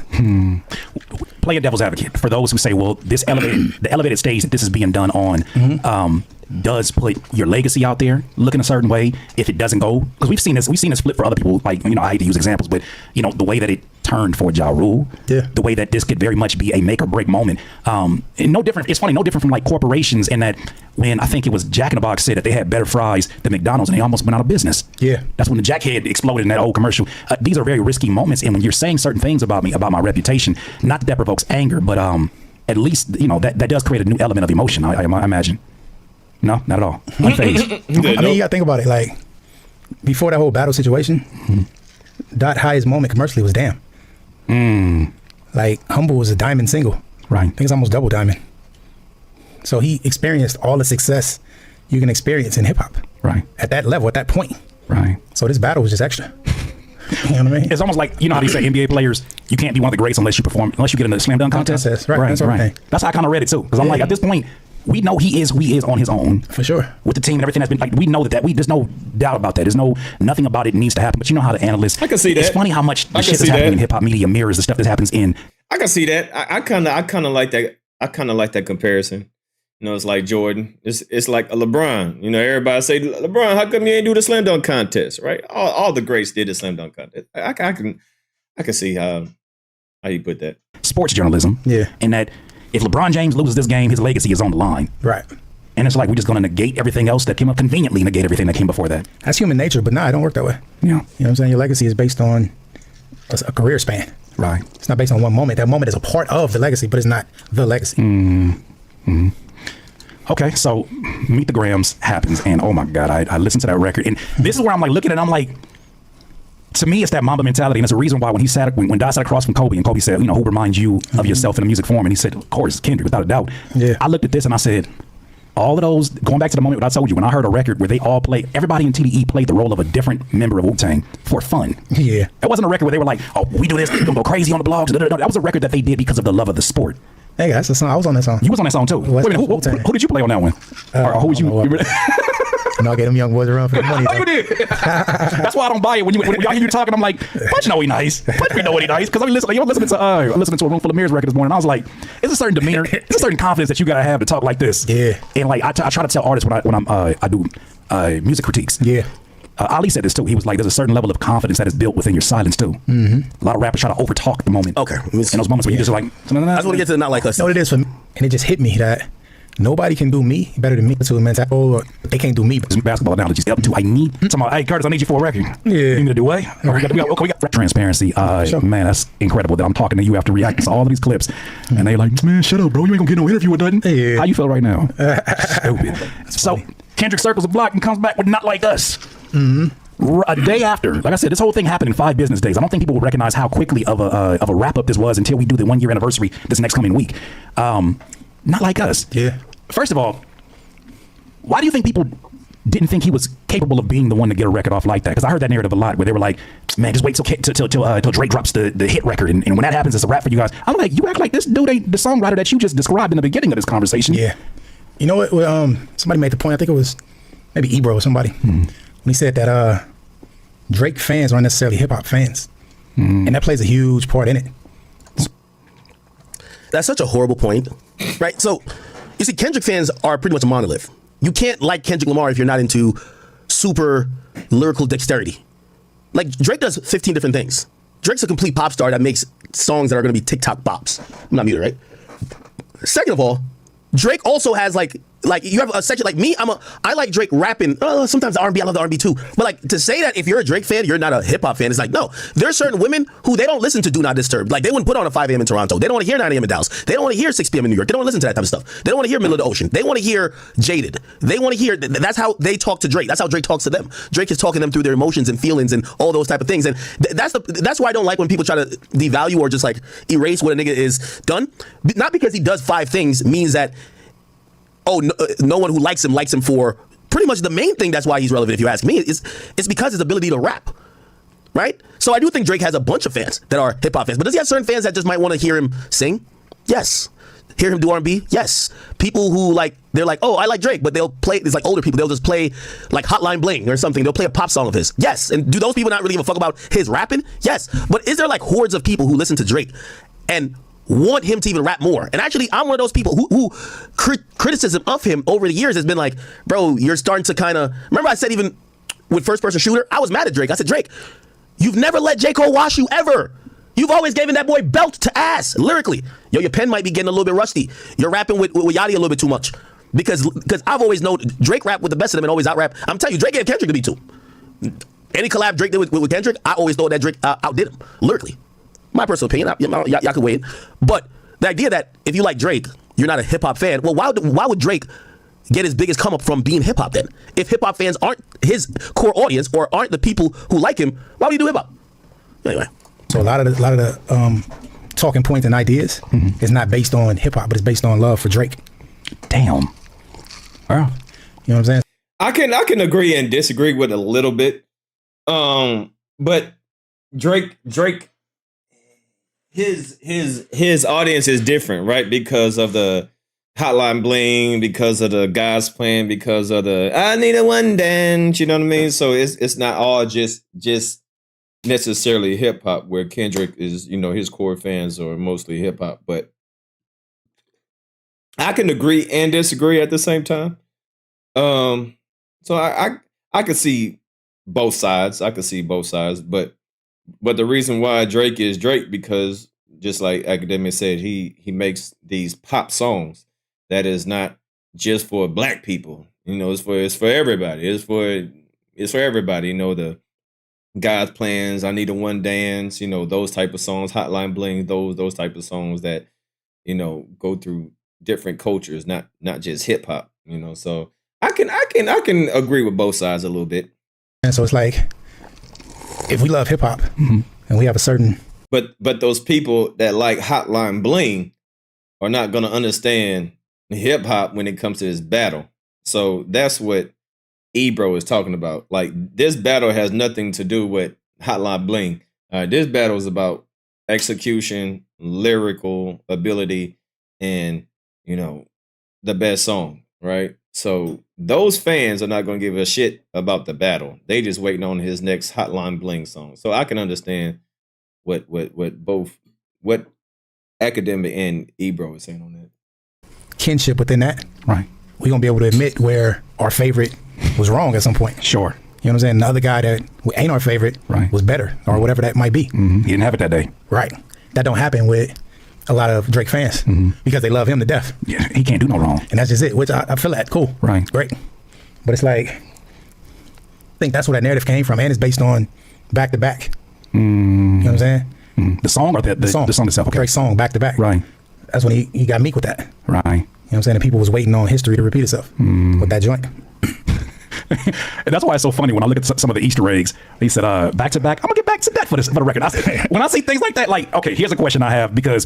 Playing devil's advocate, for those who say, well, the elevated stage that this is being done on, does put your legacy out there, look in a certain way. If it doesn't go, because we've seen this flip for other people. Like, I hate to use examples, but the way that it turned for Ja Rule, the way that this could very much be a make or break moment. And no different. It's funny, no different from like corporations in that when I think it was Jack in the Box said that they had better fries than McDonald's and they almost went out of business. Yeah, that's when the Jack head exploded in that old commercial. These are very risky moments, and when you're saying certain things about me, about my reputation, not that provokes anger, but at least that does create a new element of emotion. I imagine. No, not at all. Unfazed. I mean, you gotta think about it. Like, before that whole battle situation, Dot highest moment commercially was Damn. Like, Humble was a diamond single. Right. I think it's almost double diamond. So he experienced all the success you can experience in hip hop. Right. At that level, at that point. Right. So this battle was just extra. You know what I mean? It's almost like, you know how they say NBA players, you can't be one of the greats unless you get in a slam dunk contest. Right. That's how I kind of read it too. Because I'm like, at this point, we know he is on his own. For sure. With the team and everything that's been, like, we know that there's no doubt about that. There's nothing about it needs to happen. But you know how the analysts, I can see that. It's funny how much the shit that's happening in hip hop media mirrors the stuff that happens in. I can see that. I kind of like that. I kind of like that comparison. You know, it's like Jordan. It's like a LeBron. You know, everybody say, LeBron, how come you ain't do the slam dunk contest? Right? All the greats did the slam dunk contest. I can see how you put that. Sports journalism. Yeah. And that if LeBron James loses this game, his legacy is on the line. Right. And it's like we're just going to negate everything else that came up, conveniently negate everything that came before that. That's human nature, but nah, it don't work that way. Yeah. You know what I'm saying? Your legacy is based on a career span. Right. It's not based on one moment. That moment is a part of the legacy, but it's not the legacy. Mm-hmm. Okay, so Meet the Grams happens, and oh my God, I listened to that record, and this is where I'm like looking at it, I'm like, to me, it's that Mamba mentality, and it's a reason why when Di sat across from Kobe, and Kobe said, you know, who reminds you of yourself in a music form, and he said, of course, Kendrick, without a doubt. Yeah. I looked at this and I said, all of those, going back to the moment I told you, when I heard a record where they all played, everybody in TDE played the role of a different member of Wu-Tang for fun. Yeah. It wasn't a record where they were like, oh, we do this, we're gonna go crazy on the blogs. That was a record that they did because of the love of the sport. Hey, that's the song. I was on that song. You was on that song too. Wait a minute, who did you play on that one? Or who was you? No, I gave them young boys a run for the money. Oh, you did. That's why I don't buy it. When y'all hear you talking, I'm like, Punch know he nice. Punch we know he nice. Because I'm listening to a Room Full of Mirrors record this morning. And I was like, it's a certain demeanor, it's a certain confidence that you gotta have to talk like this. Yeah. And like I try to tell artists when I do music critiques. Yeah. Ali said this too. He was like, there's a certain level of confidence that is built within your silence too. Mm-hmm. A lot of rappers try to overtalk the moment. Okay. In those moments where you just like, I just want to get to the not like us. No, it is for me. And it just hit me that nobody can do me better than me. To a men's or they can't do me. Basketball analogies. Up to I need. Hey Curtis, I need you for a record. Yeah. You need me to do what? We got transparency. Sure. Man, that's incredible that I'm talking to you after reacting to all of these clips, and they're like, man, shut up, bro. You ain't gonna get no interview with nothing. Yeah. How you feel right now? Stupid. So Kendrick circles the block and comes back with Not Like Us. Mm-hmm. A day after, like I said, this whole thing happened in 5 business days. I don't think people will recognize how quickly of a wrap up this was until we do the 1 year anniversary this next coming week. Not Like Us. Yeah. First of all, why do you think people didn't think he was capable of being the one to get a record off like that? Because I heard that narrative a lot where they were like, man, just wait till Drake drops the hit record, and when that happens, it's a wrap for you guys. I'm like, you act like this dude ain't the songwriter that you just described in the beginning of this conversation. Yeah. You know what? Somebody made the point. I think it was maybe Ebro or somebody. When he said that Drake fans aren't necessarily hip hop fans, and that plays a huge part in it. That's such a horrible point, right? So, you see, Kendrick fans are pretty much a monolith. You can't like Kendrick Lamar if you're not into super lyrical dexterity. Like, Drake does 15 different things. Drake's a complete pop star that makes songs that are going to be TikTok bops. I'm not muted, right? Second of all, Drake also has like you have a section like me. I like Drake rapping. Sometimes R&B. I love the R&B too. But like to say that if you're a Drake fan, you're not a hip hop fan. It's like no. There are certain women who they don't listen to Do Not Disturb. Like they wouldn't put on a 5 a.m. in Toronto. They don't want to hear 9 a.m. in Dallas. They don't want to hear 6 p.m. in New York. They don't want to listen to that type of stuff. They don't want to hear Middle of the Ocean. They want to hear Jaded. They want to hear. That's how they talk to Drake. That's how Drake talks to them. Drake is talking them through their emotions and feelings and all those type of things. And that's why I don't like when people try to devalue or just like erase what a nigga is done. Not because he does 5 things means that. No one who likes him for pretty much the main thing. That's why he's relevant, if you ask me. It's because his ability to rap, right? So I do think Drake has a bunch of fans that are hip hop fans. But does he have certain fans that just might want to hear him sing? Yes. Hear him do R&B? Yes. People who they're like, oh, I like Drake, but they'll play, it's like older people, they'll just play like Hotline Bling or something. They'll play a pop song of his. Yes. And do those people not really give a fuck about his rapping? Yes. But is there like hordes of people who listen to Drake and want him to even rap more? And actually, I'm one of those people who criticism of him over the years has been like, bro, you're starting to kind of, remember I said even with First Person Shooter, I was mad at Drake. I said, Drake, you've never let J. Cole wash you ever. You've always given that boy belt to ass, lyrically. Yo, your pen might be getting a little bit rusty. You're rapping with Yachty a little bit too much. Because I've always known Drake rap with the best of them and always out-rap. I'm telling you, Drake gave Kendrick to be too. Any collab Drake did with Kendrick, I always thought that Drake outdid him, lyrically. My personal opinion, y'all can weigh in. But the idea that if you like Drake, you're not a hip-hop fan, well, why would Drake get his biggest come up from being hip-hop then? If hip-hop fans aren't his core audience or aren't the people who like him, why would he do hip-hop? Anyway. So a lot of the talking points and ideas is not based on hip-hop, but it's based on love for Drake. Damn. Well, you know what I'm saying? I can agree and disagree with a little bit. But Drake, his audience is different, right? Because of the Hotline Bling, because of the guys playing, because of the I need a one dance, you know what I mean? So it's not all just necessarily hip hop, where Kendrick is, his core fans are mostly hip hop. But I can agree and disagree at the same time. So I could see both sides. But the reason why Drake is Drake, because just like Akademiks said, he makes these pop songs that is not just for black people. It's for everybody. It's for everybody. The God's Plans, I Need a One Dance, those type of songs, Hotline Bling, those type of songs that, go through different cultures, not just hip hop, So I can agree with both sides a little bit. And so it's like, if we love hip hop and we have a certain, but those people that like Hotline Bling are not going to understand hip hop when it comes to this battle. So that's what Ebro is talking about. Like, this battle has nothing to do with Hotline Bling. This battle is about execution, lyrical ability, and the best song, right? So those fans are not going to give a shit about the battle. They just waiting on his next Hotline Bling song. So I can understand what Akademiks and Ebro is saying on that. Kinship within that. Right. We're going to be able to admit where our favorite was wrong at some point. Sure. You know what I'm saying? The other guy that ain't our favorite was better, or whatever that might be. He didn't have it that day. Right. That don't happen with a lot of Drake fans because they love him to death. Yeah, he can't do no wrong. And that's just it, which I feel that cool. Right. Great. But it's like, I think that's where that narrative came from, and it's based on back to back. You know what I'm saying? The song or the song itself? Okay. Drake's song, back to back. Right. That's when he got meek with that. Right. You know what I'm saying? And people was waiting on history to repeat itself with that joint. And that's why it's so funny when I look at some of the Easter eggs. He said, back to back. I'm gonna get back to that for the record. When I see things like that, like, okay, here's a question I have, because,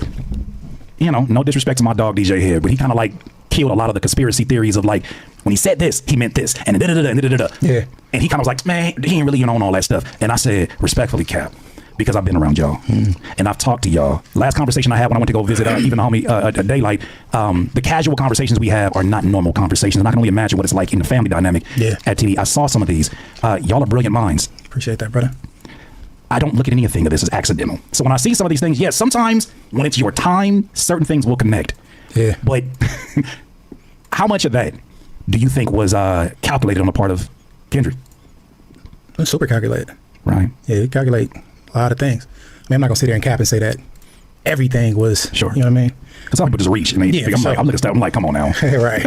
no disrespect to my dog DJ Head, but he kind of like killed a lot of the conspiracy theories of like, when he said this, he meant this, and da-da-da-da, and da-da-da-da. Yeah. And he kind of was like, man, he ain't really on all that stuff. And I said, respectfully, Cap, because I've been around y'all and I've talked to y'all. Last conversation I had when I went to go visit even the homie a Daylight, the casual conversations we have are not normal conversations, and I can only imagine what it's like in the family dynamic at TV. I saw some of these. Y'all are brilliant minds. Appreciate that, brother. I don't look at anything of this as accidental. So when I see some of these things, yes, sometimes when it's your time, certain things will connect. Yeah. But how much of that do you think was calculated on the part of Kendrick? It's super calculated. Right. Yeah, he calculate a lot of things. I mean, I'm not gonna sit there and cap and say that everything was sure. You know what I mean? Because some people just reach. I'm looking at stuff. I'm like, come on now. Right.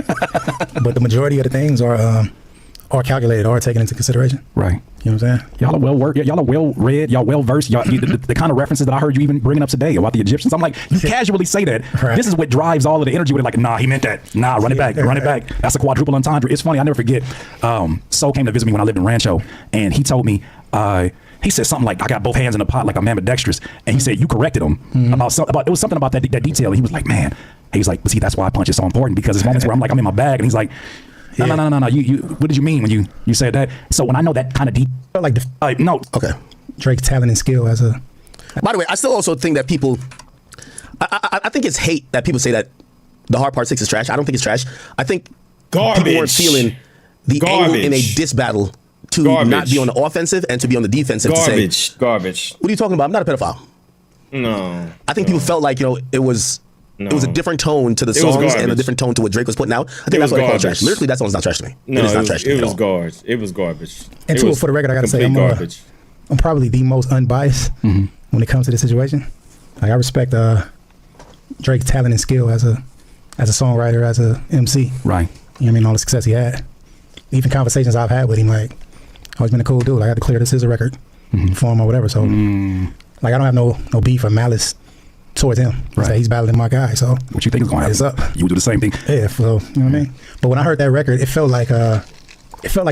But the majority of the things are calculated or taken into consideration. Right. You know what I'm saying? Y'all are well worked. Y'all are well read. Y'all well versed. Y'all the kind of references that I heard you even bringing up today about the Egyptians. I'm like, you casually say that. Right. This is what drives all of the energy with it. Like, nah, he meant that. Nah, run it back. Run it back. That's a quadruple entendre. It's funny. I never forget. Soul came to visit me when I lived in Rancho, and he told me. He said something like, I got both hands in the pot like I'm ambidextrous. And he said, you corrected him about it was something about that detail. And he was like, man, he's like, but see, that's why punch is so important, because there's moments where I'm like, I'm in my bag. And he's like, no. You what did you mean when you said that? So when I know that kind of deep, like no. Okay. Drake's talent and skill as a. By the way, I still also think that people, I think it's hate that people say that the Hard Part 6 is trash. I don't think it's trash. I think people weren't feeling the angle in a diss battle to not be on the offensive and to be on the defensive. Garbage. What are you talking about? I'm not a pedophile. No. I think people felt like, it was a different tone to the songs and a different tone to what Drake was putting out. I think that's why they call it trash. Lyrically, that song's not trash to me. No, it is not trash to me. It was garbage. It was garbage. And for the record, I gotta say, I'm probably the most unbiased when it comes to this situation. Like, I respect Drake's talent and skill as a songwriter, as a MC. Right. You know what I mean? All the success he had. Even conversations I've had with him, like, always been a cool dude. I had to clear this is a record for him or whatever. So, like, I don't have no beef or malice towards him. Right. He's battling my guy. So, what you think is going to happen? It's up. You would do the same thing. Yeah. So, you know what I mean? But when I heard that record, it felt like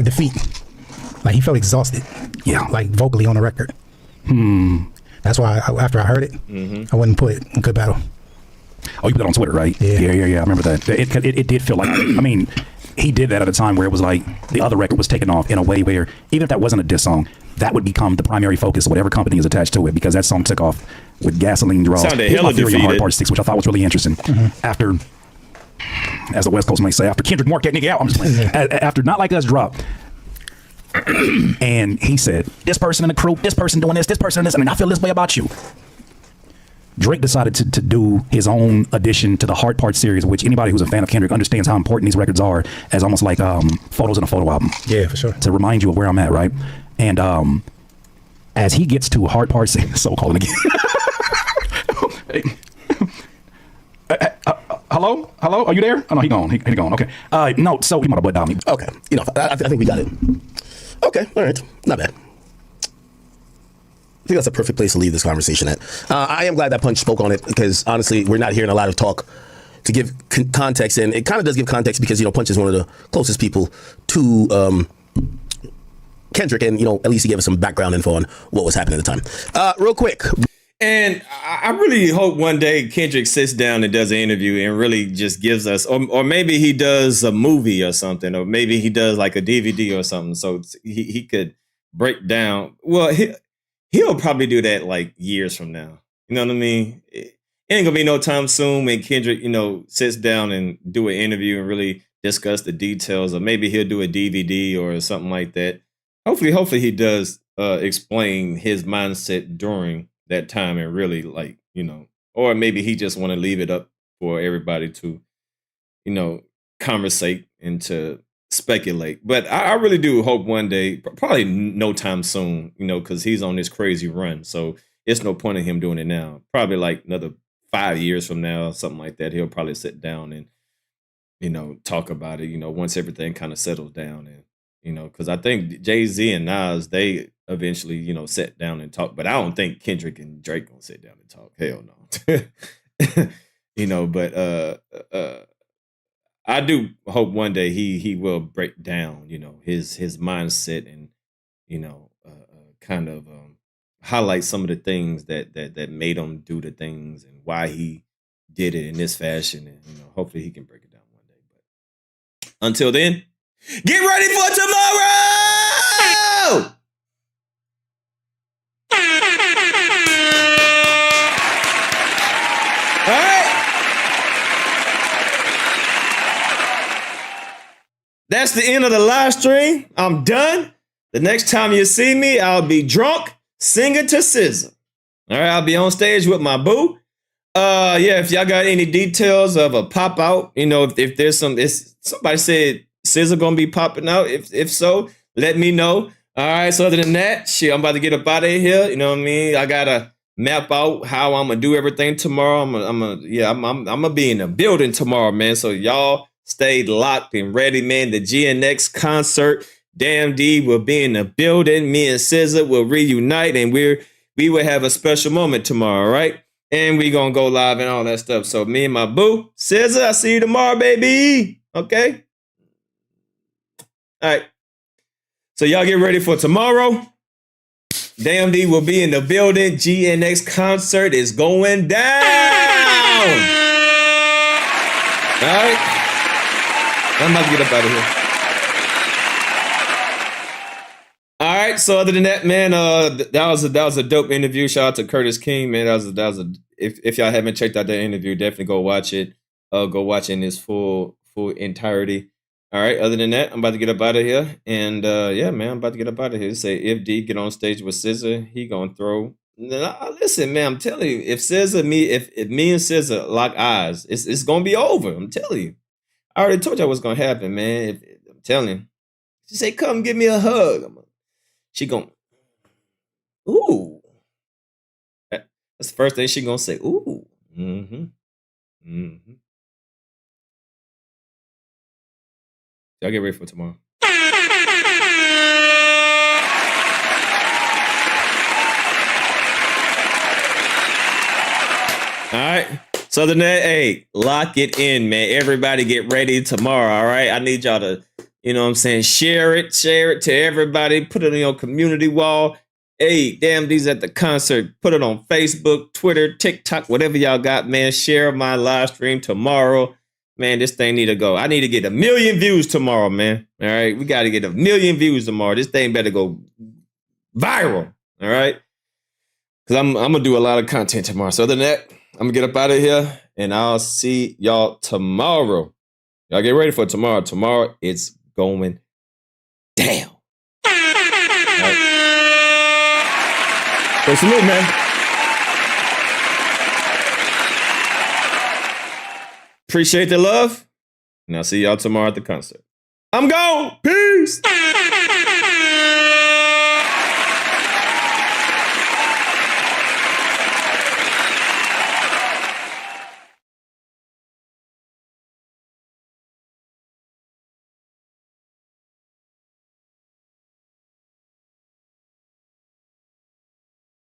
defeat. Like, he felt exhausted. Yeah. Like, vocally on the record. That's why after I heard it, I wouldn't put it in good battle. Oh, you put it on Twitter, right? Yeah. I remember that. It did feel like, I mean, he did that at a time where it was like the other record was taken off in a way where even if that wasn't a diss song, that would become the primary focus of whatever company is attached to it, because that song took off with gasoline draws. Sounded Here's my hella theory on Hard defeated. Part 6, which I thought was really interesting. After, as the West Coast might say, after Kendrick marked that nigga out, I'm just playing. After Not Like Us dropped, and he said, this person in the crew, this person doing this person this, and I feel this way about you. Drake decided to do his own addition to the Hard Part series, which anybody who's a fan of Kendrick understands how important these records are, as almost like photos in a photo album. Yeah, for sure. To remind you of where I'm at, right? And as he gets to Hard Part 6, so calling again. Hello? Are you there? Oh no, he gone. He gone. Okay. No, so he might have butt down me. Okay. You know, I think we got it. Okay. All right. Not bad. I think that's a perfect place to leave this conversation at. I am glad that Punch spoke on it, because honestly, we're not hearing a lot of talk to give context, and it kind of does give context because, you know, Punch is one of the closest people to Kendrick, and, you know, at least he gave us some background info on what was happening at the time. Real quick. And I really hope one day Kendrick sits down and does an interview and really just gives us, or maybe he does a movie or something, or maybe he does like a DVD or something, so he could break down. Well, he'll probably do that like years from now. You know what I mean? It ain't gonna be no time soon when Kendrick, you know, sits down and do an interview and really discuss the details, or maybe he'll do a DVD or something like that. Hopefully he does explain his mindset during that time, and really, like, you know, or maybe he just want to leave it up for everybody to, you know, conversate and to speculate. But I really do hope one day, probably no time soon, you know, because he's on this crazy run, so it's no point in him doing it now. Probably like another 5 years from now, something like that, he'll probably sit down and, you know, talk about it, you know, once everything kind of settles down. And, you know, because I think Jay-Z and Nas, they eventually, you know, sit down and talk, but I don't think Kendrick and Drake gonna sit down and talk. Hell no. You know, but I do hope one day he will break down, you know, his mindset, and, you know, kind of highlight some of the things that made him do the things and why he did it in this fashion. And, you know, hopefully he can break it down one day. But until then, get ready for tomorrow! All right. That's the end of the live stream. I'm done. The next time you see me, I'll be drunk singing to SZA. All right, I'll be on stage with my boo. Yeah, if y'all got any details of a pop out, you know, if there's somebody said SZA gonna be popping out. If so, let me know. All right. So other than that, shit, I'm about to get up out of here. You know what I mean? I gotta map out how I'm gonna do everything tomorrow. I'm gonna be in the building tomorrow, man. So y'all stay locked and ready, man. The GNX concert, Damn D will be in the building. Me and SZA will reunite, and we will have a special moment tomorrow, right? And we gonna go live and all that stuff. So me and my boo, SZA, I see you tomorrow, baby. Okay. All right. So y'all get ready for tomorrow. Damn D will be in the building. GNX concert is going down. All right. I'm about to get up out of here. All right. So other than that, man, that was a dope interview. Shout out to Curtis King, man. That was a if y'all haven't checked out that interview, definitely go watch it. Go watch it in its full entirety. All right. Other than that, I'm about to get up out of here, and yeah, man, I'm about to get up out of here. Say if D get on stage with SZA, he gonna throw. Listen, man, I'm telling you, if me and SZA lock eyes, it's gonna be over. I'm telling you. I already told y'all what's gonna happen, man. I'm telling you. She say, "Come give me a hug." She gonna, ooh. That's the first thing she gonna say. Ooh. Mm-hmm. Mm-hmm. Y'all get ready for tomorrow. All right. So other than that, hey, lock it in, man. Everybody get ready tomorrow, all right? I need y'all to, you know what I'm saying, share it to everybody. Put it on your community wall. Hey, Damn D's at the concert. Put it on Facebook, Twitter, TikTok, whatever y'all got, man. Share my live stream tomorrow. Man, this thing need to go. I need to get 1 million views tomorrow, man. All right, we got to get 1 million views tomorrow. This thing better go viral. All right, because I'm gonna do a lot of content tomorrow. So other than that, I'm gonna get up out of here, and I'll see y'all tomorrow. Y'all get ready for tomorrow. Tomorrow it's going down. Right. So salute, man. Appreciate the love. And I'll see y'all tomorrow at the concert. I'm gone. Peace.